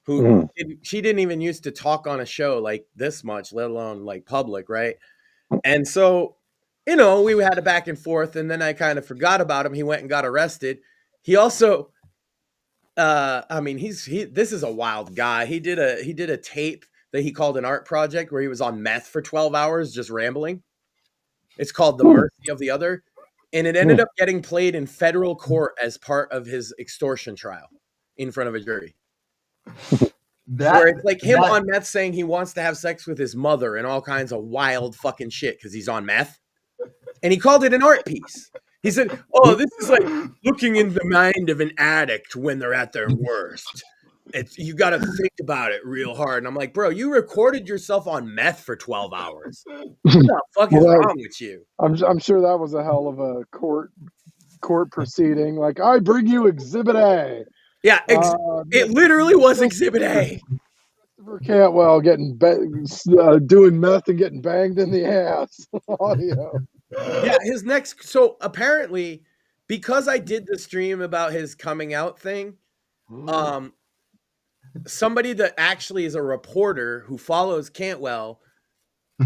who she didn't even used to talk on a show like this much, let alone like public, right? And so, you know, we had a back and forth, and then I kind of forgot about him. He went and got arrested. He also, I mean, this is a wild guy. He did a tape that he called an art project where he was on meth for 12 hours just rambling. It's called The Mercy of the Other. And it ended up getting played in federal court as part of his extortion trial in front of a jury. Where it's like him on meth saying he wants to have sex with his mother and all kinds of wild fucking shit because he's on meth. And he called it an art piece. He said, oh, this is like looking in the mind of an addict when they're at their worst. You got to think about it real hard. And I'm like, bro, you recorded yourself on meth for 12 hours. What the fuck is wrong with you? I'm sure that was a hell of a court proceeding. Like, I bring you Exhibit A. Yeah, it literally was Exhibit A. Christopher Cantwell doing meth and getting banged in the ass. Audio. Yeah, his next. So apparently, because I did the stream about his coming out thing, somebody that actually is a reporter who follows Cantwell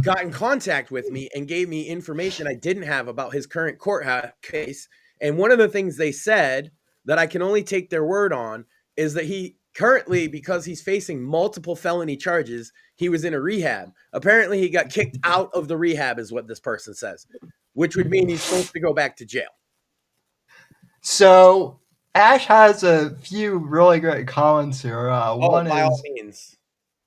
got in contact with me and gave me information I didn't have about his current court case. And one of the things they said that I can only take their word on is that he currently, because he's facing multiple felony charges, he was in a rehab. Apparently he got kicked out of the rehab is what this person says, which would mean he's supposed to go back to jail. So Ash has a few really great comments here. One by is, all means.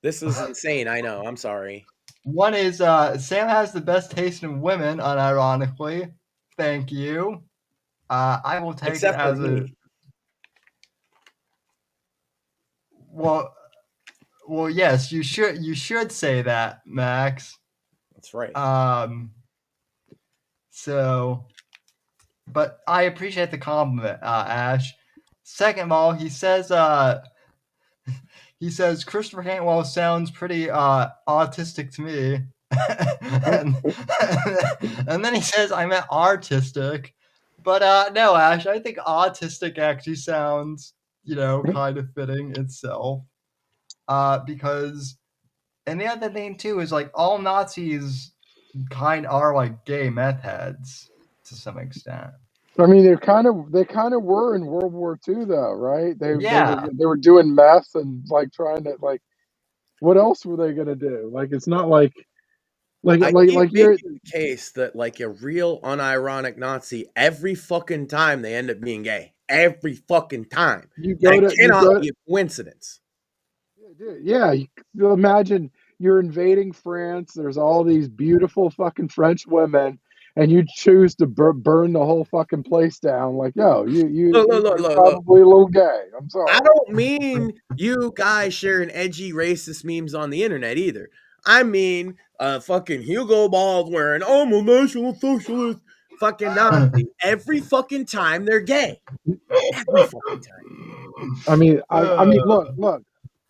This is insane. I know. I'm sorry. One is Sam has the best taste in women, unironically. Thank you. I will take Except it as for me. Well, yes, you should say that, Max. That's right. So, but I appreciate the compliment, Ash. Second of all, he says Christopher Cantwell sounds pretty autistic to me. and then he says I meant artistic. But no, Ash, I think autistic actually sounds, kind of fitting itself. Because, and the other thing too is like all Nazis kind are like gay meth heads to some extent. I mean, they kind of were in World War II though, right? They were doing meth and like trying to like, what else were they gonna do? Like, it's not like you're the case that like a real unironic Nazi, every fucking time they end up being gay, every fucking time. That cannot be a coincidence. Yeah, you imagine you're invading France. There's all these beautiful fucking French women, and you choose to burn the whole fucking place down. Like, yo, you're probably a little gay. I'm sorry. I don't mean you guys sharing edgy racist memes on the internet either. I mean, fucking Hugo Ball wearing, I'm a national socialist, fucking Nazi. Every fucking time they're gay. Every fucking time. I mean, look.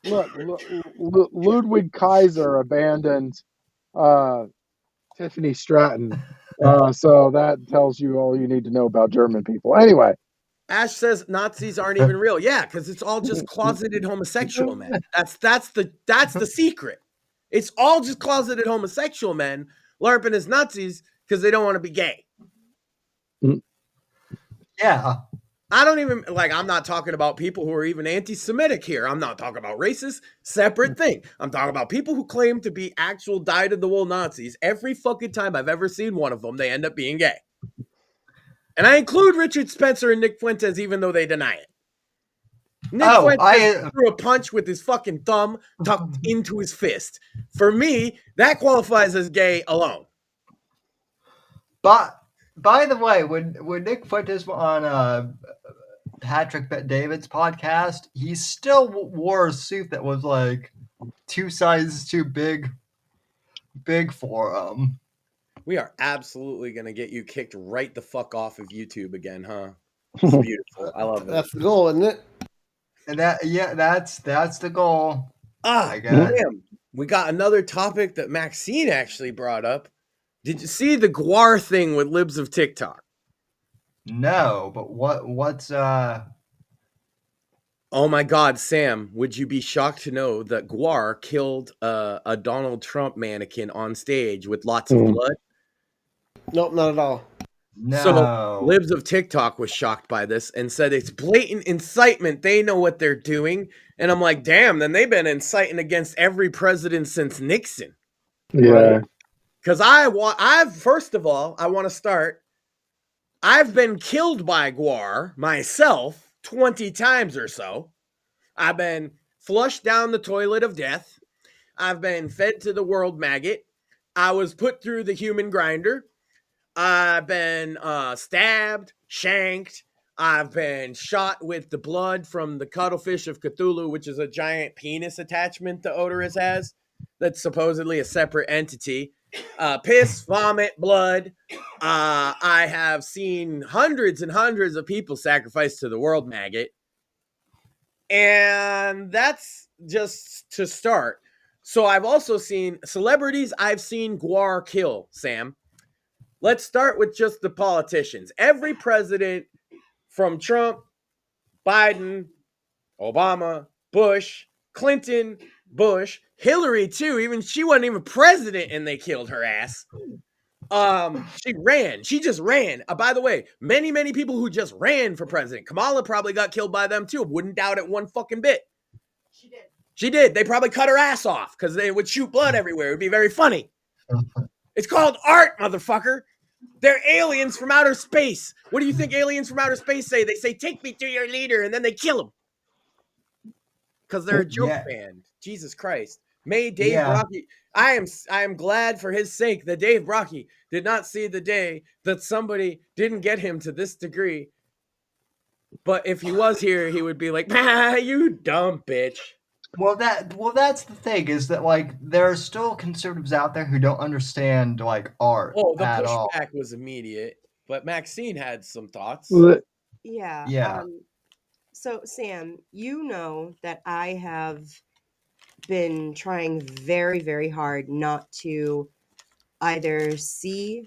Ludwig Kaiser abandoned Tiffany Stratton. So that tells you all you need to know about German people. Anyway. Ash says Nazis aren't even real. Yeah, because it's all just closeted homosexual men. That's the secret. It's all just closeted homosexual men LARPing as Nazis because they don't want to be gay. Yeah. I don't even, I'm not talking about people who are even anti-Semitic here. I'm not talking about racist, separate thing. I'm talking about people who claim to be actual dyed-in-the-wool Nazis. Every fucking time I've ever seen one of them, they end up being gay. And I include Richard Spencer and Nick Fuentes, even though they deny it. Nick Fuentes threw a punch with his fucking thumb tucked into his fist. For me, that qualifies as gay alone. But by the way, when Nick Fuentes on Patrick Bet-David's podcast, he still wore a suit that was like 2 sizes too big for him. We are absolutely going to get you kicked right the fuck off of YouTube again, huh? It's beautiful. I love it. That's the goal, isn't it? And that's the goal. Damn. We got another topic that Maxine actually brought up. Did you see the GWAR thing with Libs of TikTok? No, but what's Oh my God, Sam, would you be shocked to know that GWAR killed a Donald Trump mannequin on stage with lots of blood? Nope, not at all. No. So Libs of TikTok was shocked by this and said it's blatant incitement. They know what they're doing. And I'm like, damn, then they've been inciting against every president since Nixon. Yeah. Because first of all, I want to start. I've been killed by Guar myself 20 times or so. I've been flushed down the toilet of death. I've been fed to the world maggot. I was put through the human grinder. I've been stabbed, shanked. I've been shot with the blood from the cuttlefish of Cthulhu, which is a giant penis attachment that Odorous has. That's supposedly a separate entity. Piss, vomit, blood. I have seen hundreds and hundreds of people sacrificed to the world maggot. And that's just to start. So I've also seen celebrities I've seen Guar kill, Sam. Let's start with just the politicians. Every president from Trump, Biden, Obama, Bush, Clinton, Bush, Hillary too. Even she wasn't even president and they killed her ass. She ran. She just ran. By the way, many people who just ran for president. Kamala probably got killed by them too. Wouldn't doubt it one fucking bit. She did. They probably cut her ass off because they would shoot blood everywhere. It would be very funny. It's called art, motherfucker. They're aliens from outer space. What do you think aliens from outer space say? They say, "Take me to your leader," and then they kill him. Because they're a joke band. Jesus Christ. May Dave Brockie. I am glad for his sake that Dave Brockie did not see the day that somebody didn't get him to this degree. But if he was here, he would be like, you dumb bitch. Well, that's the thing, is that like there are still conservatives out there who don't understand like art at all. The pushback was immediate, but Maxine had some thoughts. Yeah. So Sam, you know that I have been trying very, very hard not to either see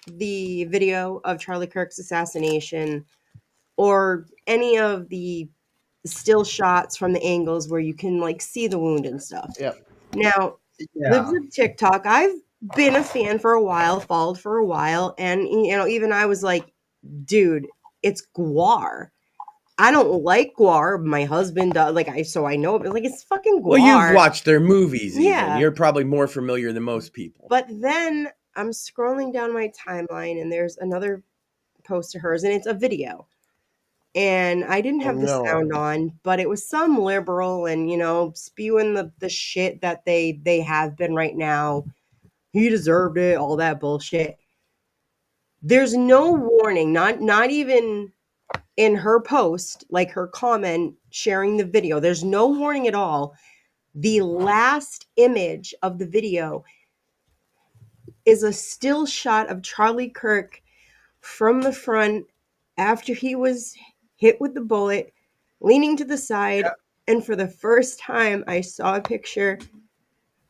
the video of Charlie Kirk's assassination or any of the still shots from the angles where you can like see the wound and stuff. Yep. Now, Libs of TikTok, I've been a fan for a while, followed for a while, and even I was like, dude, it's Guar. I don't like Guar. My husband does. So I know it. Like, it's fucking Guar. Well, you've watched their movies. Yeah, you're probably more familiar than most people. But then I'm scrolling down my timeline, and there's another post of hers, and it's a video. And I didn't have the sound on, but it was some liberal and, spewing the shit that they have been right now. He deserved it, all that bullshit. There's no warning, not even in her post, like her comment sharing the video. There's no warning at all. The last image of the video is a still shot of Charlie Kirk from the front after he was hit with the bullet, leaning to the side, and for the first time, I saw a picture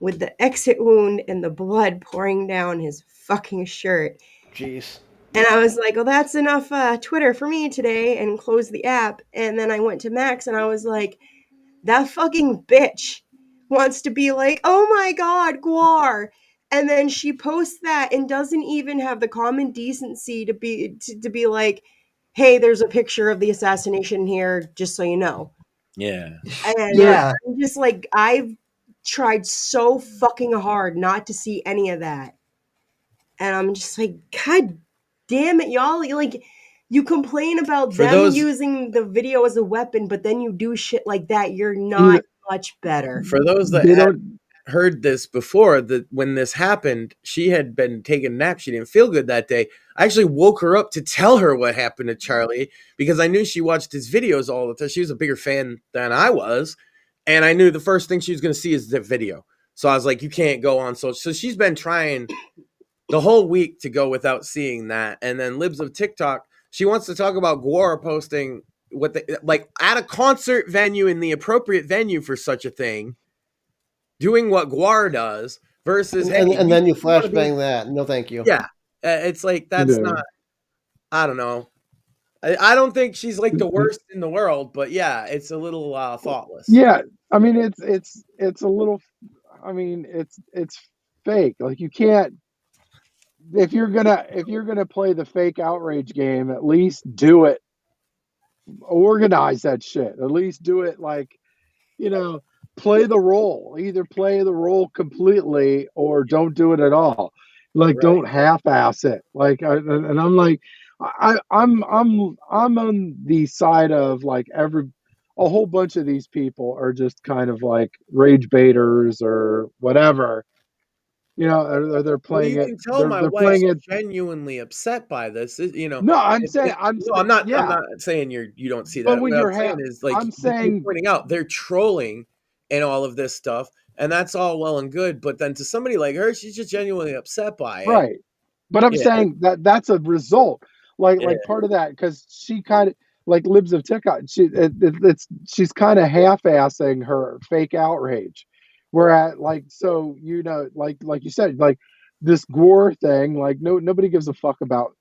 with the exit wound and the blood pouring down his fucking shirt. Jeez. And I was like, oh, that's enough Twitter for me today, and closed the app. And then I went to Max, and I was like, that fucking bitch wants to be like, oh my God, Guar. And then she posts that and doesn't even have the common decency to be like, hey, there's a picture of the assassination here, just so you know. Yeah. And I'm just like, I've tried so fucking hard not to see any of that. And I'm just like, God damn it, y'all. Like, you complain about using the video as a weapon, but then you do shit like that. You're not much better. For those that heard this before, that when this happened, she had been taking a nap. She didn't feel good that day. I actually woke her up to tell her what happened to Charlie because I knew she watched his videos all the time. She was a bigger fan than I was. And I knew the first thing she was going to see is the video. So I was like, you can't go on social. So she's been trying the whole week to go without seeing that. And then Libs of TikTok, she wants to talk about Guar posting like at a concert venue in the appropriate venue for such a thing, doing what Guar does versus and then you flashbang that. No, thank you. Yeah, it's like that's not. I don't know. I don't think she's like the worst in the world, but yeah, it's a little thoughtless. Yeah, I mean it's a little. I mean it's fake. Like you can't. If you're gonna play the fake outrage game, at least do it. Organize that shit. At least do it like, play the role. Either play the role completely or don't do it at all. Like, Right. don't half-ass it. Like, and I'm like, I'm on the side of like a whole bunch of these people are just kind of like rage baiters or whatever, or they're Well, playing you it. can tell my They're wife's playing it. genuinely upset by this. No, I'm saying, No, I'm not. I'm yeah. not saying you don't see But that. when What I'm you're saying is, like, I'm you're saying, pointing out they're trolling and all of this stuff, and that's all well and good. But then to somebody like her, she's just genuinely upset by it. right. But I'm Yeah, saying that that's a result, yeah. like part of that, because she kind of like Libs of TikTok. She's kind of half-assing her fake outrage, whereas like so like you said, like this Gore thing, like nobody gives a fuck about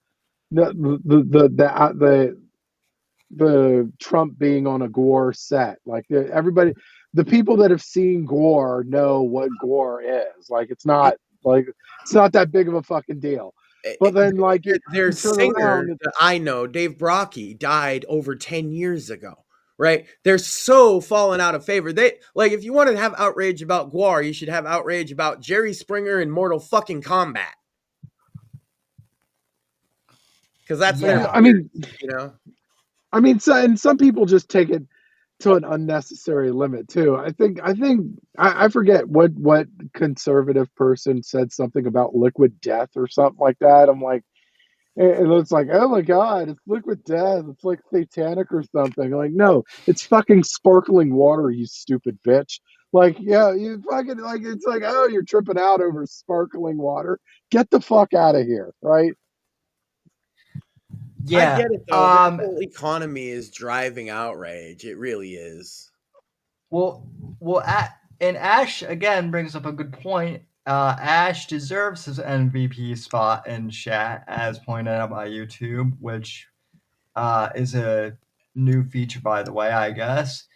the Trump being on a Gore set. Like everybody, the people that have seen Gore know what Gore is. Like it's not that big of a fucking deal. But then like Their you turn singer around, that I know, Dave Brocky, died over 10 years ago. Right? They're so fallen out of favor. They like if you want to have outrage about Guar, you should have outrage about Jerry Springer and Mortal fucking Kombat. Because that's their I mean, you know. so, and some people just take it to an unnecessary limit too. I forget what conservative person said something about liquid death or something like that. I'm like, and it's like, oh my god, it's liquid death. It's like satanic or something. Like, no, it's fucking sparkling water, you stupid bitch. Like, yeah, you fucking like it's like, oh, you're tripping out over sparkling water. Get the fuck out of here, right? I Yeah. get it though. Their whole economy is driving outrage. It really is. Well, and Ash again brings up a good point. Ash deserves his MVP spot in chat, as pointed out by YouTube, which is a new feature, by the way, I guess.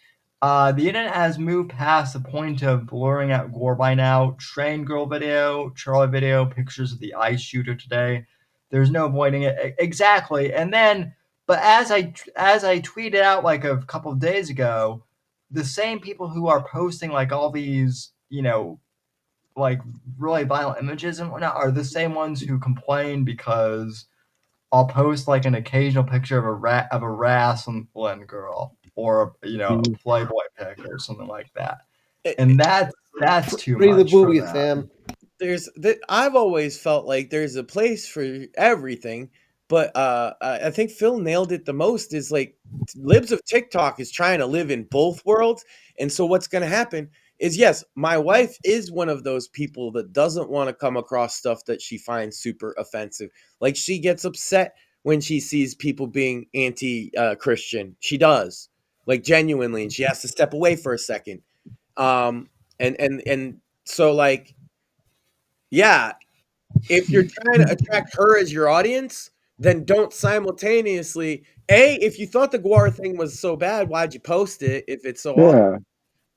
The internet has moved past the point of blurring out Gore by now. Train girl video, Charlie video, pictures of the ice shooter today. There's no avoiding it. Exactly. And then, but as I tweeted out like a couple of days ago, the same people who are posting like all these, like really violent images and whatnot are the same ones who complain because I'll post like an occasional picture of a wrestling girl or a Playboy pic or something like that, and that's too Free much. the boobies, Sam. I've always felt like there's a place for everything, but I think Phil nailed it the most. Is like Libs of TikTok is trying to live in both worlds, and so what's going to happen is yes, my wife is one of those people that doesn't want to come across stuff that she finds super offensive. Like she gets upset when she sees people being anti-Christian. She does, like genuinely, and she has to step away for a second. And so like. Yeah, if you're trying to attract her as your audience, then don't simultaneously if you thought the Guar thing was so bad, why'd you post it if it's so awful? Yeah.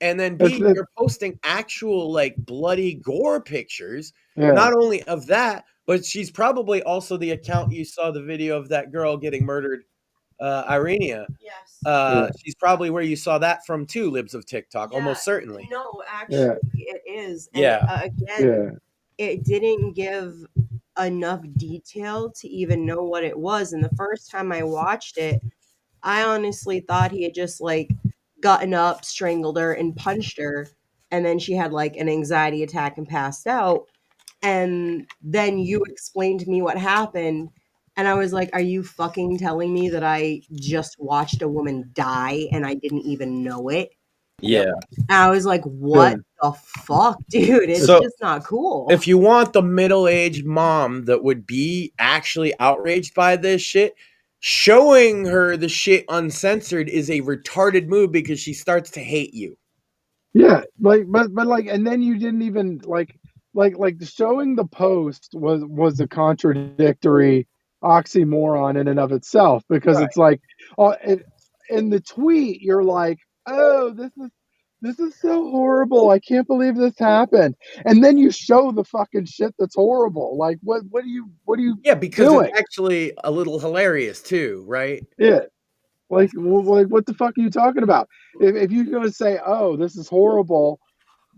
And then It's, B, you're posting actual like bloody gore pictures, yeah. not only of that, but she's probably also the account you saw the video of that girl getting murdered, Irenia. Yes. She's probably where you saw that from too, Libs of TikTok, almost certainly. No, actually, it is. And Yeah. again, it didn't give enough detail to even know what it was. And the first time I watched it, I honestly thought he had just like gotten up, strangled her, and punched her. And then she had like an anxiety attack and passed out. And then you explained to me what happened. And I was like, are you fucking telling me that I just watched a woman die and I didn't even know it? Yeah. And I was like, what the fuck, dude? It's just not cool. If you want the middle-aged mom that would be actually outraged by this shit, showing her the shit uncensored is a retarded move because she starts to hate you. Yeah, like but like, and then you didn't even like showing the post was a contradictory oxymoron in and of itself, because it's like, in the tweet you're like, oh, this is so horrible, I can't believe this happened, and then you show the fucking shit that's horrible. Like what are you because doing? It's actually a little hilarious too, right? Yeah. Like what the fuck are you talking about? If you're going to say, oh, this is horrible,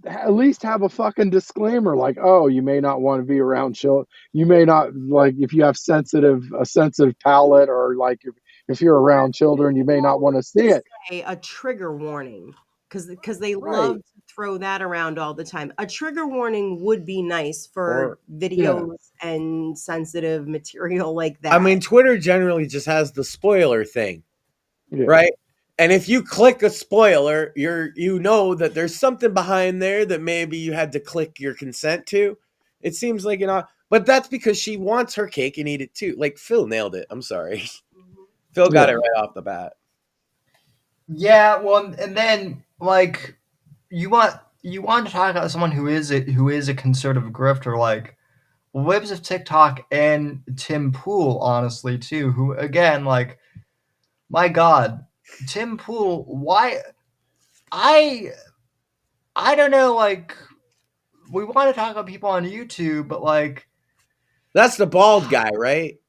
at least have a fucking disclaimer like, oh, you may not want to be around children. You may not, like, if you have a sensitive palate, or like if you're around children, you may not want to see it. A trigger warning, because they Right. love to throw that around all the time. A trigger warning would be nice for videos and sensitive material like that. I mean, Twitter generally just has the spoiler thing, right? And if you click a spoiler, you know that there's something behind there that maybe you had to click your consent to. It seems like, but that's because she wants her cake and eat it too. Like, Phil nailed it. I'm sorry. Phil got it right off the bat. Yeah, well, and then like you want to talk about someone who is a conservative grifter, like Libs of TikTok and Tim Pool, honestly, too, who, again, like, my God, Tim Pool, why, I don't know, like, we want to talk about people on YouTube, but, like... That's the bald guy, right?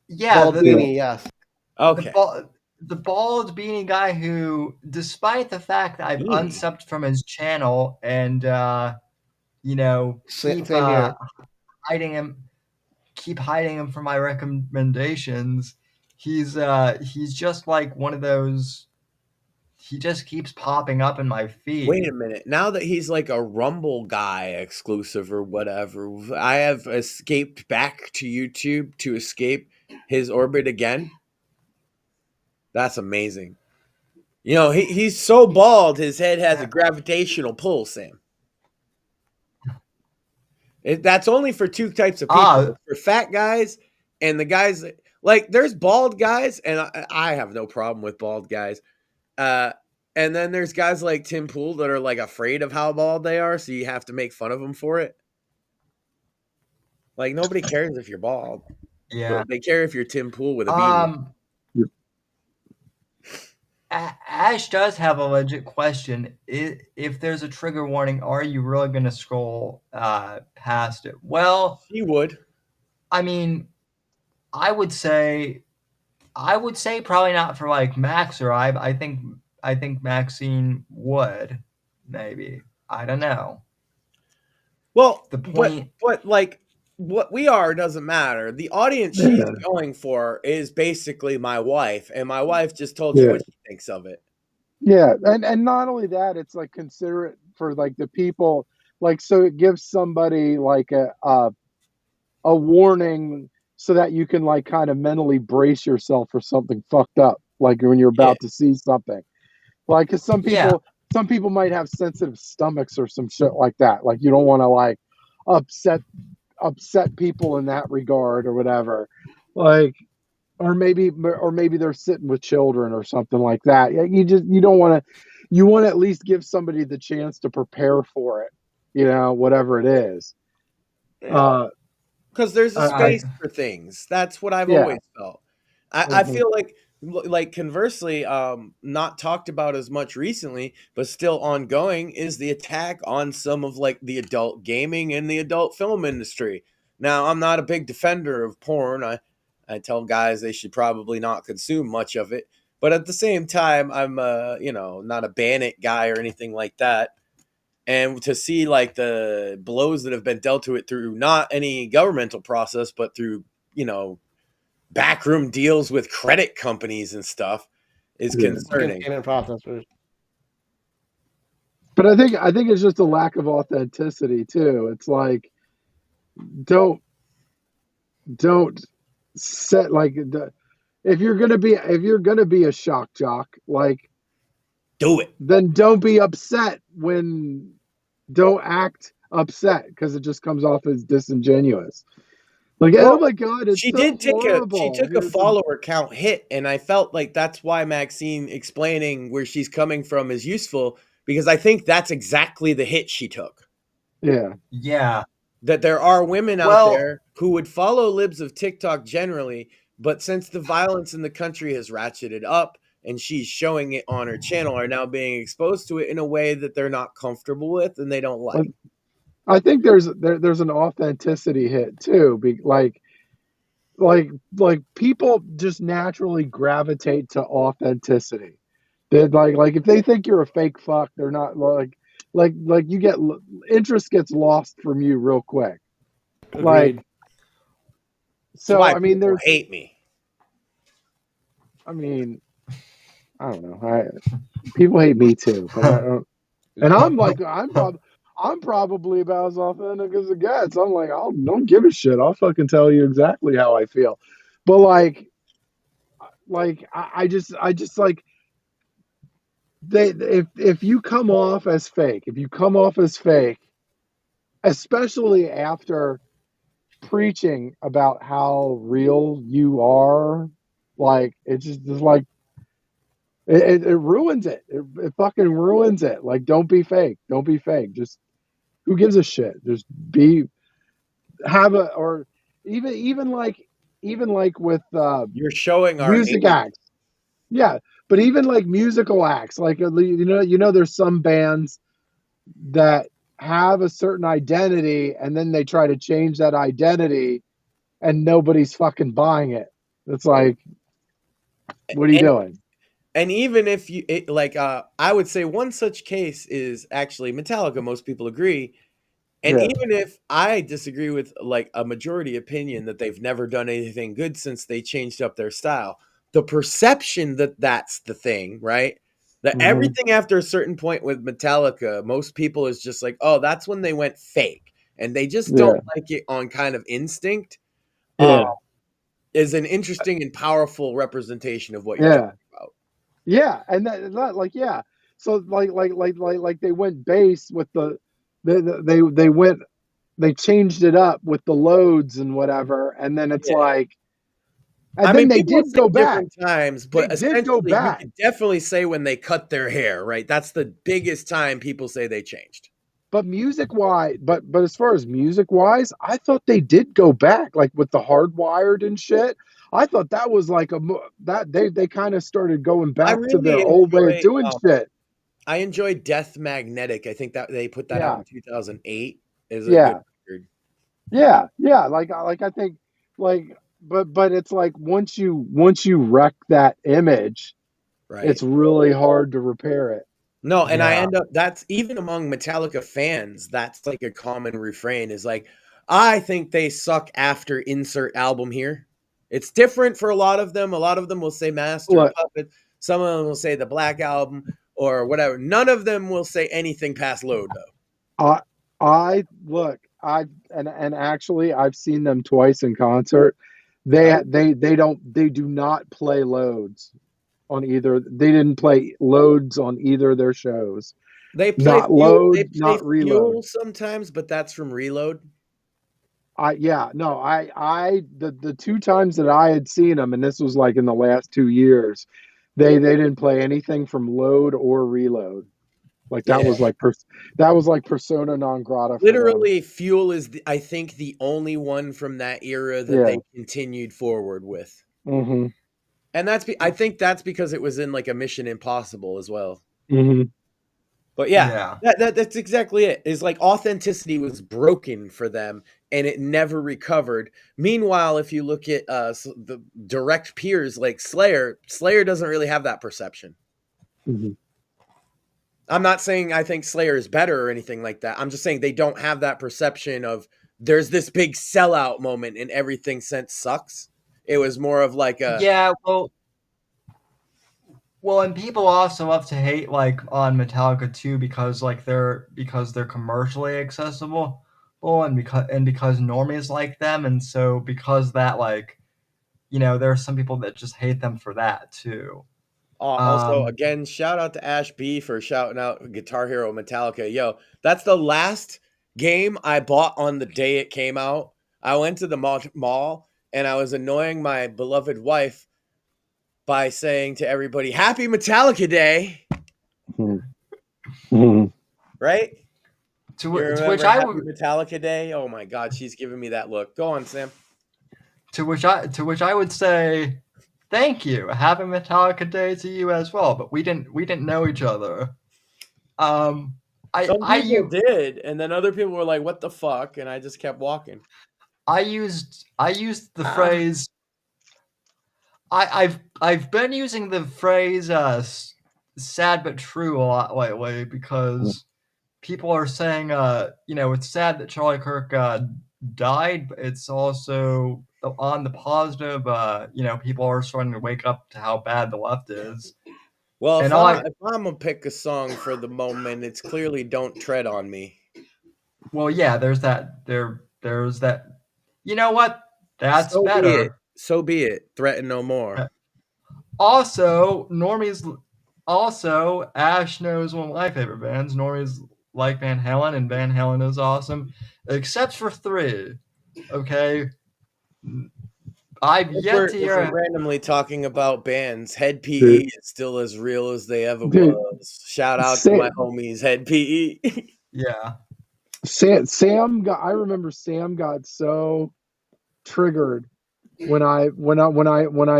Yeah. Bald beanie, yes. Okay. The bald beanie guy who, despite the fact that I've unsubbed from his channel and, keep hiding him from my recommendations, he's just like one of those. He just keeps popping up in my feed. Wait a minute. Now that he's like a Rumble guy exclusive or whatever, I have escaped back to YouTube to escape his orbit again. That's amazing. He's so bald, his head has a gravitational pull, Sam. That's only for two types of people. For fat guys and the guys like there's bald guys, and I have no problem with bald guys. And then there's guys like Tim Pool that are like afraid of how bald they are, so you have to make fun of them for it. Like nobody cares if you're bald. Yeah, but they care if you're Tim Pool with a beanie. Ash does have a legit question. If there's a trigger warning, are you really going to scroll past it? Well, he would. I mean, I would say probably not for like Max or I think Maxine would, maybe. I don't know. Well, the point, but like what we are doesn't matter. The audience she's going for is basically my wife, and my wife just told you what she thinks of it. Yeah, and not only that, it's like considerate for like the people, like so it gives somebody like a warning so that you can like kind of mentally brace yourself for something fucked up, like when you're about to see something. Like, because some people might have sensitive stomachs or some shit like that. Like, you don't want to like upset people in that regard or whatever. Like, or maybe they're sitting with children or something like that. You don't want to. You want to at least give somebody the chance to prepare for it. Whatever it is. Because there's a space for things. That's what I've always felt. I feel like conversely, not talked about as much recently, but still ongoing, is the attack on some of like the adult gaming and the adult film industry. Now, I'm not a big defender of porn. I tell guys they should probably not consume much of it. But at the same time, I'm not a ban it guy or anything like that. And to see like the blows that have been dealt to it through not any governmental process, but through, backroom deals with credit companies and stuff is concerning. But I think it's just a lack of authenticity too. It's like don't set like if you're gonna be a shock jock, like do it. Then don't be upset don't act upset because it just comes off as disingenuous. Like, oh my God, it's she so did take horrible. She took a follower count hit, and I felt like that's why Maxine explaining where she's coming from is useful, because I think that's exactly the hit she took. Yeah. That there are women out there who would follow libs of TikTok generally, but since the violence in the country has ratcheted up and she's showing it on her channel, are now being exposed to it in a way that they're not comfortable with and they don't like. I think there's an authenticity hit too. Like people just naturally gravitate to authenticity. They like if they think you're a fake fuck, they're not like you get interest gets lost from you real quick. Agreed. Like, so why I mean, people hate me. I mean, I don't know. People hate me too, but I don't. And I'm like, I'm probably about as authentic as it gets. I'm like, I don't give a shit. I'll fucking tell you exactly how I feel. But like I just like if you come off as fake, especially after preaching about how real you are, like it's just like it ruins it. It fucking ruins it. Like, don't be fake. Don't be fake. Just who gives a shit? Just or even like with You're showing our music age. acts. Yeah, but even like musical acts, like there's some bands that have a certain identity and then they try to change that identity and nobody's fucking buying it. It's like, what are you doing? And even if you I would say one such case is actually Metallica. Most people agree. And Yeah. even if I disagree with like a majority opinion that they've never done anything good since they changed up their style, the perception that that's the thing, right? That everything after a certain point with Metallica, most people is just like, oh, that's when they went fake. And they just don't like it on kind of instinct. Yeah. Is an interesting and powerful representation of what you're talking about. Yeah, and that like so like they went bass with they changed it up with the loads and whatever, and then it's like, and then they did go back different times, but essentially you could definitely say when they cut their hair, right? That's the biggest time people say they changed. But music-wise, but as far as music-wise, I thought they did go back, like with the Hardwired and shit. I thought that was like that they kind of started going back to their old way of doing shit. I enjoyed Death Magnetic. I think that they put that out in 2008. Is a good record. Yeah. Like I think like, but it's like once you wreck that image, right, it's really hard to repair it. No, and I end up, that's even among Metallica fans, that's like a common refrain is like, I think they suck after insert album here. It's different for a lot of them. A lot of them will say Master of Puppets. Some of them will say the Black Album or whatever. None of them will say anything past Load though. Actually I've seen them twice in concert. They do not play Loads on either. They didn't play Loads on either of their shows. They play not Fuel, Load, they play not Reload. Fuel sometimes, but that's from Reload. The two times that I had seen them, and this was like in the last 2 years, they didn't play anything from Load or Reload. Like that was like persona non grata. Literally, Fuel is I think the only one from that era that they continued forward with. Mm-hmm. And I think that's because it was in like a Mission Impossible as well. Mm-hmm. But that's exactly it. Is like authenticity was broken for them and it never recovered. Meanwhile, if you look at the direct peers like Slayer doesn't really have that perception. Mm-hmm. I'm not saying I think Slayer is better or anything like that. I'm just saying they don't have that perception of there's this big sellout moment and everything since sucks. It was more of like a well, and people also love to hate like on Metallica too because they're commercially accessible, and because normies like them, and so because that there are some people that just hate them for that too. Also, again, shout out to Ash B for shouting out Guitar Hero Metallica. Yo, that's the last game I bought on the day it came out. I went to the mall and I was annoying my beloved wife by saying to everybody, Happy Metallica Day. Mm-hmm. Right? To which I would Metallica Day. Oh my God, she's giving me that look. Go on, Sam. To which I would say, thank you. Happy Metallica Day to you as well. But we didn't know each other. Some people did, and then other people were like, "What the fuck?" And I just kept walking. I used the phrase. I've been using the phrase "sad but true" a lot lately because people are saying, it's sad that Charlie Kirk died, but it's also on the positive. People are starting to wake up to how bad the left is. Well, if I'm gonna pick a song for the moment, it's clearly "Don't Tread on Me." Well, yeah, there's that. There's that. You know what? That's so better. Be it. So be it. Threaten no more. Also, Ash knows one of my favorite bands. Normies like Van Halen, and Van Halen is awesome, except for 3. Okay. I've yet to hear. Randomly talking about bands. Head PE is still as real as they ever was. Shout out to my homies, Head PE. Yeah. I remember Sam got so triggered when I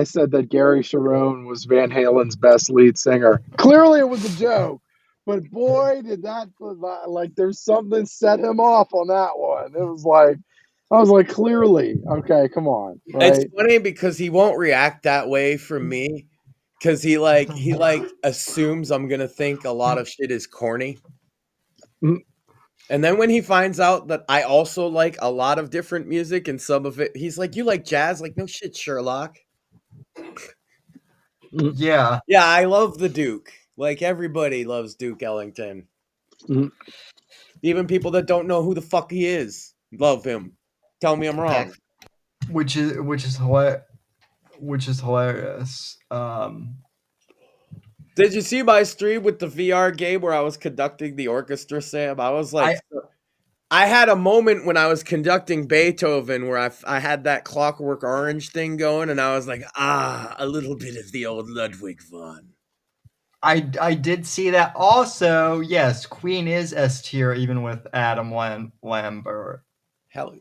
said that Gary Cherone was Van Halen's best lead singer. Clearly it was a joke, but boy, did that, like, there's something set him off on that one. It was like, I was like, clearly, okay, come on. Right? It's funny because he won't react that way from me, because he assumes I'm gonna think a lot of shit is corny. And then when he finds out that I also like a lot of different music and some of it, he's like, "You like jazz?" Like, no shit, Sherlock. Yeah. Yeah, I love the Duke. Like, everybody loves Duke Ellington. Even people that don't know who the fuck he is love him. Tell me I'm wrong. Which is hilarious. Did you see my stream with the VR game where I was conducting the orchestra, Sam? I was like, I had a moment when I was conducting Beethoven where I had that Clockwork Orange thing going, and I was like, a little bit of the old Ludwig von. I did see that. Also, yes, Queen is S tier even with Adam Lambert. Hell,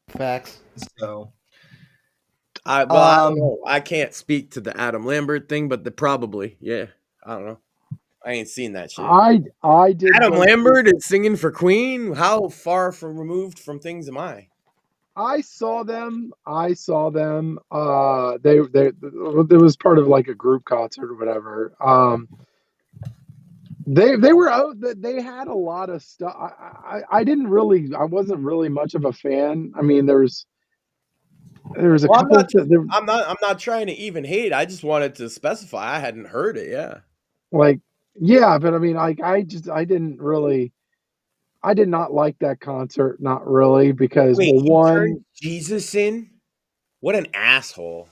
facts. So, I don't know. I can't speak to the Adam Lambert thing, but probably, yeah. I don't know. I ain't seen that shit. I did. Adam Lambert is singing for Queen. How far removed from things am I? I saw them. They was part of like a group concert or whatever. They were out. They had a lot of stuff. I wasn't really much of a fan. I mean, there was a couple. I'm not trying to even hate. I just wanted to specify I hadn't heard it. Yeah. Like, yeah, but I mean, like, I did not like that concert. Not really, because he turned Jesus in. What an asshole.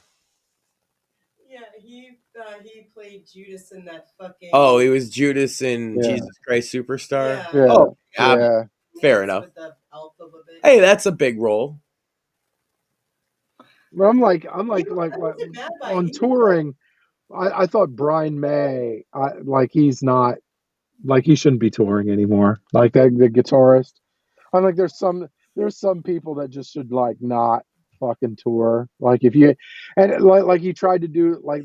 Yeah, he played Judas in that fucking. Oh, he was Judas in Jesus Christ Superstar. Yeah. Oh, yeah. Fair enough. Hey, that's a big role. I'm like on touring. I thought Brian May, he's not, like, he shouldn't be touring anymore. Like, the guitarist. I'm like, there's some people that just should, like, not fucking tour. Like, if you, and like he tried to do, like,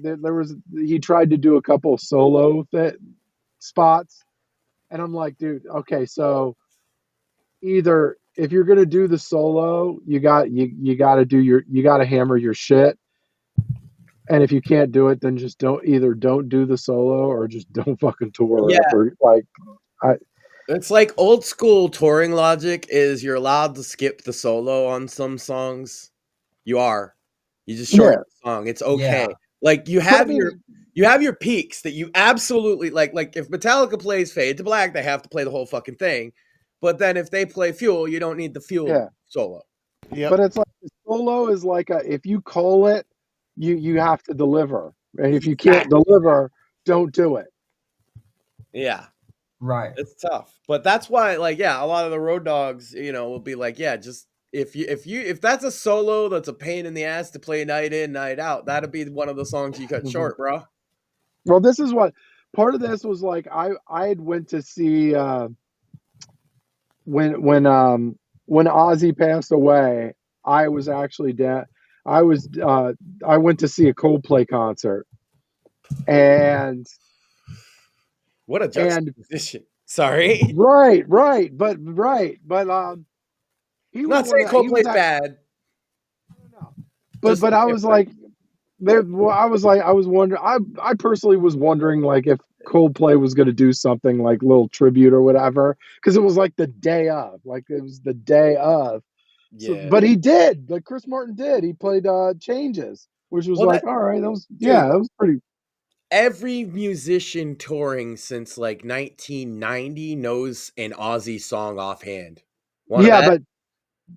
he tried to do a couple solo spots, and I'm like, dude, okay, so either if you're gonna do the solo, you got to hammer your shit. And if you can't do it, then just don't do the solo or just don't fucking tour. Yeah. It's like old school touring logic is you're allowed to skip the solo on some songs. You just shorten the song. It's okay. Yeah. Like, you have your peaks that you absolutely like if Metallica plays Fade to Black, they have to play the whole fucking thing. But then if they play Fuel, you don't need the Fuel solo. Yeah. But it's like the solo is like if you call it, you have to deliver. And if you can't deliver, don't do it. Yeah. Right. It's tough. But that's why, like, yeah, a lot of the road dogs, will be like, yeah, just if that's a solo that's a pain in the ass to play night in, night out, that'd be one of the songs you cut short, bro. Well, this is what part of this was like. I had went to see when Ozzy passed away. I was actually I went to see a Coldplay concert, and what a juxtaposition. Sorry. Right. But he I'm not saying Coldplay's bad. But I was like, I was wondering. I personally was wondering, like, Coldplay was going to do something like little tribute or whatever, because it was like the day of, like it was the day of. So, Yeah. but he did, like Chris Martin did. He played Changes, which was Well, like, that, all right, that was dude, yeah, that was pretty. every musician touring since like 1990 knows an Ozzy song offhand. Wanna Yeah, bet? but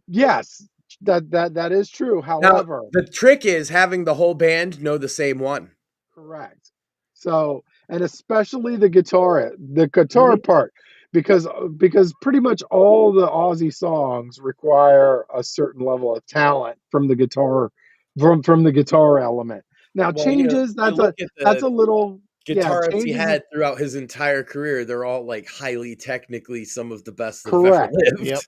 yes, that is true. Now, However, the trick is having the whole band know the same one. correct. So, and especially the guitar Mhm. part, because pretty much all the Aussie songs require a certain level of talent from the guitar, from the guitar element. Now, Well, you Changes, look at that's the a little, yeah, guitarists he Changes is had throughout his entire career, they're all, like, highly technically some of the best that have ever correct. Yep. lived.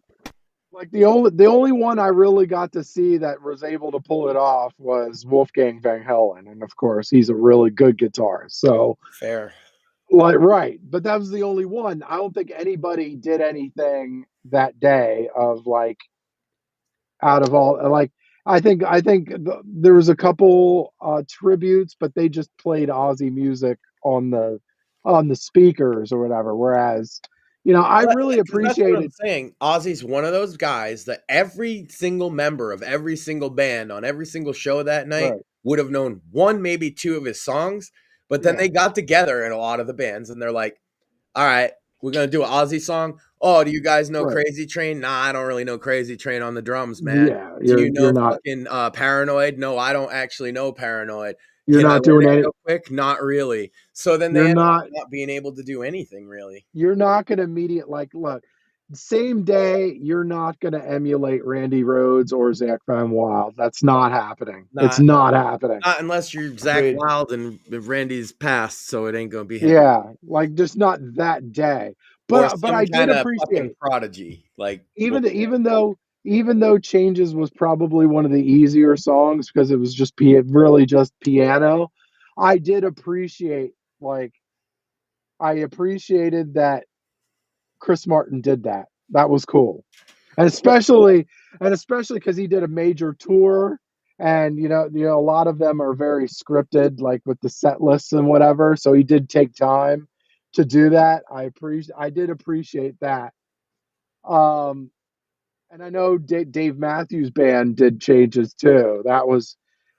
Like the only one I really got to see that was able to pull it off was Wolfgang Van Halen, and of course he's a really good guitarist. So Fair. like right, but that was the only one. I don't think anybody did anything that day of like out of all like there was a couple tributes, but they just played Aussie music on the speakers or whatever. Whereas, I Well, really because that's what I'm appreciated saying. Ozzy's one of those guys that every single member of every single band on every single show that night right, would have known one, maybe two of his songs. But then yeah, they got together in a lot of the bands and they're like, all right, we're gonna do an Ozzy song. Oh, do you guys know right. Crazy Train? Nah, I don't really know Crazy Train on the drums, man. Yeah, Do you're you you're know not fucking Paranoid? No, I don't actually know Paranoid. you're Can I not learn doing it any real quick? Not really. So then they you're end up not not being able to do anything really. you're not gonna look, same day, you're not gonna emulate Randy Rhoads or Zach Van Wild. That's not happening. It's Not not happening. not unless you're Zach Agreed. Wild and Randy's passed, so it ain't gonna be him. Yeah, like just not that day. Or But some I did kinda fucking appreciate prodigy. Like, well, even though Changes was probably one of the easier songs because it was just really just piano, I did appreciate like I appreciated that Chris Martin did that. That was cool. And especially because he did a major tour, and a lot of them are very scripted, like with the set lists and whatever. So he did take time to do that. I did appreciate that. Um, and I know Dave Matthews Band did Changes too.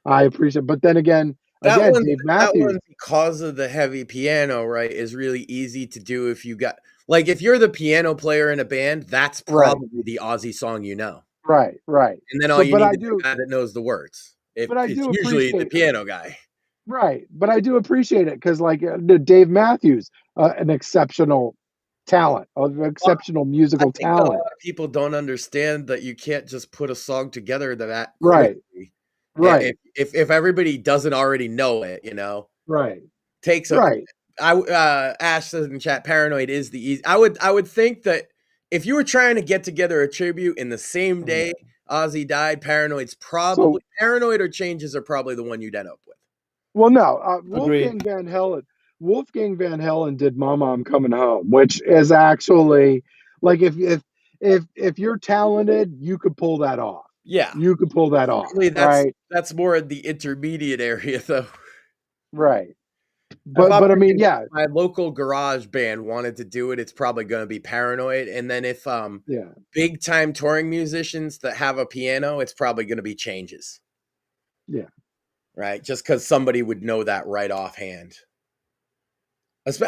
I appreciate. But then again, Dave that Matthews, one because of the heavy piano, right, is really easy to do if you got like, if you're the piano player in a band, that's right, probably the Ozzy song you know, right. and then all So, you need is a guy that knows the words. If but I it's do usually the appreciate. piano guy. Right, but I do appreciate it because, like, Dave Matthews, an exceptional talent, an Well, exceptional I musical think that a talent. lot of people don't understand that you can't just put a song together that Right, quickly. right, If everybody doesn't already know it, right, takes a right. Ash says in chat, Paranoid is the easy. I would think that if you were trying to get together a tribute in the same Mhm. day Ozzy died, So, Paranoid or Changes are probably the one you'd end up with. well, no, Agreed. Wolfgang Van Halen did "Mama, I'm Coming Home," which is actually like if you're talented, you could pull that off. Yeah. You could pull that off, Usually right? that's more in the intermediate area though. Right. If But I'm I mean, thinking yeah, my local garage band wanted to do it, it's probably gonna be Paranoid, and then if, yeah, big time touring musicians that have a piano, it's probably gonna be Changes, yeah, right? Just because somebody would know that right offhand.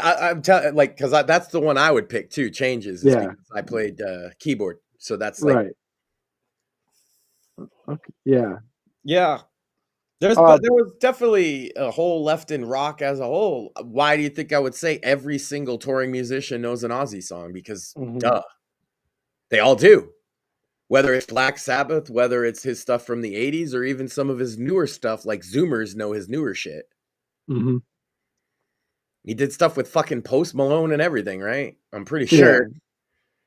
I'm telling like, because that's the one I would pick too, Changes, is yeah, because I played, keyboard, so that's like right. Okay, yeah. yeah. Uh, There was definitely a hole left in rock as a whole. Why do you think I would say every single touring musician knows an Ozzy song? Because, mhm. duh, they all do. Whether it's Black Sabbath, whether it's his stuff from the '80s, or even some of his newer stuff, like Zoomers know his newer shit. Mhm. He did stuff with fucking Post Malone and everything, right? I'm pretty Yeah. sure.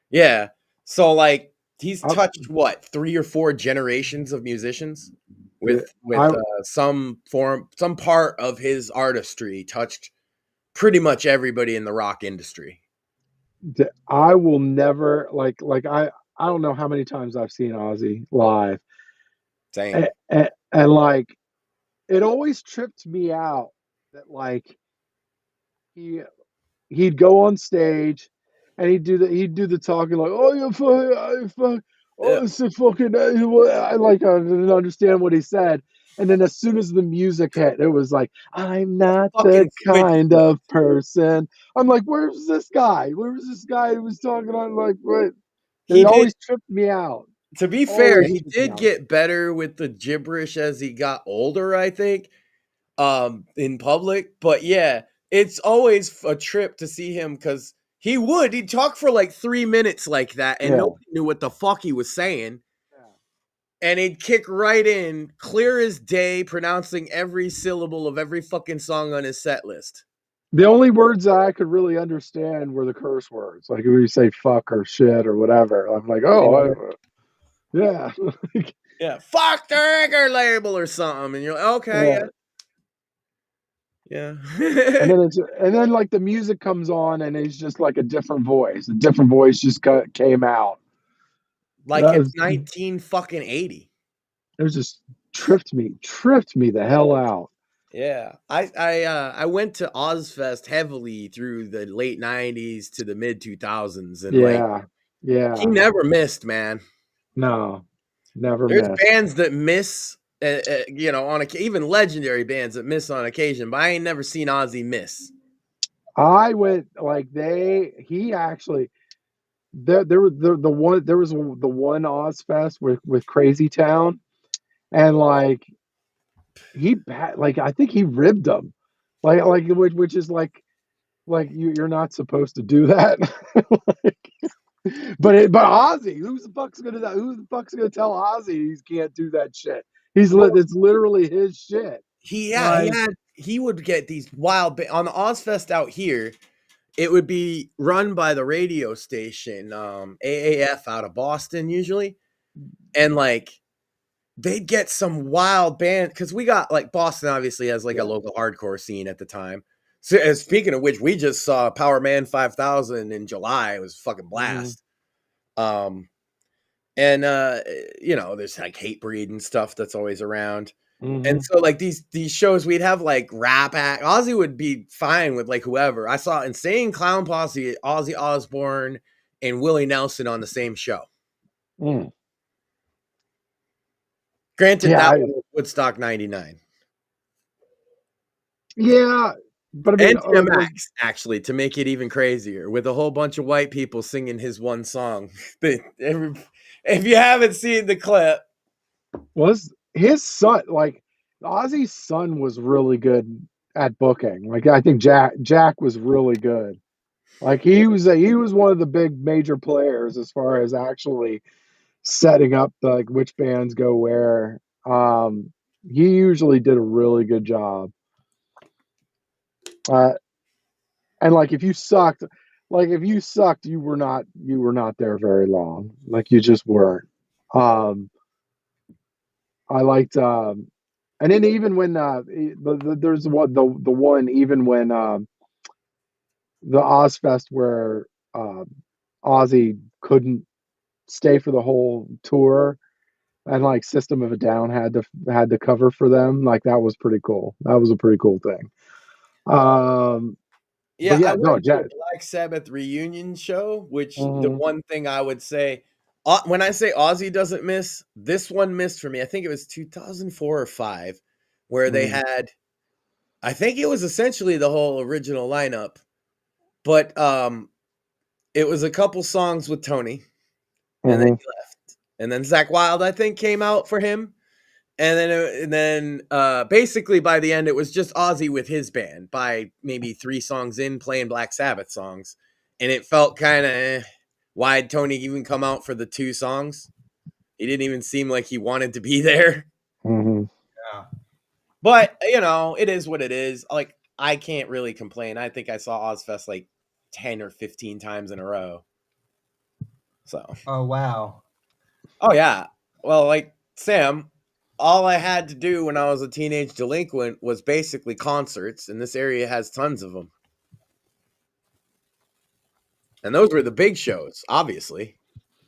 Yeah. So like he's I touched what, 3 or 4 generations of musicians yeah, with I some part of his artistry touched pretty much everybody in the rock industry. I will never I don't know how many times I've seen Ozzy live, Same. and like it always tripped me out that like he he'd go on stage, and he'd do the talking like, oh you fuck, oh it's a fucking I like I didn't understand what he said. And then as soon as the music hit, it was like, I'm not the Fucking switch. kind of person. I'm like, where's this guy? Where was this guy who was talking on like what? He It did. always tripped me out. To be fair, Always he tripped me did out. get better with the gibberish as he got older, I think, in public. But yeah, it's always a trip to see him because he'd talk for like 3 minutes like that, and Yeah. nobody knew what the fuck he was saying. And he'd kick right in, clear as day, pronouncing every syllable of every fucking song on his set list. The only words that I could really understand were the curse words, like when you say fuck or shit or whatever. I'm like, oh, yeah. Yeah, fuck the record label or something. And you're like, okay, yeah. And then like the music comes on and it's just like a different voice. A different voice just came out. Like it's 1980. It was just tripped me the hell out. Yeah, I went to Ozfest heavily through the late 90s to the mid 2000s, and he never missed, man. No, never There's missed. bands that miss, even legendary bands that miss on occasion, but I ain't never seen Ozzy miss. I went like he actually there was the one Ozfest with Crazy Town, and like I think he ribbed them, which is like you're not supposed to do that. But Ozzy, who the fuck's gonna tell Ozzy he can't do that shit? It's literally his shit. He would get these wild on the Ozfest out here. It would be run by the radio station, AAF out of Boston usually, and like they'd get some wild band because we got like Boston obviously has like a local hardcore scene at the time. So, speaking of which, we just saw Power Man 5000 in July. It was a fucking blast. And there's like Hatebreed and stuff that's always around. And so like these shows, we'd have like rap act. Ozzy would be fine with like whoever. I saw Insane Clown Posse, Ozzy Osbourne, and Willie Nelson on the same show. Granted, that was Woodstock 99. Yeah, but I mean, NTMX, actually, to make it even crazier, with a whole bunch of white people singing his one song. If you haven't seen the clip, was his son like Ozzy's son was really good at booking. Like I think Jack was really good. Like he was one of the big major players as far as actually setting up like which bands go where. He usually did a really good job. And like if you sucked, you were not there very long. Like you just weren't. I liked and then even when there's the one even when the Ozfest where Ozzy couldn't stay for the whole tour and like System of a Down had to cover for them, like that was pretty cool. That was a pretty cool thing. I went to a Black Sabbath reunion show, which the one thing I would say when I say Ozzy doesn't miss, this one missed for me. I think it was 2004 or 5 where they had, I think it was essentially the whole original lineup, but it was a couple songs with Tony, and then he left, and then Zakk Wylde I think came out for him, and then basically by the end it was just Ozzy with his band by maybe 3 songs in playing Black Sabbath songs, and it felt kind of why'd Tony even come out for the 2 songs? He didn't even seem like he wanted to be there. Yeah. But, it is what it is. Like, I can't really complain. I think I saw Ozfest like 10 or 15 times in a row. So. Oh, wow. Oh, yeah. Well, like, Sam, all I had to do when I was a teenage delinquent was basically concerts, and this area has tons of them. And those were the big shows, obviously.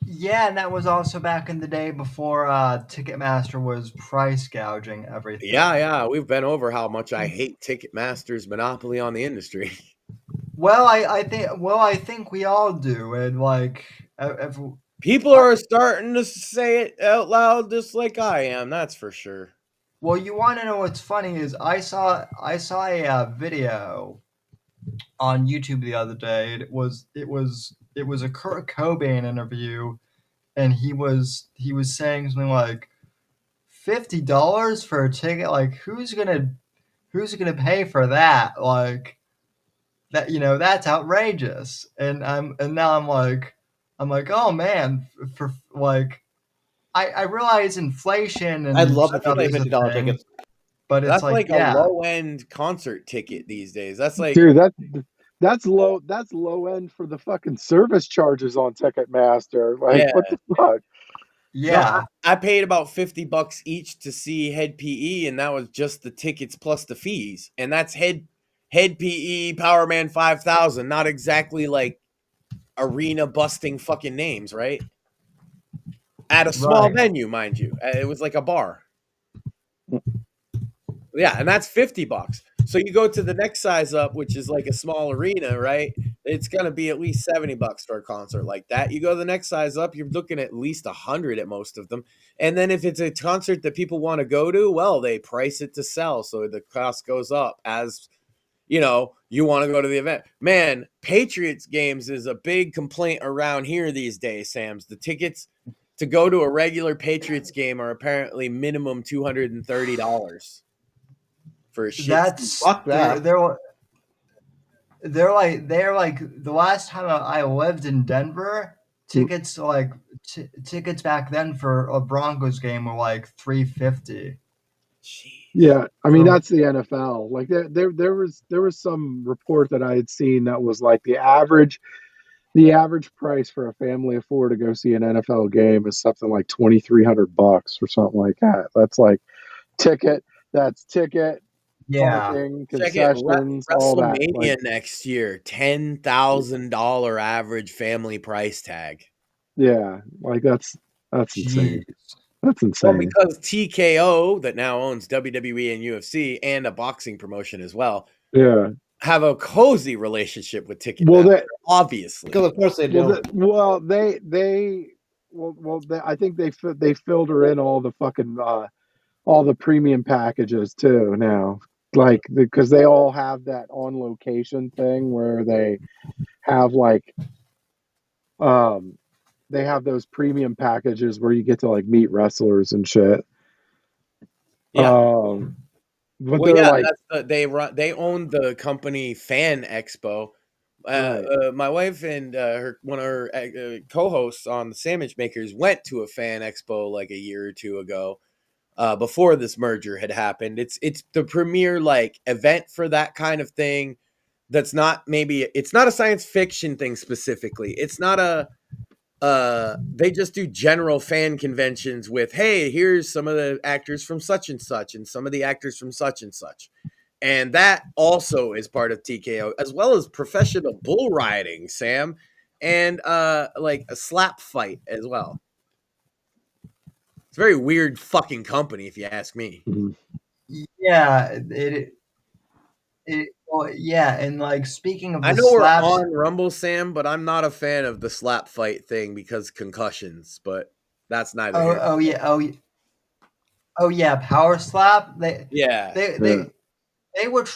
Yeah, and that was also back in the day before Ticketmaster was price gouging everything. Yeah, we've been over how much I hate Ticketmaster's monopoly on the industry. Well, I think we all do, and like people are starting to say it out loud, just like I am. That's for sure. Well, you want to know what's funny is I saw a video on YouTube the other day. It was a Kirk Cobain interview, and he was saying something like $50 for a ticket. Like who's gonna pay for that? Like that, that's outrageous. And now I'm like, oh man, for like I realize inflation and I'd love to stuff play is a $50 thing, tickets. but it's That's like a yeah. low end concert ticket these days. That's like, dude, that's low. That's low end for the fucking service charges on Ticketmaster. Like, yeah. what the fuck? Yeah. No, I paid about $50 each to see Head PE, and that was just the tickets plus the fees. And that's Head PE, Power Man 5000, not exactly like arena busting fucking names, right? At a small venue, mind you. It was like a bar. Yeah, and that's $50. So you go to the next size up, which is like a small arena, right? It's gonna be at least $70 for a concert like that. You go to the next size up, you're looking at least 100 at most of them. And then if it's a concert that people want to go to, well, they price it to sell, so the cost goes up as you want to go to the event. Man, Patriots games is a big complaint around here these days, Sam's. The tickets to go to a regular Patriots game are apparently minimum $230 for a shit. That's fuck that. They're like the last time I lived in Denver, tickets tickets back then for a Broncos game were like $350. Yeah, I mean that's the NFL. Like there was some report that I had seen that was like the average price for a family of four to go see an NFL game is something like $2,300 or something like that. That's like ticket. That's ticket. Yeah. Parking, concessions, all that. WrestleMania next year, $10,000 average family price tag. Yeah, like that's insane. That's insane. Well, because TKO, that now owns WWE and UFC and a boxing promotion as well, have a cozy relationship with Ticketmaster. Obviously, because of course they do. I think they filter in all the fucking all the premium packages too now. Like because they all have that on location thing where they have like they have those premium packages where you get to like meet wrestlers and shit. Yeah. But they're like they own the company Fan Expo. My wife and one of her co-hosts on the Sandwich Makers went to a Fan Expo like a year or two ago. Before this merger had happened. It's the premier like event for that kind of thing. That's not it's not a science fiction thing specifically. It's not they just do general fan conventions with, hey, here's some of the actors from such and some of the actors from such and such. And that also is part of TKO, as well as professional bull riding, Sam, and like a slap fight as well. It's a very weird fucking company, if you ask me. Yeah, well, yeah, and like speaking of, I know we're on Rumble, Sam, but I'm not a fan of the slap fight thing because concussions. But that's neither. Oh yeah, power slap. They were.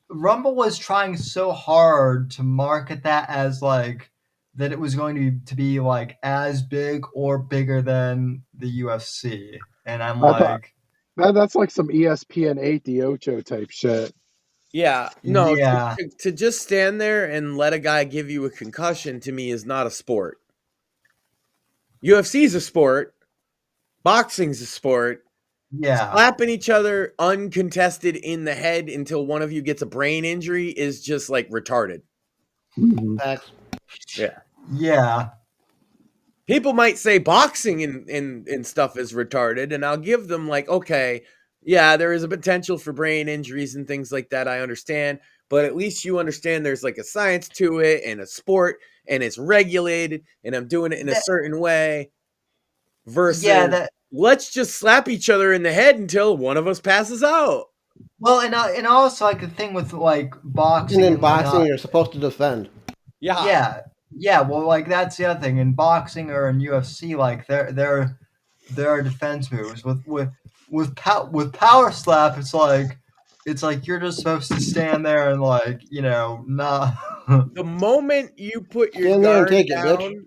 Rumble was trying so hard to market that as like that it was going to be like as big or bigger than the UFC, and I'm like, that's like some ESPN 8 the Ocho type shit. Yeah, no, to just stand there and let a guy give you a concussion to me is not a sport. UFC is a sport. Boxing's a sport. Yeah. Slapping each other uncontested in the head until one of you gets a brain injury is just like retarded. Yeah. Yeah. People might say boxing and stuff is retarded, and I'll give them like, okay, yeah, there is a potential for brain injuries and things like that. I understand, but at least you understand there's like a science to it and a sport and it's regulated and I'm doing it in a certain way versus let's just slap each other in the head until one of us passes out. Well, and also like the thing with like boxing. And in boxing, you're supposed to defend. Yeah. Well, like that's the other thing in boxing or in UFC. Like there are defense moves with power slap. It's like you're just supposed to stand there and like not. The moment you put your Stand there and guard take it, down bitch.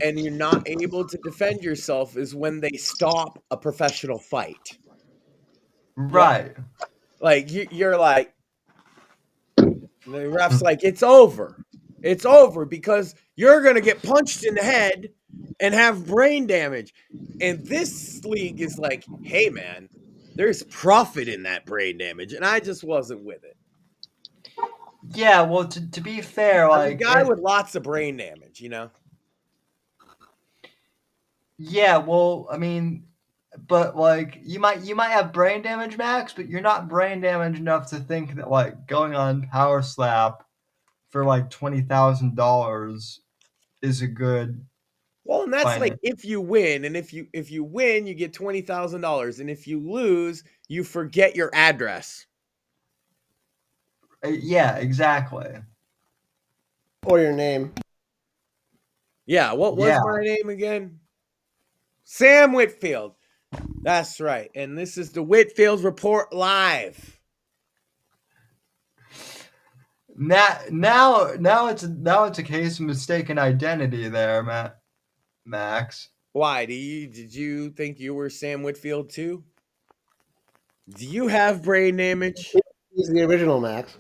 and you're not able to defend yourself is when they stop a professional fight. Right. Like you're like, the ref's like, it's over. It's over because you're going to get punched in the head and have brain damage. And this league is like, hey, man, there's profit in that brain damage. And I just wasn't with it. Yeah, well, to be fair, like I'm a guy with lots of brain damage, Yeah, well, I mean, but like you might have brain damage, Max, but you're not brain damage enough to think that like going on Power Slap for like $20,000 is a good. Well, and that's like if you win, and if you win, you get $20,000, and if you lose, you forget your address. Yeah, exactly. Or your name. Yeah, what was my name again? Sam Whitfield. That's right. And this is the Whitfield Report Live. Now it's a case of mistaken identity there, Max. Why? Did you think you were Sam Whitfield too? Do you have brain damage? He's the original Max.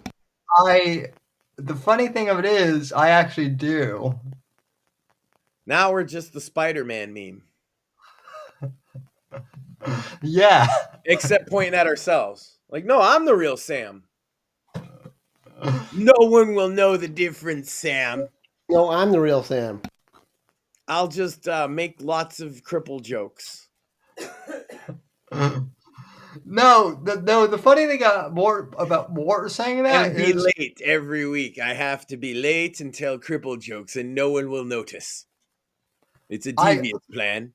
The funny thing of it is, I actually do. Now we're just the Spider-Man meme. Yeah. Except pointing at ourselves. Like, no, I'm the real Sam. No one will know the difference, Sam. No, I'm the real Sam. I'll just make lots of cripple jokes. No, the funny thing about Mort saying that and be late every week. I have to be late and tell cripple jokes, and no one will notice. It's a devious plan.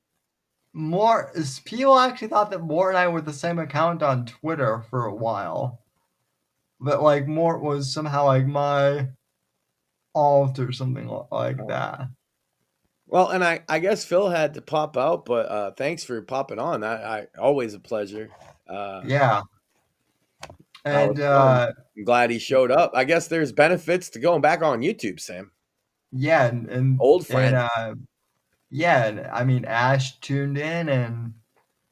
People actually thought that Mort and I were the same account on Twitter for a while. But like Mort was somehow like my alt or something like that. Well, and I guess Phil had to pop out, but thanks for popping on. I always a pleasure. Yeah. And I'm glad he showed up. I guess there's benefits to going back on YouTube, Sam. Yeah, and old friend. And I mean Ash tuned in and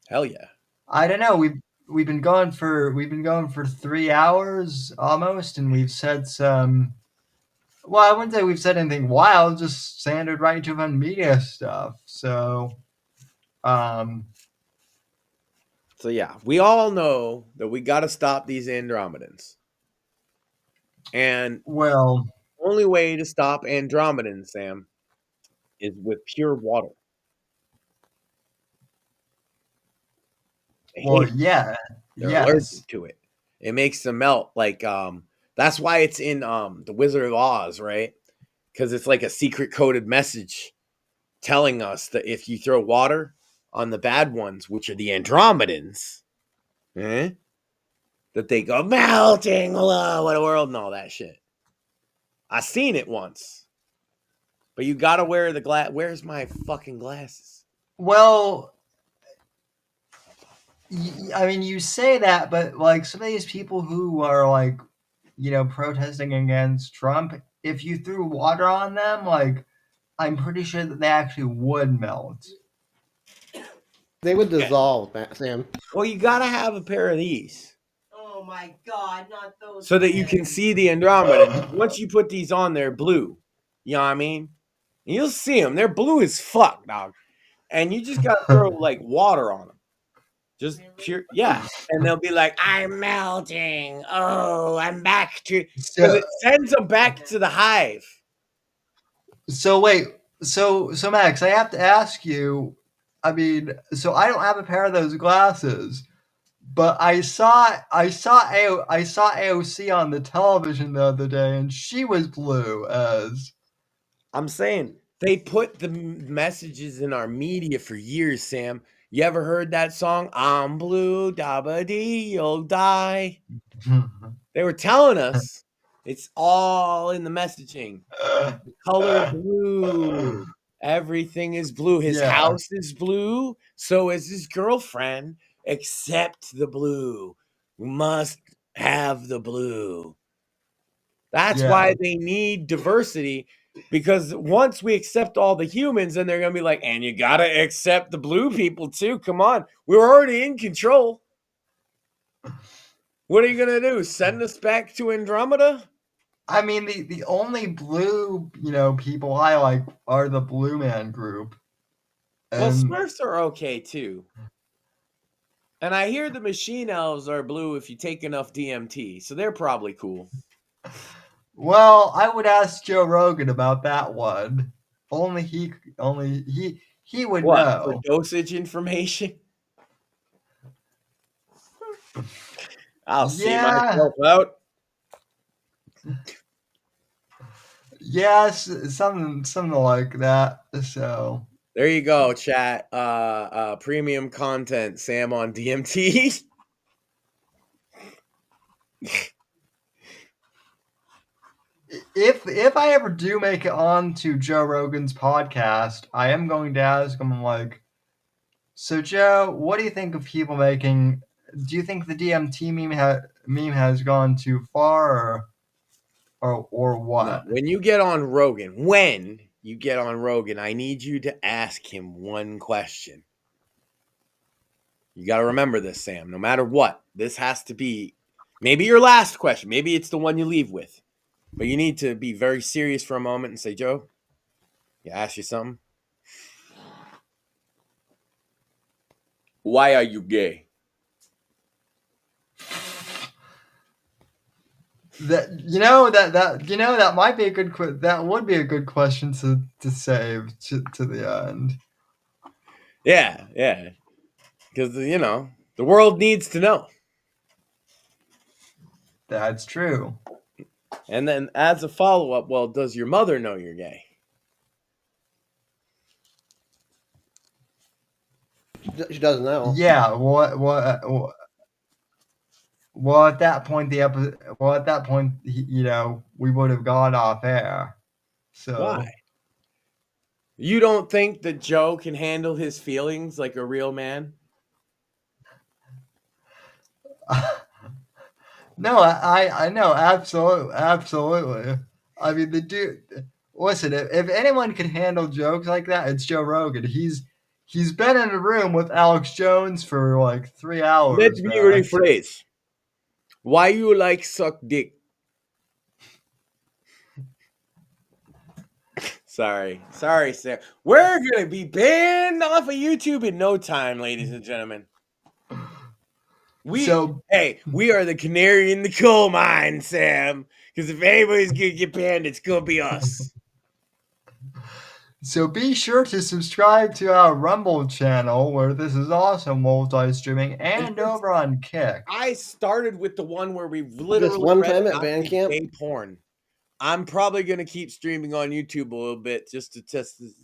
hell yeah. I don't know, we've been going for 3 hours almost, and we've said some. Well, I wouldn't say we've said anything wild, just standard Right to Fund Media stuff. So yeah, we all know that we got to stop these Andromedans. And well, the only way to stop Andromedans, Sam, is with pure water. Well, yeah. They're allergic to it. It makes them melt. Like, that's why it's in The Wizard of Oz, right? Because it's like a secret coded message telling us that if you throw water on the bad ones, which are the Andromedans, that they go melting all over the world and all that shit. I seen it once. But you gotta wear the glass. Where's my fucking glasses? Well, I mean, you say that, but like some of these people who are like, protesting against Trump, if you threw water on them, like, I'm pretty sure that they actually would melt. They would dissolve, Sam. Well, you gotta have a pair of these. Oh my God, not those. So that you can see the Andromeda. Once you put these on, they're blue. You know what I mean? And you'll see them. They're blue as fuck, dog. And you just gotta throw like water on them. Just pure, yeah. And they'll be like, I'm melting. Oh, I'm back to. Because it sends them back to the hive. So wait, so Max, I have to ask you. I mean, so I don't have a pair of those glasses, but I saw AOC on the television the other day, and she was blue as. I'm saying they put the messages in our media for years, Sam. You ever heard that song? I'm blue, dabba dee, you'll die. They were telling us it's all in the messaging. The color blue. Everything is blue. His house is blue. So is his girlfriend. Accept the blue. We must have the blue. That's why they need diversity. Because once we accept all the humans, then they're going to be like, and you got to accept the blue people too. Come on. We're already in control. What are you going to do? Send us back to Andromeda? I mean, the only blue, people I like are the Blue Man Group. Well, Smurfs are okay too. And I hear the Machine Elves are blue if you take enough DMT, so they're probably cool. Well, I would ask Joe Rogan about that one. Only he would know. For dosage information? I'll see myself out. Yes, something like that. So there you go, chat. Premium content, Sam on DMT. If I ever do make it on to Joe Rogan's podcast, I am going to ask him, like, so Joe, what do you think of people making? Do you think the DMT meme has gone too far, or what? No, when you get on Rogan, I need you to ask him one question. You got to remember this, Sam. No matter what, this has to be maybe your last question. Maybe it's the one you leave with. But you need to be very serious for a moment and say, Joe, you ask you something. Why are you gay? That might be a good that would be a good question to save to the end. Yeah. Because the world needs to know. That's true. And then as a follow-up, well, does your mother know you're gay? She doesn't know. Yeah. Well, at that point, we would have gone off air. So why? You don't think that Joe can handle his feelings like a real man? No, I know, absolutely. I mean, the dude. Listen, if anyone can handle jokes like that, it's Joe Rogan. He's been in a room with Alex Jones for like 3 hours. Let me rephrase. Why you like suck dick? Sorry, Sam. We're gonna be banned off of YouTube in no time, ladies and gentlemen. We are the canary in the coal mine, Sam. Because if anybody's gonna get banned, it's gonna be us. So be sure to subscribe to our Rumble channel, where this is also multi-streaming, and over on Kick. I started with the one where we literally this one time at Bandcamp gay porn. I'm probably gonna keep streaming on YouTube a little bit just to test this.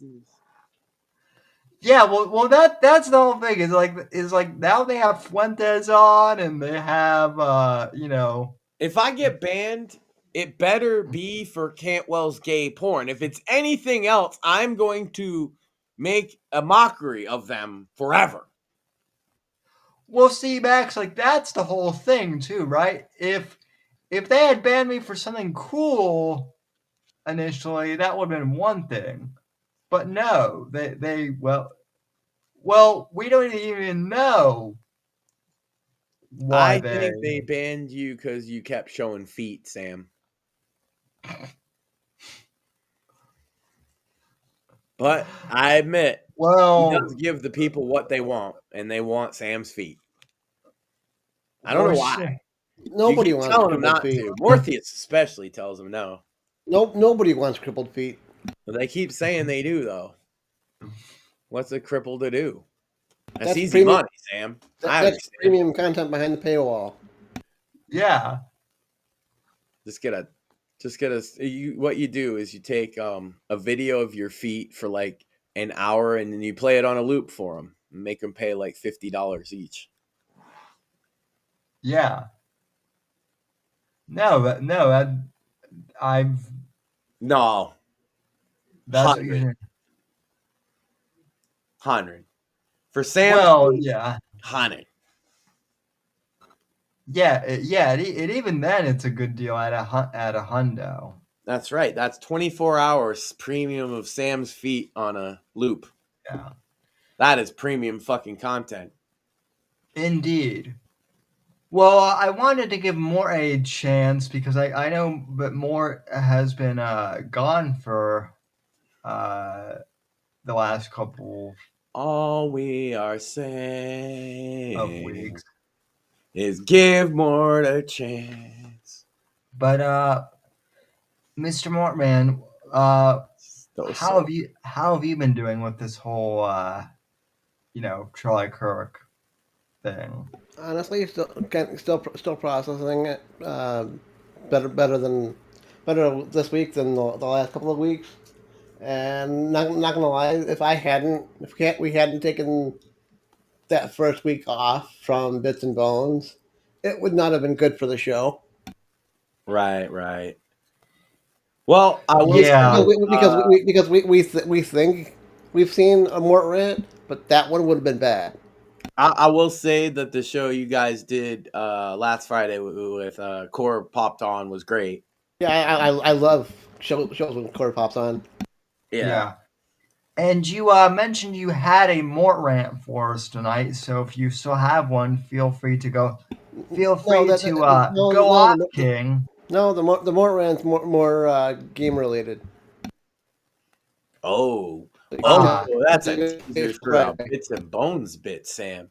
Yeah, well, that's the whole thing. Is like now they have Fuentes on, and they have If I get banned, it better be for Cantwell's gay porn. If it's anything else, I'm going to make a mockery of them forever. Well, see, Max, like that's the whole thing too, right? If they had banned me for something cool initially, that would have been one thing. But no, they we don't even know why I think they banned you because you kept showing feet, Sam. But I admit, he does give the people what they want, and they want Sam's feet. I don't know why. Nobody wants crippled feet. Morpheus especially tells them no. Nope, nobody wants crippled feet. But they keep saying they do, though. What's a cripple to do? That's easy premium, money, Sam. That's premium content behind the paywall. Yeah. What you do is you take a video of your feet for like an hour, and then you play it on a loop for them and make them pay like $50 each. Yeah. I've. No. That's 100. what you're saying. 100. For Sam's Well, speech, yeah. 100. Yeah, even then, it's a good deal at a hundo. That's right. That's 24 hours premium of Sam's feet on a loop. Yeah. That is premium fucking content. Indeed. Well, I wanted to give Mort a chance because I know that Mort has been gone for the last couple All we are saying of weeks. is give Mort a chance. But Mr. Mortman, how have you been doing with this whole Charlie Kirk thing? Honestly, still processing it. Better this week than the last couple of weeks. And not gonna lie, if we hadn't taken that first week off from Bits and Bones, it would not have been good for the show. Right. Well, I will because we think we've seen a Mort rant, but that one would have been bad. I will say that the show you guys did last Friday with Core popped on was great. Yeah, I love shows when Core pops on. Yeah. And you mentioned you had a Mort rant for us tonight, so if you still have one, feel free to go. Feel free to go off, King. No, the Mort rant's more game related. Oh, that's a teaser for a Bits and Bones bit, Sam.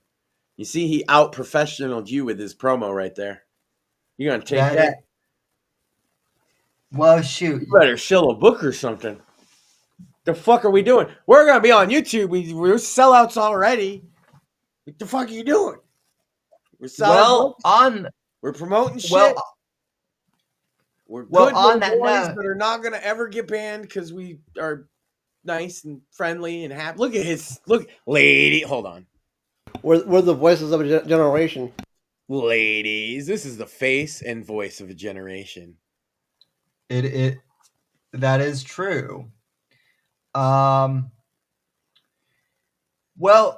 You see, he out-professionaled you with his promo right there. You're going to take that? Well, shoot. You better shill a book or something. The fuck are we doing? We're going to be on YouTube. We're sellouts already. What the fuck are you doing? We're selling books. We're promoting shit. We're good on that boys that are not going to ever get banned because we are nice and friendly and happy. Look, lady. Hold on. We're the voices of a generation. Ladies, this is the face and voice of a generation. That is true. Well,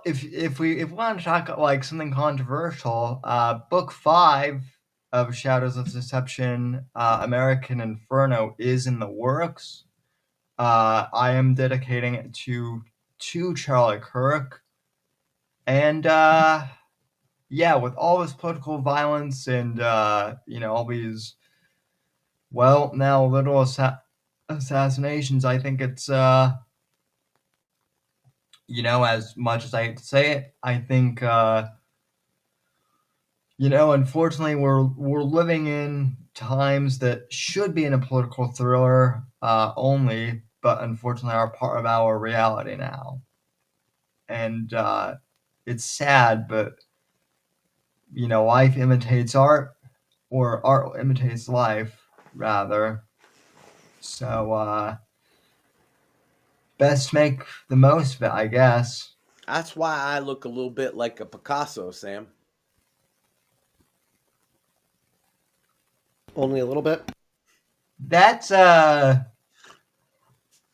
if we want to talk like something controversial, book 5 of Shadows of Deception, American Inferno is in the works. I am dedicating it to Charlie Kirk. And with all this political violence and all these now little assassinations, I think it's as much as I hate to say it, I think unfortunately we're living in times that should be in a political thriller only, but unfortunately are part of our reality now. And it's sad, but life imitates art, or art imitates life, rather. So best make the most of it, I guess. That's why I look a little bit like a Picasso, Sam. Only a little bit? That's I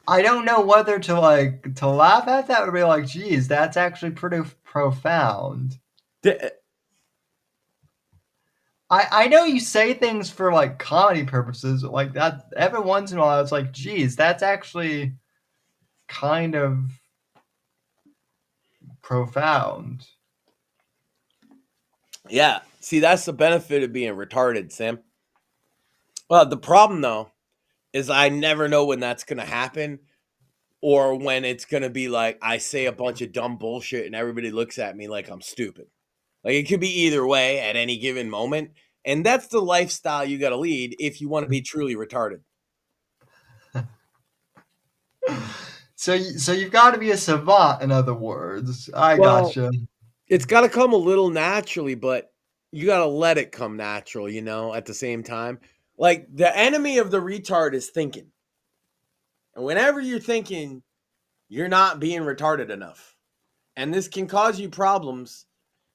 don't know whether to laugh at that or be like, geez, that's actually pretty profound. I know you say things for like comedy purposes like that. Every once in a while, it's like, geez, that's actually kind of profound. Yeah. See, that's the benefit of being retarded, Sam. Well, the problem, though, is I never know when that's going to happen or when it's going to be like I say a bunch of dumb bullshit and everybody looks at me like I'm stupid. Like, it could be either way at any given moment. And that's the lifestyle you got to lead if you want to be truly retarded. So you've got to be a savant, in other words. Gotcha. It's got to come a little naturally, but you got to let it come natural, at the same time. Like, the enemy of the retard is thinking. And whenever you're thinking, you're not being retarded enough. And this can cause you problems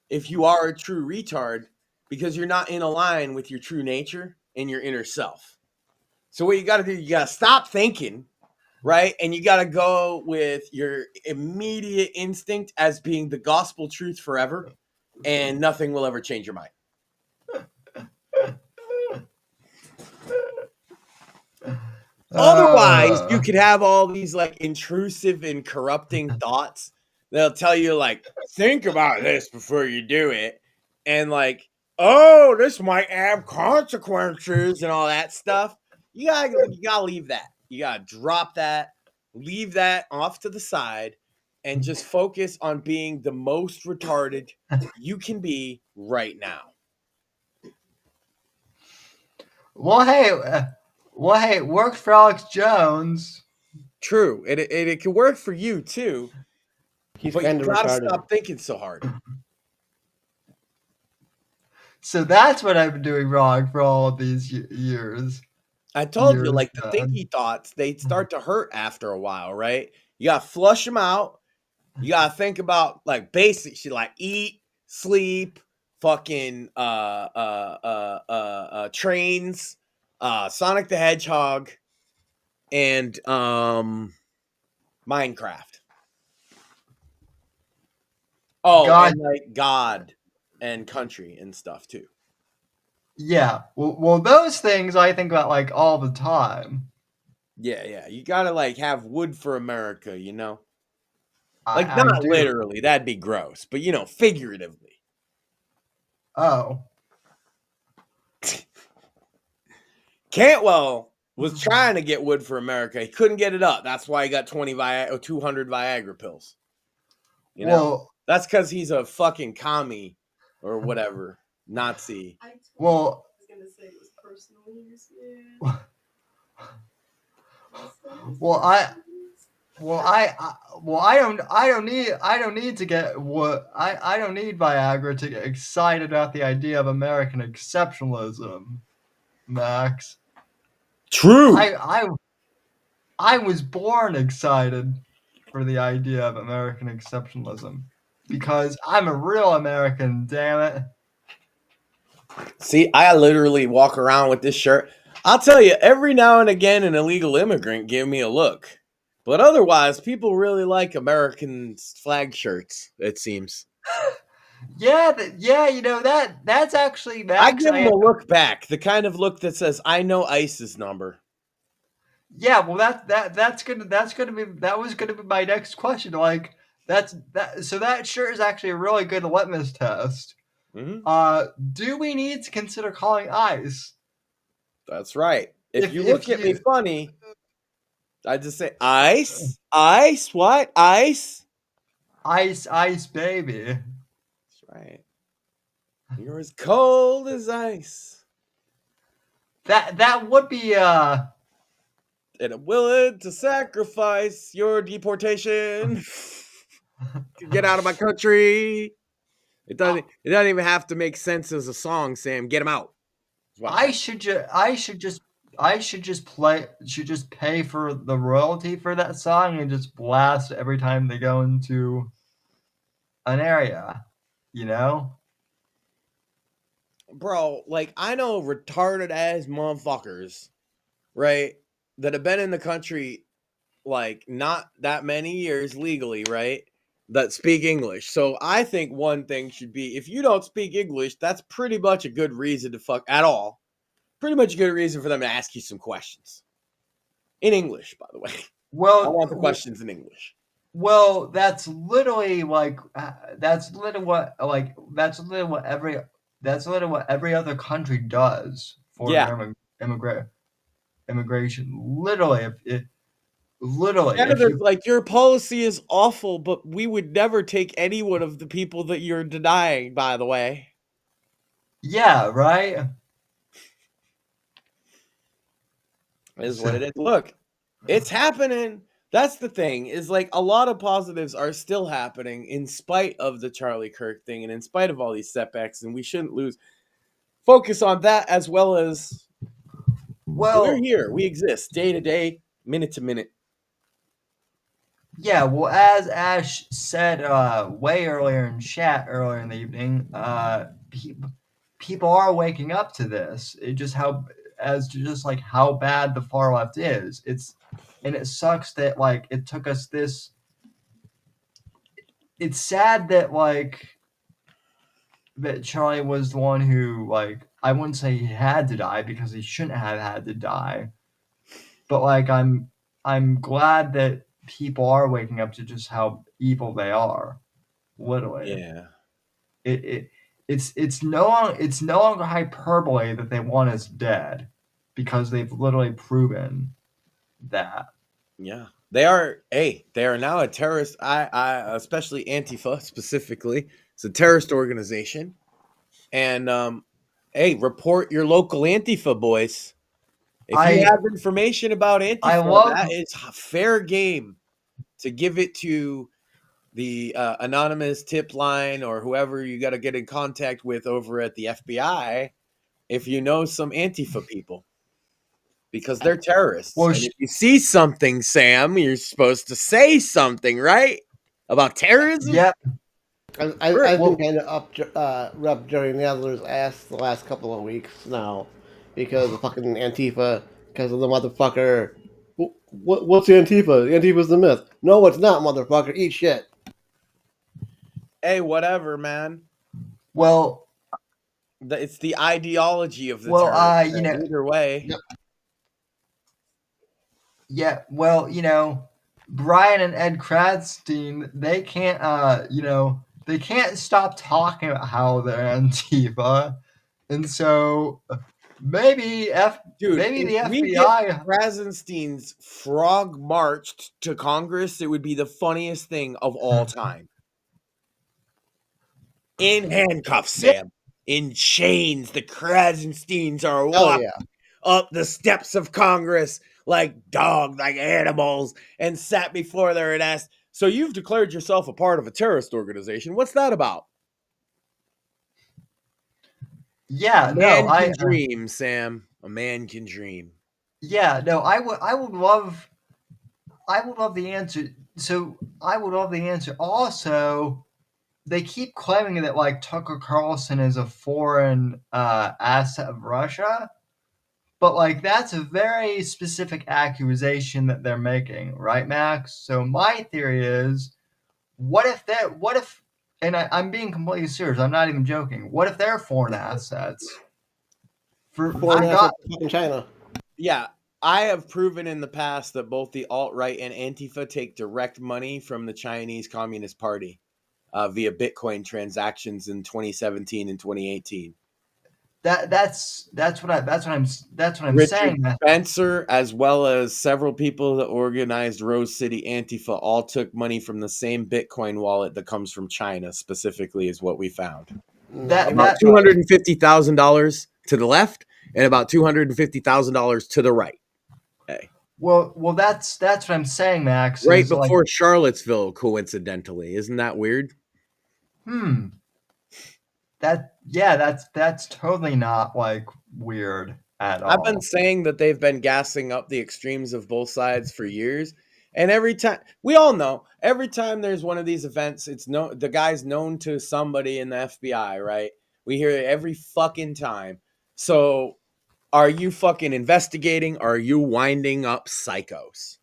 if you are a true retard because you're not in line with your true nature in your inner self. So what you got to do, you got to stop thinking, right? And you got to go with your immediate instinct as being the gospel truth forever, and nothing will ever change your mind. Otherwise, you could have all these like intrusive and corrupting thoughts. They'll tell you like, think about this before you do it. And like, oh, this might have consequences and all that stuff. You gotta leave that. You gotta drop that, leave that off to the side, and just focus on being the most retarded you can be right now. Well, hey, it worked for Alex Jones. True. It can work for you too. He's but kind you of gotta retarded. stop thinking so hard. So that's what I've been doing wrong for all of these years. I told you, like the thinky thoughts, they start to hurt after a while, right? You gotta flush them out. You gotta think about like basic shit, like eat, sleep, fucking trains, Sonic the Hedgehog, and Minecraft. Oh, God. and like God and country and stuff too. Yeah, well, those things I think about like all the time. Yeah, you gotta like have wood for America, you know. Like I not do. literally, that'd be gross, but you know, figuratively. Oh. Cantwell was trying to get wood for America. He couldn't get it up. That's why he got 200 Viagra pills. You know, Well, that's because he's a fucking commie or whatever, Nazi. Well, I was gonna say it was personal use, I don't need to get what I don't need Viagra to get excited about the idea of American exceptionalism, Max. True. I was born excited for the idea of American exceptionalism because I'm a real American, damn it. See, I literally walk around with this shirt. I'll tell you, every now and again, an illegal immigrant give me a look. But otherwise, people really like American flag shirts, it seems. Yeah, you know, that's actually Max. I give them a look back, the kind of look that says, I know ICE's number. Yeah, well that was gonna be my next question. Like so that shirt is actually a really good litmus test. Mm-hmm. Do we need to consider calling ICE? That's right. If you look at me funny, I just say ice, what? Ice, baby. That's right. You're as cold as ice. That would be And I'm willing to sacrifice your deportation to get out of my country. It doesn't even have to make sense as a song, Sam. Get him out. I should just pay for the royalty for that song and just blast every time they go into an area, you know? Bro, like I know retarded ass motherfuckers, right? That have been in the country like not that many years legally, right? That speak English. So I think one thing should be if you don't speak English, that's pretty much a good reason to fuck at all. Pretty much a good reason for them to ask you some questions. In English, by the way. Well, I want the questions in English. Well, that's literally what every other country does for immigration. Literally, Canada's like your policy is awful, but we would never take any one of the people that you're denying. By the way, yeah, right. Is what it is. Look, it's happening. That's the thing. Is like a lot of positives are still happening in spite of the Charlie Kirk thing and in spite of all these setbacks, and we shouldn't lose focus on that as well as. Well, we're here. We exist day to day, minute to minute. Yeah, well, as Ash said way earlier in chat earlier in the evening, people are waking up to this. It just how as to just like how bad the far left is. And it sucks that like it took us this. It's sad that like that Charlie was the one who, like, I wouldn't say he had to die because he shouldn't have had to die, but like I'm glad that people are waking up to just how evil they are. Literally, Yeah. It's no longer hyperbole that they want us dead, because they've literally proven that. Yeah. They are now a terrorist. I especially Antifa specifically. It's a terrorist organization. And report your local Antifa, boys. If you have information about Antifa, that is fair game to give it to the anonymous tip line or whoever you got to get in contact with over at the FBI if you know some Antifa people. Because they're terrorists. Well, and if you see something, Sam, you're supposed to say something, right? About terrorism? Yep. I've been kind of rubbed Jerry Nadler's ass the last couple of weeks now because of fucking Antifa, because of the motherfucker. What's Antifa? Antifa's the myth. No, it's not, motherfucker. Eat shit. Hey, whatever, man. Well, it's the ideology of the terrorists. Either way. Yep. Yeah, well, Brian and Ed Kratstein, they can't, they can't stop talking about how they're Antifa, and so maybe the FBI. We get Krasenstein's frog marched to Congress, it would be the funniest thing of all time. In handcuffs, Sam. In chains, the Krasensteins are walking up the steps of Congress like dogs, like animals, and sat before there and asked, so you've declared yourself a part of a terrorist organization. What's that about? Yeah, a man can dream, Sam. A man can dream. Yeah, no, I would love the answer. So I would love the answer. Also, they keep claiming that like Tucker Carlson is a foreign asset of Russia. But like that's a very specific accusation that they're making, right, Max? So my theory is, what if, and I'm being completely serious, I'm not even joking. What if they're foreign assets? Foreign assets in China. Yeah, I have proven in the past that both the alt-right and Antifa take direct money from the Chinese Communist Party via Bitcoin transactions in 2017 and 2018. That's what I'm Richard saying. Spencer, as well as several people that organized Rose City Antifa, all took money from the same Bitcoin wallet that comes from China, specifically, is what we found. About $250,000 to the left and about $250,000 to the right. Okay. Well, that's what I'm saying, Max. Right before Charlottesville, coincidentally, isn't that weird? That's totally not like weird at all. I've been saying that they've been gassing up the extremes of both sides for years, and every time we all know, every time there's one of these events, the guy's known to somebody in the FBI, right? We hear it every fucking time. So, are you fucking investigating? Or are you winding up psychos?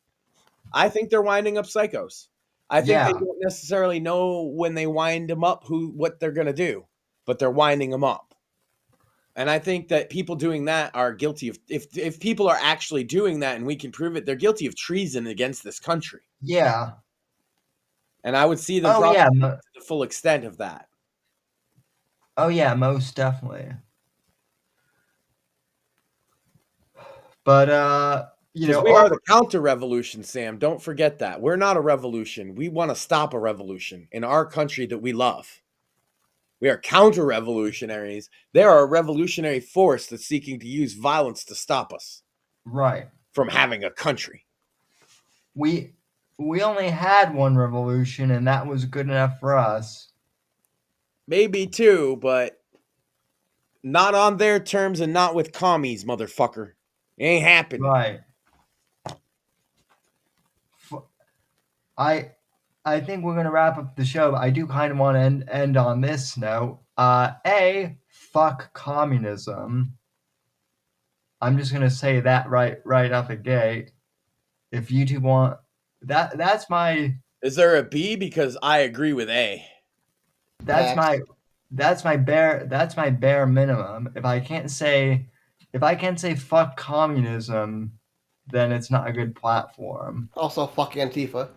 I think they're winding up psychos. I think they don't necessarily know when they wind them up what they're gonna do, but they're winding them up. And I think that people doing that are guilty of, if people are actually doing that and we can prove it, they're guilty of treason against this country. Yeah. And I would see them to the full extent of that. Oh yeah, most definitely. But we are the counter-revolution, Sam. Don't forget that. We're not a revolution. We want to stop a revolution in our country that we love. We are counter-revolutionaries. They are a revolutionary force that's seeking to use violence to stop us. Right. From having a country. We only had one revolution, and that was good enough for us. Maybe two, but not on their terms and not with commies, motherfucker. It ain't happening. Right. I think we're going to wrap up the show, but I do kind of want to end on this note. Fuck communism. I'm just gonna say that right off the gate. If YouTube want that's my. Is there a B? Because I agree with A. That's my bare minimum. If I can't say fuck communism, then it's not a good platform. Also, fuck Antifa.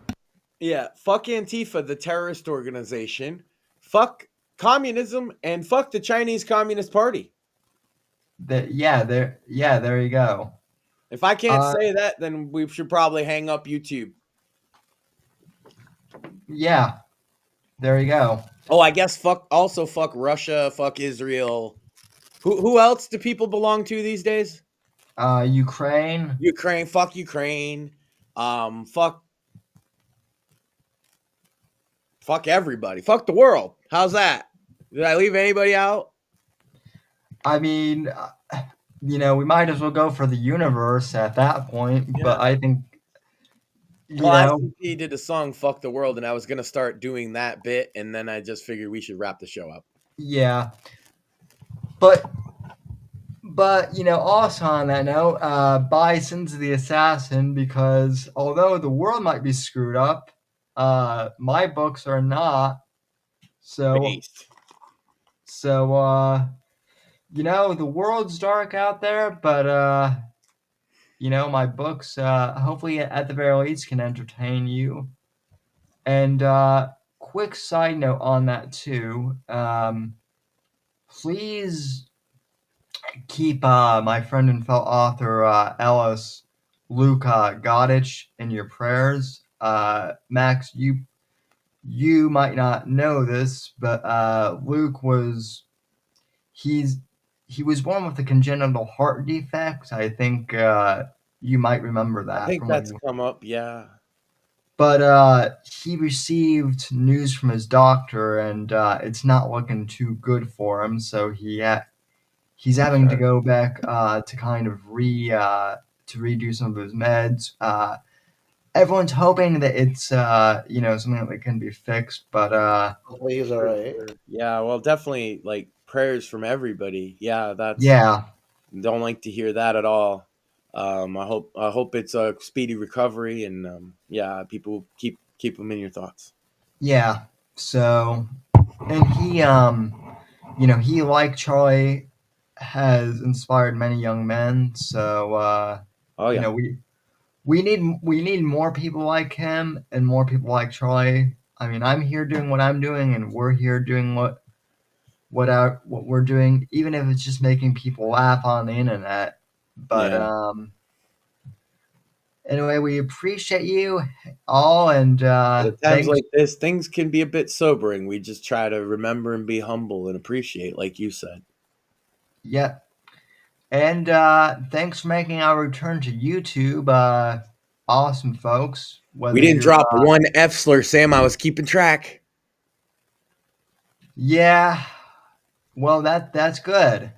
Yeah, fuck Antifa, the terrorist organization. Fuck communism and fuck the Chinese Communist Party. There you go. If I can't say that, then we should probably hang up YouTube. Yeah, there you go. Oh, I guess fuck Russia, fuck Israel. Who else do people belong to these days? Ukraine. Fuck Ukraine. Fuck everybody. Fuck the world. How's that? Did I leave anybody out? I mean, we might as well go for the universe at that point. Yeah. But I think, ICP did a song "Fuck the World," and I was gonna start doing that bit, and then I just figured we should wrap the show up. Yeah, but also on that note, buy Sins of the Assassin, because although the world might be screwed up, my books are not. So, Based. the world's dark out there, but my books, hopefully at the very least, can entertain you. And quick side note on that too, please keep my friend and fellow author Ellis Luca Godich in your prayers. Max, you might not know this, but Luke was he was born with a congenital heart defect. I think you might remember that. I think that's come up, yeah. But he received news from his doctor, and it's not looking too good for him. So he's having to go back to kind of redo some of his meds. Everyone's hoping that it's something that can be fixed, but hopefully he's all right. Yeah, well, definitely like prayers from everybody. Yeah, don't like to hear that at all. I hope it's a speedy recovery, and people keep them in your thoughts. Yeah. So, and he he, like Charlie, has inspired many young men. So we need more people like him and more people like Charlie. I mean, I'm here doing what I'm doing, and we're here doing what we're doing, even if it's just making people laugh on the internet. But anyway, we appreciate you all, and at times like this, things can be a bit sobering. We just try to remember and be humble and appreciate, like you said. Yeah. And thanks for making our return to YouTube. Awesome, folks. We didn't drop one F slur, Sam. I was keeping track. Yeah. Well, that's good.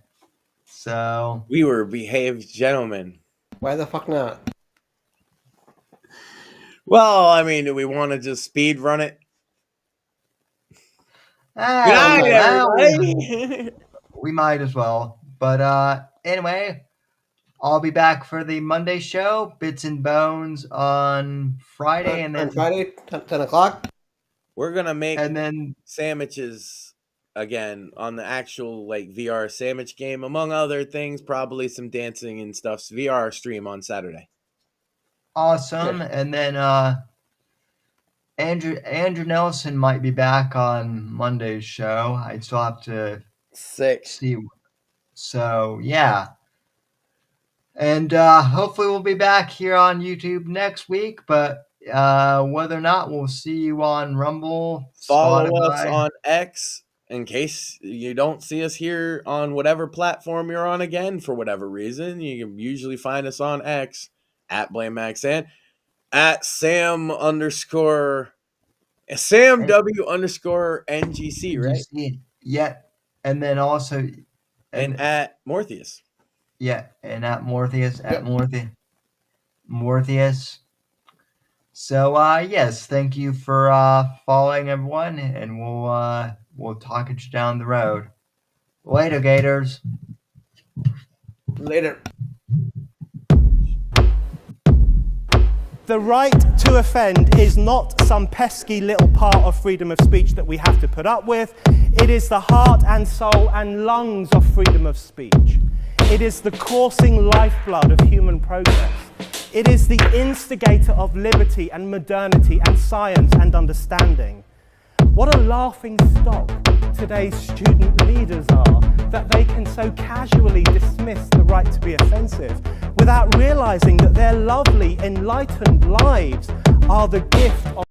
So we were behaved gentlemen. Why the fuck not? Well, I mean, do we want to just speed run it? We might as well. But anyway, I'll be back for the Monday show, Bits and Bones, on Friday, and then on Friday, 10 o'clock. We're gonna make sandwiches again on the actual VR sandwich game, among other things, probably some dancing and stuff. VR stream on Saturday. Awesome. Yeah. And then Andrew Nelson might be back on Monday's show. I still have to see. So yeah. And hopefully we'll be back here on YouTube next week, but whether or not, we'll see you on Rumble. Follow us on X in case you don't see us here on whatever platform you're on again for whatever reason. You can usually find us on X at BlameMaxN, at SamW_NGC, right? Yeah. And then also and at Morpheus. Yeah, and at Morpheus, Morpheus. So yes, thank you for following, everyone, and we'll talk at you down the road. Later, Gators. Later. The right to offend is not some pesky little part of freedom of speech that we have to put up with. It is the heart and soul and lungs of freedom of speech. It is the coursing lifeblood of human progress. It is the instigator of liberty and modernity and science and understanding. What a laughing stock today's student leaders are, that they can so casually dismiss the right to be offensive without realizing that their lovely, enlightened lives are the gift of